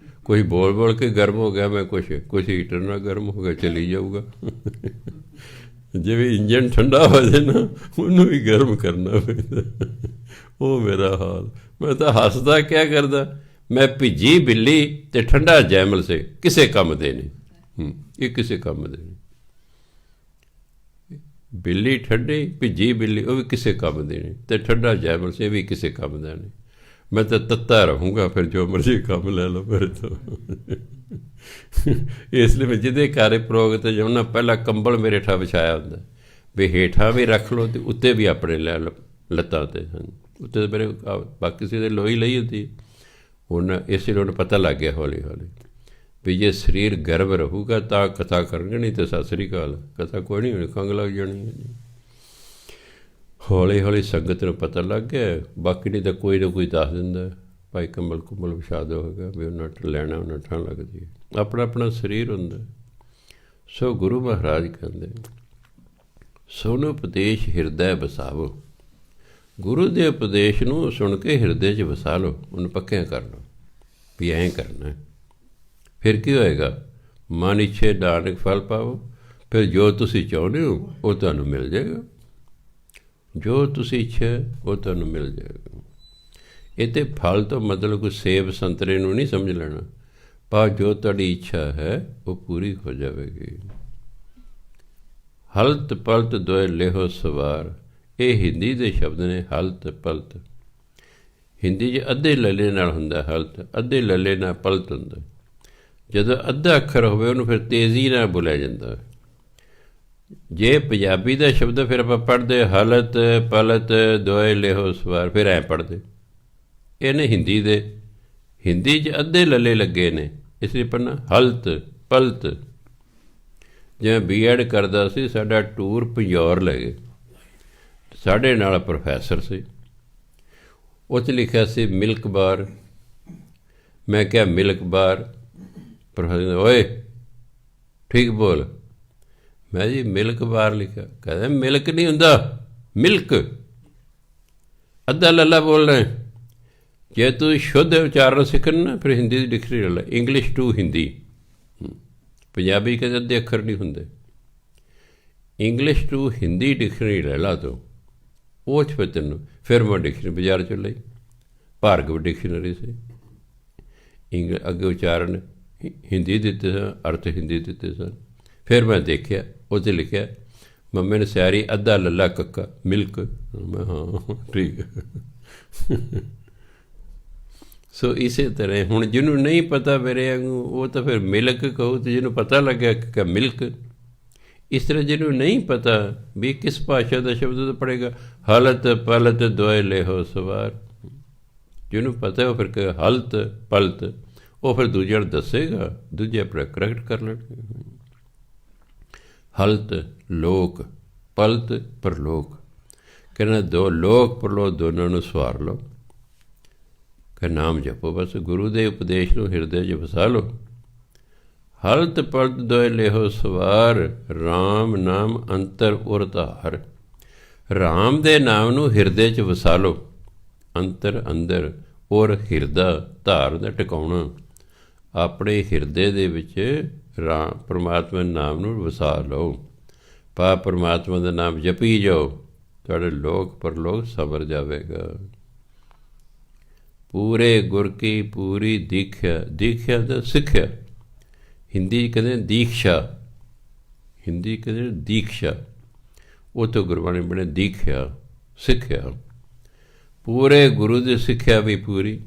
[SPEAKER 1] ਕੁਛ ਬੋਲ ਕੇ ਗਰਮ ਹੋ ਗਿਆ ਮੈਂ, ਕੁਛ ਹੀਟਰ ਨਾਲ ਗਰਮ ਹੋ ਗਿਆ, ਚਲੀ ਜਾਊਗਾ। ਜਿਵੇਂ ਇੰਜਣ ਠੰਡਾ ਹੋ ਜਾਏ ਨਾ, ਉਹਨੂੰ ਵੀ ਗਰਮ ਕਰਨਾ ਪੈਂਦਾ। ਉਹ ਮੇਰਾ ਹਾਲ। ਮੈਂ ਤਾਂ ਹੱਸਦਾ ਕਿਆ ਕਰਦਾ, ਮੈਂ ਭਿੱਜੀ ਬਿੱਲੀ ਅਤੇ ਠੰਡਾ ਜੈਮਲ ਸੇ ਕਿਸੇ ਕੰਮ ਦੇ ਨਹੀਂ। ਇਹ ਕਿਸੇ ਕੰਮ ਦੇ ਨਹੀਂ। ਬਿੱਲੀ ਠੰਡੀ, ਭਿੱਜੀ ਬਿੱਲੀ ਉਹ ਵੀ ਕਿਸੇ ਕੰਮ ਦੀ ਨਹੀਂ, ਅਤੇ ਠੰਡਾ ਜੈਮਲ ਸੇ ਵੀ ਕਿਸੇ ਕੰਮ ਦਾ ਨਹੀਂ। ਮੈਂ ਤਾਂ ਤੱਤਾ ਰਹੂੰਗਾ, ਫਿਰ ਜੋ ਮਰਜ਼ੀ ਕੰਮ ਲੈ ਲਓ ਮੇਰੇ ਤੋਂ। ਇਸ ਲਈ ਮੈਂ ਜਿਹਦੇ ਘਰ ਪ੍ਰੋਗ 'ਤੇ ਜਾਣਾ, ਪਹਿਲਾਂ ਕੰਬਲ ਮੇਰੇ ਹੇਠਾਂ ਵਿਛਾਇਆ ਹੁੰਦਾ, ਵੀ ਹੇਠਾਂ ਵੀ ਰੱਖ ਲਓ ਅਤੇ ਉੱਤੇ ਵੀ ਆਪਣੇ ਲੈ ਲਓ, ਲੱਤਾਂ 'ਤੇ ਹਨ ਉੱਤੇ ਤਾਂ ਮੇਰੇ ਬਾਕੀ ਕਿਸੇ ਦੇ ਲੋਈ ਲਈ ਹੁੰਦੀ। ਹੁਣ ਇਸ ਲਈ ਉਹਨੂੰ ਪਤਾ ਲੱਗ ਗਿਆ ਹੌਲੀ ਹੌਲੀ ਵੀ ਜੇ ਸਰੀਰ ਗਰਮ ਰਹੂਗਾ ਤਾਂ ਕਥਾ ਕਰਨਗੇ, ਨਹੀਂ ਤਾਂ ਸਤਿ ਸ੍ਰੀ ਅਕਾਲ, ਕਥਾ ਕੋਈ ਨਹੀਂ ਹੋਣੀ, ਖੰਘ ਲੱਗ ਜਾਣੀ ਹੈ ਜੀ। ਹੌਲੀ ਹੌਲੀ ਸੰਗਤ ਨੂੰ ਪਤਾ ਲੱਗ ਗਿਆ, ਬਾਕੀ ਨਹੀਂ ਤਾਂ ਕੋਈ ਨਾ ਕੋਈ ਦੱਸ ਦਿੰਦਾ, ਭਾਈ ਕੰਬਲ ਕੁੰਬਲ ਵਿਛਾ ਦਿਓ ਹੋਗਾ ਵੀ ਉਹਨਾਂ ਲੈਣਾ, ਉਹਨਾਂ ਠੰਡ ਲੱਗਦੀ ਹੈ। ਆਪਣਾ ਆਪਣਾ ਸਰੀਰ ਹੁੰਦਾ। ਸੋ ਗੁਰੂ ਮਹਾਰਾਜ ਕਹਿੰਦੇ ਸੁਣ ਉਪਦੇਸ਼ ਹਿਰਦੈ ਵਸਾਵੋ। ਗੁਰੂ ਦੇ ਉਪਦੇਸ਼ ਨੂੰ ਸੁਣ ਕੇ ਹਿਰਦੇ 'ਚ ਵਸਾ ਲਓ, ਉਹਨੂੰ ਪੱਕਿਆਂ ਕਰ ਲਓ ਵੀ ਐਂ ਕਰਨਾ। ਫਿਰ ਕੀ ਹੋਏਗਾ? ਮਨ ਇੱਛੇ ਨਾਨਕ ਫਲ ਪਾਵੋ। ਫਿਰ ਜੋ ਤੁਸੀਂ ਚਾਹੁੰਦੇ ਹੋ ਉਹ ਤੁਹਾਨੂੰ ਮਿਲ ਜਾਏਗਾ। ਜੋ ਤੁਸੀਂ ਇੱਛਾ ਉਹ ਤੁਹਾਨੂੰ ਮਿਲ ਜਾਏਗਾ। ਇਹ ਤੇ ਫਲ ਤੋਂ ਮਤਲਬ ਕੋਈ ਸੇਬ ਸੰਤਰੇ ਨੂੰ ਨਹੀਂ ਸਮਝ ਲੈਣਾ, ਪਰ ਜੋ ਤੁਹਾਡੀ ਇੱਛਾ ਹੈ ਉਹ ਪੂਰੀ ਹੋ ਜਾਵੇਗੀ। ਹਲਤ ਪਲਤ ਦੋਏ ਲੇਹੋ ਸਵਾਰ, ਇਹ ਹਿੰਦੀ ਦੇ ਸ਼ਬਦ ਨੇ। ਹਲਤ ਪਲਤ ਹਿੰਦੀ 'ਚ ਅੱਧੇ ਲੱਲੇ ਨਾਲ ਹੁੰਦਾ ਹਲਤ, ਅੱਧੇ ਲੱਲੇ ਨਾਲ ਪਲਤ ਹੁੰਦਾ। ਜਦੋਂ ਅੱਧਾ ਅੱਖਰ ਹੋਵੇ ਉਹਨੂੰ ਫਿਰ ਤੇਜ਼ੀ ਨਾਲ ਬੋਲਿਆ ਜਾਂਦਾ। ਜੇ ਪੰਜਾਬੀ ਦਾ ਸ਼ਬਦ ਫਿਰ ਆਪਾਂ ਪੜ੍ਹਦੇ ਹਲਤ ਪਲਤ ਦੋਏ ਲੇਹੋ ਸਵਾਰ, ਫਿਰ ਐਂ ਪੜ੍ਹਦੇ। ਇਹਨੇ ਹਿੰਦੀ ਦੇ, ਹਿੰਦੀ 'ਚ ਅੱਧੇ ਲੱਲੇ ਲੱਗੇ ਨੇ, ਇਸ ਲਈ ਪੜ੍ਹਨਾ ਹਲਤ ਪਲਤ। ਜਿਵੇਂ B.Ed ਕਰਦਾ ਸੀ, ਸਾਡਾ ਟੂਰ ਪਿੰਜੌਰ ਲੈ ਗਏ, ਸਾਡੇ ਨਾਲ ਪ੍ਰੋਫੈਸਰ ਸੀ, ਉਹ 'ਚ ਲਿਖਿਆ ਸੀ ਮਿਲਕ ਬਾਰ। ਮੈਂ ਕਿਹਾ ਮਿਲਕ ਬਾਰ, ਪ੍ਰੋਫੈਸਰ ਓਏ ਠੀਕ ਬੋਲ। ਮੈਂ ਜੀ ਮਿਲਕ ਬਾਰ ਲਿਖਿਆ। ਕਹਿੰਦਾ ਮਿਲਕ ਨਹੀਂ ਹੁੰਦਾ, ਮਿਲਕ, ਅੱਧਾ ਲੱਲਾ ਬੋਲ ਰਹੇ। ਜੇ ਤੂੰ ਸ਼ੁੱਧ ਉਚਾਰਨ ਸਿੱਖਣ ਨਾ, ਫਿਰ ਹਿੰਦੀ ਦੀ ਡਿਕਸ਼ਨਰੀ ਲੈ ਲੈ, ਇੰਗਲਿਸ਼ ਟੂ ਹਿੰਦੀ। ਪੰਜਾਬੀ ਕਹਿੰਦੇ ਅੱਧੇ ਅੱਖਰ ਨਹੀਂ ਹੁੰਦੇ, ਇੰਗਲਿਸ਼ ਟੂ ਹਿੰਦੀ ਡਿਕਸ਼ਨਰੀ ਲੈ ਲਾ ਤੂੰ, ਉਹ 'ਚ ਫਿਰ ਤੈਨੂੰ। ਫਿਰ ਮੈਂ ਡਿਕਸ਼ਨਰੀ ਬਾਜ਼ਾਰ 'ਚੋਂ ਲਈ, ਭਾਰਗਵ ਡਿਕਸ਼ਨਰੀ ਸੀ। ਅੱਗੇ ਉਚਾਰਨ ਹਿੰਦੀ ਦਿੱਤੇ ਸਨ, ਅਰਥ ਹਿੰਦੀ ਦਿੱਤੇ ਸਨ। ਫਿਰ ਮੈਂ ਦੇਖਿਆ ਉਹ 'ਤੇ ਲਿਖਿਆ ਮੰਮੀ ਨੇ ਸਿਆਰੀ ਅੱਧਾ ਲੱਲਾ ਕੱਕਾ ਮਿਲਕ। ਮੈਂ ਹਾਂ ਠੀਕ ਹੈ। ਸੋ ਇਸੇ ਤਰ੍ਹਾਂ ਹੁਣ ਜਿਹਨੂੰ ਨਹੀਂ ਪਤਾ ਮੇਰੇ ਵਾਂਗੂ ਉਹ ਤਾਂ ਫਿਰ ਮਿਲਕ ਕਹੂ, ਅਤੇ ਜਿਹਨੂੰ ਪਤਾ ਲੱਗਿਆ ਕਿ ਮਿਲਕ। ਇਸ ਤਰ੍ਹਾਂ ਜਿਹਨੂੰ ਨਹੀਂ ਪਤਾ ਵੀ ਕਿਸ ਭਾਸ਼ਾ ਦਾ ਸ਼ਬਦ ਪੜ੍ਹੇਗਾ ਹਲਤ ਪਲਤ ਦੋਏ ਲੇਹੋ ਸਵਾਰ, ਜਿਹਨੂੰ ਪਤਾ ਉਹ ਫਿਰ ਕਹੇ ਹਲਤ ਪਲਤ, ਉਹ ਫਿਰ ਦੂਜਿਆਂ ਨੂੰ ਦੱਸੇਗਾ, ਦੂਜੇ ਆਪਣਾ ਕਰੈਕਟ ਕਰ ਲੈਣਗੇ। ਹਲਤ ਲੋਕ ਪਲਤ ਪਰਲੋਕ, ਕਹਿੰਦਾ ਦੋ ਲੋਕ ਪਰਲੋਕ ਦੋਨਾਂ ਨੂੰ ਸਵਾਰ ਲਓ, ਕਿ ਨਾਮ ਜਪੋ, ਬਸ ਗੁਰੂ ਦੇ ਉਪਦੇਸ਼ ਨੂੰ ਹਿਰਦੇ 'ਚ ਵਸਾ ਲਓ। ਹਲਤ ਪਲਤ ਦੋਏ ਲੇਹੋ ਸਵਾਰ, ਰਾਮ ਨਾਮ ਅੰਤਰ ਉਰ ਧਾਰ। ਰਾਮ ਦੇ ਨਾਮ ਨੂੰ ਹਿਰਦੇ 'ਚ ਵਸਾ ਲਓ, ਅੰਤਰ ਅੰਦਰ, ਔਰ ਹਿਰਦਾ ਧਾਰ ਦਾ ਟਿਕਾਉਣਾ, ਆਪਣੇ ਹਿਰਦੇ ਦੇ ਵਿੱਚ ਰਾਮ ਪਰਮਾਤਮਾ ਦੇ ਨਾਮ ਨੂੰ ਵਸਾ ਲਓ। ਪਰਮਾਤਮਾ ਦਾ ਨਾਮ ਜਪੀ ਜਾਓ, ਤੁਹਾਡੇ ਲੋਕ ਪਰਲੋਕ ਸਵਰ ਜਾਵੇਗਾ। ਪੂਰੇ ਗੁਰ ਕੀ ਪੂਰੀ ਦੀਖਿਆ, ਦੀਖਿਆ ਦਾ ਸਿੱਖਿਆ, ਹਿੰਦੀ ਕਹਿੰਦੇ ਦੀਕਸ਼ਾ, ਹਿੰਦੀ ਕਹਿੰਦੇ ਦੀਕਸ਼ਾ, ਉਹ ਤੋਂ ਗੁਰਬਾਣੀ ਬਣੇ ਦੀਖਿਆ ਸਿੱਖਿਆ। ਪੂਰੇ ਗੁਰੂ ਦੀ ਸਿੱਖਿਆ ਵੀ ਪੂਰੀ,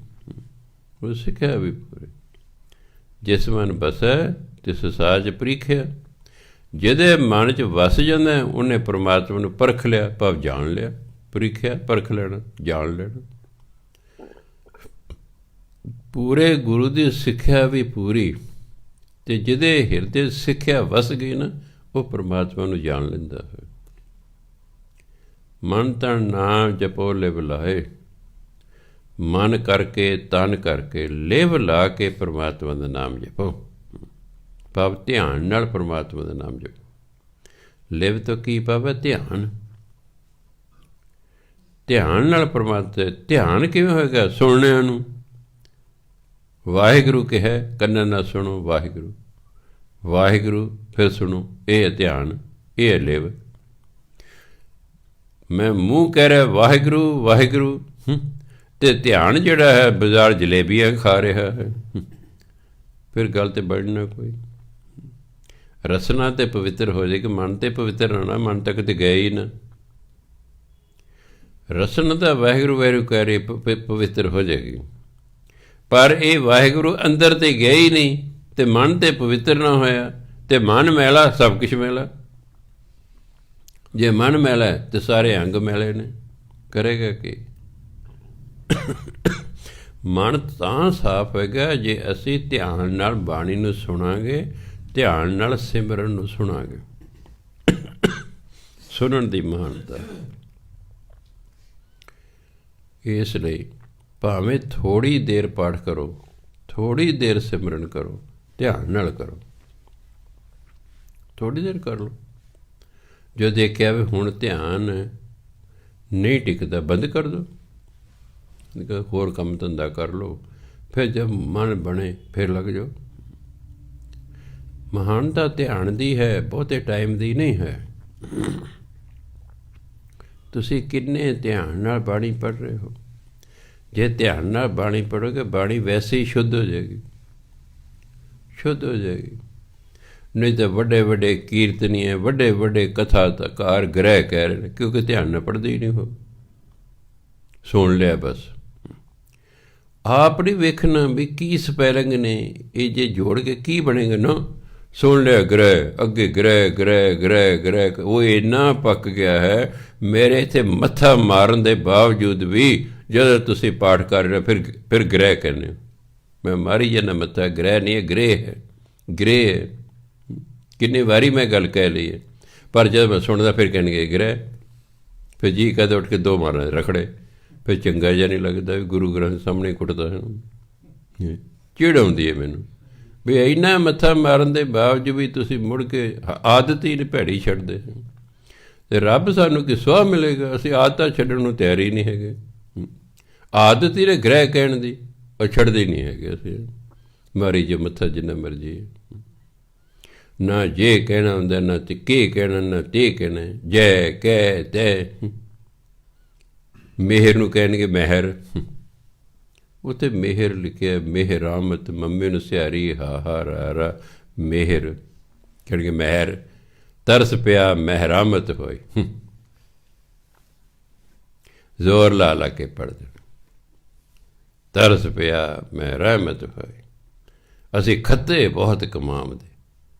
[SPEAKER 1] ਉਹ ਸਿੱਖਿਆ ਵੀ ਪੂਰੀ। ਜਿਸ ਮਨ ਬਸੈ ਤਿਸ ਸਾਜ ਪ੍ਰੀਖਿਆ, ਜਿਹਦੇ ਮਨ 'ਚ ਵਸ ਜਾਂਦਾ ਉਹਨੇ ਪਰਮਾਤਮਾ ਨੂੰ ਪਰਖ ਲਿਆ, ਭਾਵ ਜਾਣ ਲਿਆ। ਪ੍ਰੀਖਿਆ ਪਰਖ ਲੈਣਾ, ਜਾਣ ਲੈਣਾ। ਪੂਰੇ ਗੁਰੂ ਦੀ ਸਿੱਖਿਆ ਵੀ ਪੂਰੀ, ਅਤੇ ਜਿਹਦੇ ਹਿਰਦੇ ਸਿੱਖਿਆ ਵਸ ਗਈ ਨਾ, ਉਹ ਪਰਮਾਤਮਾ ਨੂੰ ਜਾਣ ਲੈਂਦਾ ਹੈ। ਮਨ ਤਨ ਨਾਮ ਜਪੋ ਲਿਵ ਲਾਏ, ਮਨ ਕਰਕੇ ਤਨ ਕਰਕੇ ਲਿਵ ਲਾ ਕੇ ਪਰਮਾਤਮਾ ਦਾ ਨਾਮ ਜਪੋ, ਭਾਵ ਧਿਆਨ ਨਾਲ ਪਰਮਾਤਮਾ ਦਾ ਨਾਮ ਜਪੋ। ਲਿਵ ਤੋਂ ਕੀ ਭਾਵ ਹੈ? ਧਿਆਨ। ਧਿਆਨ ਨਾਲ ਪਰਮਾਤਮਾ, ਧਿਆਨ ਕਿਵੇਂ ਹੋਏਗਾ? ਸੁਣਨਿਆਂ ਨੂੰ ਵਾਹਿਗੁਰੂ ਕਿਹਾ, ਕੰਨਾਂ ਨਾਲ ਸੁਣੋ ਵਾਹਿਗੁਰੂ, ਵਾਹਿਗੁਰੂ ਫਿਰ ਸੁਣੋ, ਇਹ ਹੈ ਧਿਆਨ, ਇਹ ਹੈ ਲਿਵ। ਮੈਂ ਮੂੰਹ ਕਹਿ ਰਿਹਾ ਵਾਹਿਗੁਰੂ ਵਾਹਿਗੁਰੂ, ਅਤੇ ਧਿਆਨ ਜਿਹੜਾ ਹੈ ਬਾਜ਼ਾਰ ਜਲੇਬੀਆਂ ਖਾ ਰਿਹਾ ਹੈ, ਫਿਰ ਗੱਲ ਤੇ ਬੜਨਾ ਕੋਈ। ਰਸਨਾ ਤੇ ਪਵਿੱਤਰ ਹੋ ਜਾਏਗੀ, ਮਨ ਤੇ ਪਵਿੱਤਰ ਹੋਣਾ, ਮਨ ਤੱਕ ਤੇ ਗਏ ਹੀ ਨਾ। ਰਸਨਾ ਤਾਂ ਵਾਹਿਗੁਰੂ ਵਾਹਿਗੁਰੂ ਕਹਿ ਰਹੀ ਪਵਿੱਤਰ ਹੋ ਜਾਏਗੀ, ਪਰ ਇਹ ਵਾਹਿਗੁਰੂ ਅੰਦਰ ਤੇ ਗਿਆ ਹੀ ਨਹੀਂ, ਅਤੇ ਮਨ ਤੇ ਪਵਿੱਤਰ ਨਾ ਹੋਇਆ, ਅਤੇ ਮਨ ਮੈਲਾ ਸਭ ਕੁਛ ਮੈਲਾ। ਜੇ ਮਨ ਮੈਲਾ ਹੈ ਤਾਂ ਸਾਰੇ ਅੰਗ ਮੈਲੇ ਨੇ, ਕਰੇਗਾ ਕੀ? ਮਨ ਤਾਂ ਸਾਫ਼ ਹੋਏਗਾ ਜੇ ਅਸੀਂ ਧਿਆਨ ਨਾਲ ਬਾਣੀ ਨੂੰ ਸੁਣਾਂਗੇ, ਧਿਆਨ ਨਾਲ ਸਿਮਰਨ ਨੂੰ ਸੁਣਾਂਗੇ। ਸੁਣਨ ਦੀ ਮਹਾਨਤਾ। ਇਸ ਲਈ ਭਾਵੇਂ ਥੋੜ੍ਹੀ ਦੇਰ ਪਾਠ ਕਰੋ, ਥੋੜ੍ਹੀ ਦੇਰ ਸਿਮਰਨ ਕਰੋ, ਧਿਆਨ ਨਾਲ ਕਰੋ, ਥੋੜ੍ਹੀ ਦੇਰ ਕਰ ਲਓ। ਜੋ ਦੇਖਿਆ ਵੀ ਹੁਣ ਧਿਆਨ ਨਹੀਂ ਟਿਕਦਾ, ਬੰਦ ਕਰ ਦਿਓ, ਹੋਰ ਕੰਮ ਧੰਦਾ ਕਰ ਲਓ, ਫਿਰ ਜਦ ਮਨ ਬਣੇ ਫਿਰ ਲੱਗ ਜਾਓ। ਮਹਾਨਤਾ ਧਿਆਨ ਦੀ ਹੈ, ਬਹੁਤੇ ਟਾਈਮ ਦੀ ਨਹੀਂ ਹੈ। ਤੁਸੀਂ ਕਿੰਨੇ ਧਿਆਨ ਨਾਲ ਬਾਣੀ ਪੜ੍ਹ ਰਹੇ ਹੋ। ਜੇ ਧਿਆਨ ਨਾਲ ਬਾਣੀ ਪੜ੍ਹੋਗੇ, ਬਾਣੀ ਵੈਸੇ ਹੀ ਸ਼ੁੱਧ ਹੋ ਜਾਏਗੀ, ਸ਼ੁੱਧ ਹੋ ਜਾਏਗੀ। ਨਹੀਂ ਤਾਂ ਵੱਡੇ ਵੱਡੇ ਕੀਰਤਨੀਏ, ਵੱਡੇ ਵੱਡੇ ਕਥਾਕਾਰ ਗ੍ਰਹਿ ਕਹਿ ਰਹੇ ਨੇ, ਕਿਉਂਕਿ ਧਿਆਨ ਨਾਲ ਪੜ੍ਹਦੇ ਹੀ ਨਹੀਂ ਹੋ, ਸੁਣ ਲਿਆ ਬਸ। ਆਪ ਨਹੀਂ ਵੇਖਣਾ ਵੀ ਕੀ ਸਪੈਲਿੰਗ ਨੇ, ਇਹ ਜੇ ਜੋੜ ਕੇ ਕੀ ਬਣੇਗਾ ਨਾ। ਸੁਣ ਲਿਆ ਗ੍ਰਹਿ, ਅੱਗੇ ਗ੍ਰਹਿ ਗ੍ਰਹਿ ਗ੍ਰਹਿ ਗ੍ਰਹਿ, ਉਹ ਇੰਨਾ ਪੱਕ ਗਿਆ ਹੈ ਮੇਰੇ ਇੱਥੇ ਮੱਥਾ ਮਾਰਨ ਦੇ ਬਾਵਜੂਦ ਵੀ ਜਦੋਂ ਤੁਸੀਂ ਪਾਠ ਕਰ ਰਹੇ ਹੋ ਫਿਰ ਗ੍ਰਹਿ ਕਹਿੰਦੇ ਹੋ। ਮੈਂ ਮਾਰੀ ਜਾਂਦਾ ਮੱਥਾ, ਗ੍ਰਹਿ ਨਹੀਂ ਹੈ, ਗ੍ਰਹਿ ਹੈ, ਗ੍ਰਹਿ ਹੈ। ਕਿੰਨੀ ਵਾਰੀ ਮੈਂ ਗੱਲ ਕਹਿ ਲਈ ਹੈ, ਪਰ ਜਦੋਂ ਮੈਂ ਸੁਣਦਾ ਫਿਰ ਕਹਿਣਗੇ ਗ੍ਰਹਿ, ਫਿਰ ਜੀ ਕਦੇ ਉੱਠ ਕੇ 2 ਮਾਰਨ ਰਖੜੇ, ਫਿਰ ਚੰਗਾ ਜਿਹਾ ਨਹੀਂ ਲੱਗਦਾ ਵੀ ਗੁਰੂ ਗ੍ਰੰਥ ਸਾਹਮਣੇ ਕੁੱਟਦਾ ਹੈ। ਚਿੜ ਆਉਂਦੀ ਹੈ ਮੈਨੂੰ ਵੀ ਇੰਨਾ ਮੱਥਾ ਮਾਰਨ ਦੇ ਬਾਵਜੂਦ ਵੀ ਤੁਸੀਂ ਮੁੜ ਕੇ ਆਦਤ ਹੀ ਭੈੜੀ ਛੱਡਦੇ ਹੋ। ਅਤੇ ਰੱਬ ਸਾਨੂੰ ਕਿ ਸੁਆਹ ਮਿਲੇਗਾ, ਅਸੀਂ ਆਦਤਾਂ ਛੱਡਣ ਨੂੰ ਤਿਆਰ ਹੀ ਨਹੀਂ ਹੈਗੇ। ਆਦਤ ਹੀ ਨੇ ਗ੍ਰਹਿ ਕਹਿਣ ਦੀ, ਉਹ ਛੱਡਦੇ ਨਹੀਂ ਹੈਗੇ। ਅਸੀਂ ਮਾਰੀ ਜੇ ਮੱਥਾ ਜਿੰਨਾ ਮਰਜ਼ੀ, ਨਾ ਜੇ ਕਹਿਣਾ ਹੁੰਦਾ, ਨਾ ਤੇ ਕੀ ਕਹਿਣਾ, ਨਾ ਤੇ ਕਹਿਣਾ। ਜੈ ਕਹਿ ਤੈ, ਮਿਹਰ ਨੂੰ ਕਹਿਣਗੇ ਮਹਿਰ, ਉੱਥੇ ਮਿਹਰ ਲਿਖਿਆ, ਮਿਹਰਾਮਤ, ਮੰਮੀ ਨੂੰ ਸਿਆਰੀ ਹਾ ਹਾ ਰਾ ਰਾ, ਮਿਹਰ ਕਹਿਣਗੇ ਮਹਿਰ। ਤਰਸ ਪਿਆ ਮਹਿਰਾਮਤ ਹੋਈ, ਜ਼ੋਰ ਲਾ ਲਾ ਕੇ ਪੜ੍ਹਦੇ, ਤਰਸ ਪਿਆ ਮਹਿਰਾਮਤ ਹੋਈ। ਅਸੀਂ ਖੱਤੇ ਬਹੁਤ ਕਮਾਉਂਦੇ,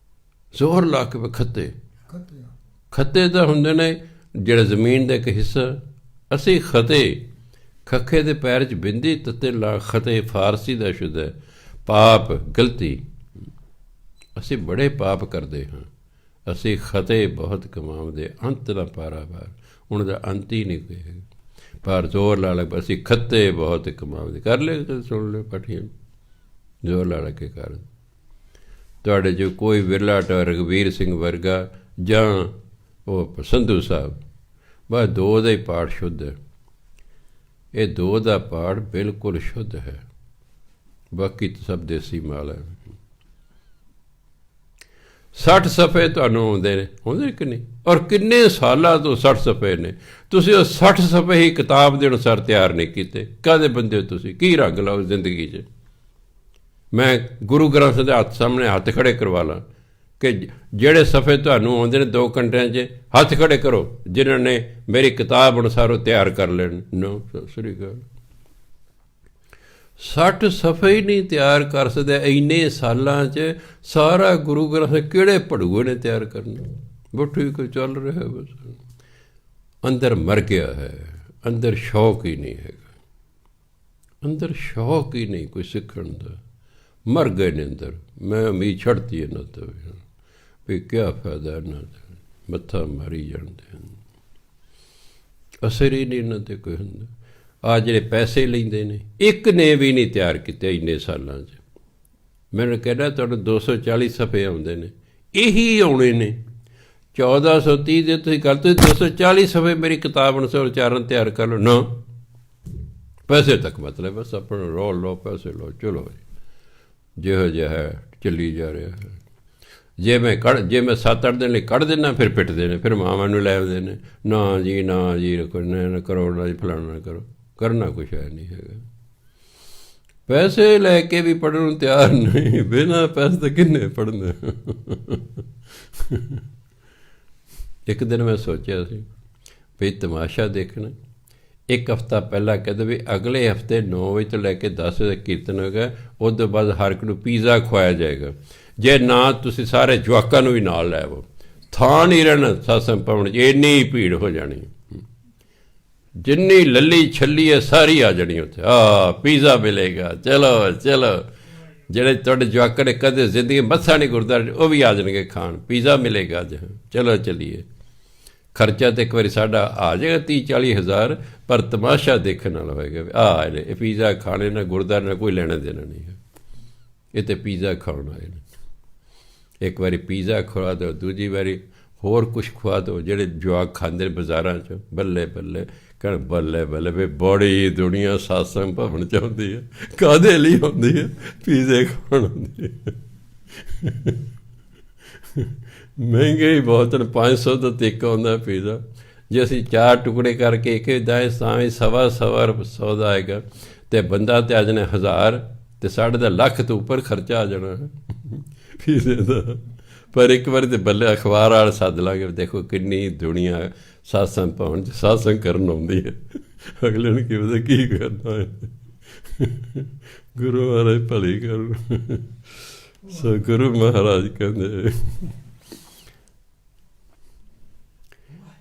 [SPEAKER 1] ਜ਼ੋਰ ਲਾ ਕੇ ਖੱਤੇ, ਖੱਤੇ ਤਾਂ ਹੁੰਦੇ ਨੇ ਜਿਹੜਾ ਜ਼ਮੀਨ ਦਾ ਇੱਕ ਹਿੱਸਾ। ਅਸੀਂ ਖਤੇ, ਖੱਖੇ ਦੇ ਪੈਰ 'ਚ ਬਿੰਦੀ ਤੱਤੇ ਲਾ, ਖਤੇ ਫਾਰਸੀ ਦਾ ਸ਼ੁੱਧ ਹੈ, ਪਾਪ, ਗਲਤੀ। ਅਸੀਂ ਬੜੇ ਪਾਪ ਕਰਦੇ ਹਾਂ, ਅਸੀਂ ਖਤੇ ਬਹੁਤ ਕਮਾਉਂਦੇ, ਅੰਤ ਦਾ ਪਾਰਾਵਾਰ, ਉਹਨਾਂ ਦਾ ਅੰਤ ਹੀ ਨਹੀਂ ਕੋਈ। ਪਰ ਜ਼ੋਰ ਲਾ ਲਾ ਅਸੀਂ ਖੱਤੇ ਬਹੁਤ ਕਮਾਉਂਦੇ, ਕਰ ਲਿਆ, ਸੁਣ ਲਿਓ ਪਾਠੀਆਂ, ਜ਼ੋਰ ਲਾ ਲਾ ਕੇ ਕਰ। ਤੁਹਾਡੇ 'ਚ ਕੋਈ ਵਿਰਲਾ ਰਘਵੀਰ ਸਿੰਘ ਵਰਗਾ ਜਾਂ ਉਹ ਸੰਧੂ ਸਾਹਿਬ, ਬਸ 2 ਦਾ ਹੀ ਪਾਠ ਸ਼ੁੱਧ ਹੈ। ਇਹ 2 ਦਾ ਪਾਠ ਬਿਲਕੁਲ ਸ਼ੁੱਧ ਹੈ, ਬਾਕੀ ਸਭ ਦੇਸੀ ਮਾਲ ਹੈ। 60 ਸਫ਼ੇ ਤੁਹਾਨੂੰ ਆਉਂਦੇ ਨੇ, ਆਉਂਦੇ ਕਿ ਨਹੀਂ? ਔਰ ਕਿੰਨੇ ਸਾਲਾਂ ਤੋਂ 60 ਸਫ਼ੇ ਨੇ, ਤੁਸੀਂ ਉਹ 60 ਸਫ਼ੇ ਹੀ ਕਿਤਾਬ ਦੇ ਅਨੁਸਾਰ ਤਿਆਰ ਨਹੀਂ ਕੀਤੇ। ਕਾਹਦੇ ਬੰਦੇ ਹੋ ਤੁਸੀਂ? ਕੀ ਰੰਗ ਲਾਓ ਜ਼ਿੰਦਗੀ 'ਚ? ਮੈਂ ਗੁਰੂ ਗ੍ਰੰਥ ਦੇ ਹੱਥ ਸਾਹਮਣੇ ਹੱਥ ਖੜੇ ਕਰਵਾ ਲਾਂ ਕਿ ਜਿਹੜੇ ਸਫ਼ੇ ਤੁਹਾਨੂੰ ਆਉਂਦੇ ਨੇ 2 ਘੰਟਿਆਂ 'ਚ ਹੱਥ ਖੜੇ ਕਰੋ ਜਿਨ੍ਹਾਂ ਨੇ ਮੇਰੀ ਕਿਤਾਬ ਅਨੁਸਾਰ ਉਹ ਤਿਆਰ ਕਰ ਲੈਣ। ਨੋ, ਸਤਿ ਸ੍ਰੀ ਅਕਾਲ। 60 ਸਫ਼ੇ ਹੀ ਨਹੀਂ ਤਿਆਰ ਕਰ ਸਕਦੇ ਇੰਨੇ ਸਾਲਾਂ 'ਚ। ਸਾਰਾ ਗੁਰੂ ਗ੍ਰੰਥ ਕਿਹੜੇ ਭੜੂਏ ਨੇ ਤਿਆਰ ਕਰਨਾ? ਬੁੱਠੀ ਕੋਈ ਚੱਲ ਰਿਹਾ, ਬਸ ਅੰਦਰ ਮਰ ਗਿਆ ਹੈ, ਅੰਦਰ ਸ਼ੌਕ ਹੀ ਨਹੀਂ ਹੈਗਾ, ਅੰਦਰ ਸ਼ੌਕ ਹੀ ਨਹੀਂ ਕੋਈ ਸਿੱਖਣ ਦਾ। ਮਰ ਗਏ ਨੇ ਅੰਦਰ। ਮੈਂ ਉਮੀਦ ਛੱਡਤੀ ਇਹਨਾਂ ਤੋਂ ਵੀ ਕਿਆ ਫਾਇਦਾ ਇਹਨਾਂ ਦਾ, ਮੱਥਾ ਮਾਰੀ ਜਾਂਦੇ ਹਨ, ਅਸਰ ਹੀ ਨਹੀਂ ਇਹਨਾਂ 'ਤੇ ਕੋਈ ਹੁੰਦਾ। ਆਹ ਜਿਹੜੇ ਪੈਸੇ ਲੈਂਦੇ ਨੇ, ਇੱਕ ਨੇ ਵੀ ਨਹੀਂ ਤਿਆਰ ਕੀਤੇ ਇੰਨੇ ਸਾਲਾਂ 'ਚ। ਮੈਨੂੰ ਕਹਿੰਦਾ ਤੁਹਾਨੂੰ 240 ਸਫ਼ੇ ਆਉਂਦੇ ਨੇ, ਇਹੀ ਆਉਣੇ ਨੇ। 1430 ਦੇ ਤੁਸੀਂ ਕਰ, ਤੁਸੀਂ 240 ਸਫ਼ੇ ਮੇਰੀ ਕਿਤਾਬ ਅਨੁਸਾਰ ਉਚਾਰਨ ਤਿਆਰ ਕਰ ਲਓ ਨਾ। ਪੈਸੇ ਤੱਕ ਮਤਲਬ ਬਸ ਆਪਣਾ ਰੋਲ ਲਓ, ਪੈਸੇ ਲਓ, ਚਲੋ ਜਿਹੋ ਜਿਹਾ ਹੈ ਚੱਲੀ ਜਾ ਰਿਹਾ ਹੈ। ਜੇ ਮੈਂ 7-8 ਦਿਨ ਲਈ ਕੱਢ ਦਿੰਦਾ, ਫਿਰ ਪਿੱਟਦੇ ਨੇ, ਫਿਰ ਮਾਵਾਂ ਨੂੰ ਲੈ ਆਉਂਦੇ ਨੇ, ਨਾ ਜੀ ਨਾ ਜੀ ਨਾ ਕਰੋ, ਨਾ ਜੀ ਫਲਾਣਾ ਨਾ ਕਰੋ। ਕਰਨਾ ਕੁਛ ਹੈ ਨਹੀਂ ਹੈਗਾ। ਪੈਸੇ ਲੈ ਕੇ ਵੀ ਪੜ੍ਹਨ ਨੂੰ ਤਿਆਰ ਨਹੀਂ, ਬਿਨਾਂ ਪੈਸੇ ਤਾਂ ਕਿੰਨੇ ਪੜ੍ਹਨਾ। ਇੱਕ ਦਿਨ ਮੈਂ ਸੋਚਿਆ ਸੀ ਵੀ ਤਮਾਸ਼ਾ ਦੇਖਣਾ। ਇੱਕ ਹਫ਼ਤਾ ਪਹਿਲਾਂ ਕਹਿੰਦੇ ਵੀ ਅਗਲੇ ਹਫ਼ਤੇ 9 ਵਜੇ ਤੋਂ ਲੈ ਕੇ 10 ਵਜੇ ਕੀਰਤਨ ਹੋਏਗਾ, ਉਸ ਤੋਂ ਬਾਅਦ ਹਰ ਇੱਕ ਨੂੰ ਪੀਜ਼ਾ ਖਵਾਇਆ ਜਾਏਗਾ। ਜੇ ਨਾ ਤੁਸੀਂ ਸਾਰੇ ਜਵਾਕਾਂ ਨੂੰ ਵੀ ਨਾਲ ਲੈ ਆਵੋ, ਥਾਂ ਨਹੀਂ ਰਹਿਣਾ ਸਤਸੰਗ ਭਵਨ 'ਚ, ਇੰਨੀ ਭੀੜ ਹੋ ਜਾਣੀ। ਜਿੰਨੀ ਲੱਲੀ ਛੱਲੀ ਹੈ ਸਾਰੀ ਆ ਜਾਣੀ ਉੱਥੇ। ਪੀਜ਼ਾ ਮਿਲੇਗਾ, ਚਲੋ ਚਲੋ। ਜਿਹੜੇ ਤੁਹਾਡੇ ਜਵਾਕਾਂ ਨੇ ਕਦੇ ਜ਼ਿੰਦਗੀ ਮੱਥਾ ਨਹੀਂ ਗੁਰਦੁਆਰੇ, ਉਹ ਵੀ ਆ ਜਾਣਗੇ ਖਾਣ, ਪੀਜ਼ਾ ਮਿਲੇਗਾ ਅੱਜ, ਚਲੋ ਚੱਲੀਏ। ਖਰਚਾ ਤਾਂ ਇੱਕ ਵਾਰੀ ਸਾਡਾ ਆ ਜਾਏਗਾ 30-40 ਹਜ਼ਾਰ, ਪਰ ਤਮਾਸ਼ਾ ਦੇਖਣ ਨਾਲ ਹੋਏਗਾ। ਇਹ ਪੀਜ਼ਾ ਖਾਣੇ ਨਾਲ ਗੁਰਦੁਆਰੇ ਨਾਲ ਕੋਈ ਲੈਣਾ ਦੇਣਾ ਨਹੀਂ ਹੈ, ਇਹ ਤਾਂ ਪੀਜ਼ਾ ਖਾਣ ਆਏ ਨੇ। ਇੱਕ ਵਾਰੀ ਪੀਜ਼ਾ ਖਵਾ ਦਿਓ, ਦੂਜੀ ਵਾਰੀ ਹੋਰ ਕੁਛ ਖਵਾ ਦਿਓ। ਜਿਹੜੇ ਜਵਾਕ ਖਾਂਦੇ ਨੇ ਬਾਜ਼ਾਰਾਂ 'ਚ, ਬੱਲੇ ਬੱਲੇ ਕਹਿਣ ਬੱਲੇ ਬੱਲੇ ਵੀ ਬੜੀ ਦੁਨੀਆ ਸਤਸੰਗ ਭਵਨ 'ਚ ਆਉਂਦੀ ਹੈ। ਕਾਹਦੇ ਲਈ ਆਉਂਦੀ ਹੈ? ਪੀਜ਼ੇ ਖਾਣ ਆਉਂਦੀ ਹੈ। ਮਹਿੰਗੇ ਹੀ ਬਹੁਤ ਨੇ, 500 ਦਾ ਇੱਕ ਆਉਂਦਾ ਪੀਜ਼ਾ। ਜੇ ਅਸੀਂ 4 ਟੁਕੜੇ ਕਰਕੇ ਇੱਕ ਦਾਏ ਤਾਂ ਵੀ 1.25 ਸੌਦਾ ਆਏਗਾ, ਅਤੇ ਬੰਦਾ ਤੇ ਅੱਜ ਨੇ 1000 ਅਤੇ ਸਾਡੇ ਦਾ ਲੱਖ ਤੋਂ ਉੱਪਰ ਖਰਚਾ ਆ ਜਾਣਾ ਫੀਸ ਦਾ। ਪਰ ਇੱਕ ਵਾਰੀ ਤਾਂ ਬੱਲੇ ਅਖਬਾਰ ਵਾਲੇ ਸੱਦ ਲਾਂਗੇ, ਦੇਖੋ ਕਿੰਨੀ ਦੁਨੀਆ ਸਾਤਸੰਗ ਭਵਨ 'ਚ ਸਾਤਸੰਗ ਕਰਨ ਆਉਂਦੀ ਹੈ, ਅਗਲੇ ਨੂੰ ਕੀ ਪਤਾ ਕੀ ਕਰਨਾ ਹੈ। ਗੁਰੂ ਮਹਾਰਾਜ ਭਲੀ ਕਰਨ। ਸੋ ਗੁਰੂ ਮਹਾਰਾਜ ਕਹਿੰਦੇ,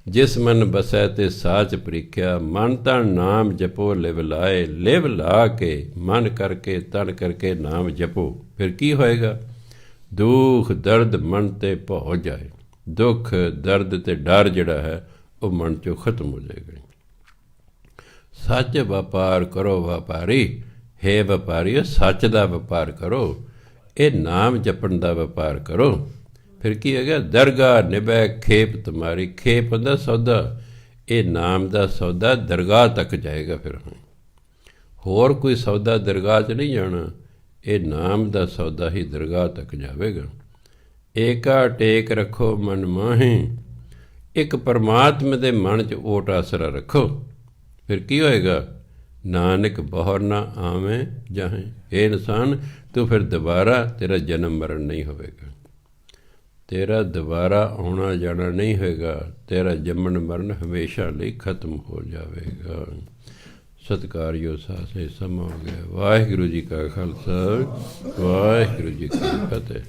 [SPEAKER 1] ਜਿਸ ਮਨ ਬਸੈ ਤੇ ਸਾਚ ਪ੍ਰੀਖਿਆ, ਮਨ ਤਨ ਨਾਮ ਜਪੋ ਲਿਵ ਲਾਏ, ਲਿਵ ਲਾ ਕੇ ਮਨ ਕਰਕੇ ਤਨ ਕਰਕੇ ਨਾਮ ਜਪੋ। ਫਿਰ ਕੀ ਹੋਏਗਾ? ਦੁੱਖ ਦਰਦ ਮਨ ਤੇ ਭਉ ਜਾਏ। ਦੁੱਖ ਦਰਦ ਤੇ ਡਰ ਜਿਹੜਾ ਹੈ ਉਹ ਮਨ 'ਚੋਂ ਖਤਮ ਹੋ ਜਾਏਗਾ। ਸੱਚ ਵਪਾਰ ਕਰੋ ਵਪਾਰੀ, ਹੈ ਵਪਾਰੀਓ ਸੱਚ ਦਾ ਵਪਾਰ ਕਰੋ, ਇਹ ਨਾਮ ਜਪਣ ਦਾ ਵਪਾਰ ਕਰੋ। ਫਿਰ ਕੀ ਹੋ ਗਿਆ? ਦਰਗਾਹ ਨਿਭੈ ਖੇਪ ਤੁਮਾਰੀ। ਖੇਪ ਹੁੰਦਾ ਸੌਦਾ, ਇਹ ਨਾਮ ਦਾ ਸੌਦਾ ਦਰਗਾਹ ਤੱਕ ਜਾਏਗਾ। ਫਿਰ ਹੋਰ ਕੋਈ ਸੌਦਾ ਦਰਗਾਹ 'ਚ ਨਹੀਂ ਜਾਣਾ, ਇਹ ਨਾਮ ਦਾ ਸੌਦਾ ਹੀ ਦਰਗਾਹ ਤੱਕ ਜਾਵੇਗਾ। ਏਕਾ ਟੇਕ ਰੱਖੋ ਮਨ ਮਾਹੀ, ਇੱਕ ਪਰਮਾਤਮਾ ਦੇ ਮਨ 'ਚ ਓਟ ਆਸਰਾ ਰੱਖੋ। ਫਿਰ ਕੀ ਹੋਏਗਾ? ਨਾਨਕ ਬਹੁਰ ਨਾ ਆਵੇਂ ਜਾਹੇ। ਇਹ ਇਨਸਾਨ ਤੂੰ ਫਿਰ ਦੁਬਾਰਾ ਤੇਰਾ ਜਨਮ ਮਰਨ ਨਹੀਂ ਹੋਵੇਗਾ, ਤੇਰਾ ਦੁਬਾਰਾ ਆਉਣਾ ਜਾਣਾ ਨਹੀਂ ਹੋਏਗਾ, ਤੇਰਾ ਜੰਮਣ ਮਰਨ ਹਮੇਸ਼ਾ ਲਈ ਖਤਮ ਹੋ ਜਾਵੇਗਾ। ਸਤਿਕਾਰਯੋਗ ਸਾਸੇ ਸਮਾਂ ਹੋ ਗਿਆ। ਵਾਹਿਗੁਰੂ ਜੀ ਕਾ ਖਾਲਸਾ, ਵਾਹਿਗੁਰੂ ਜੀ ਕੀ ਫਤਿਹ।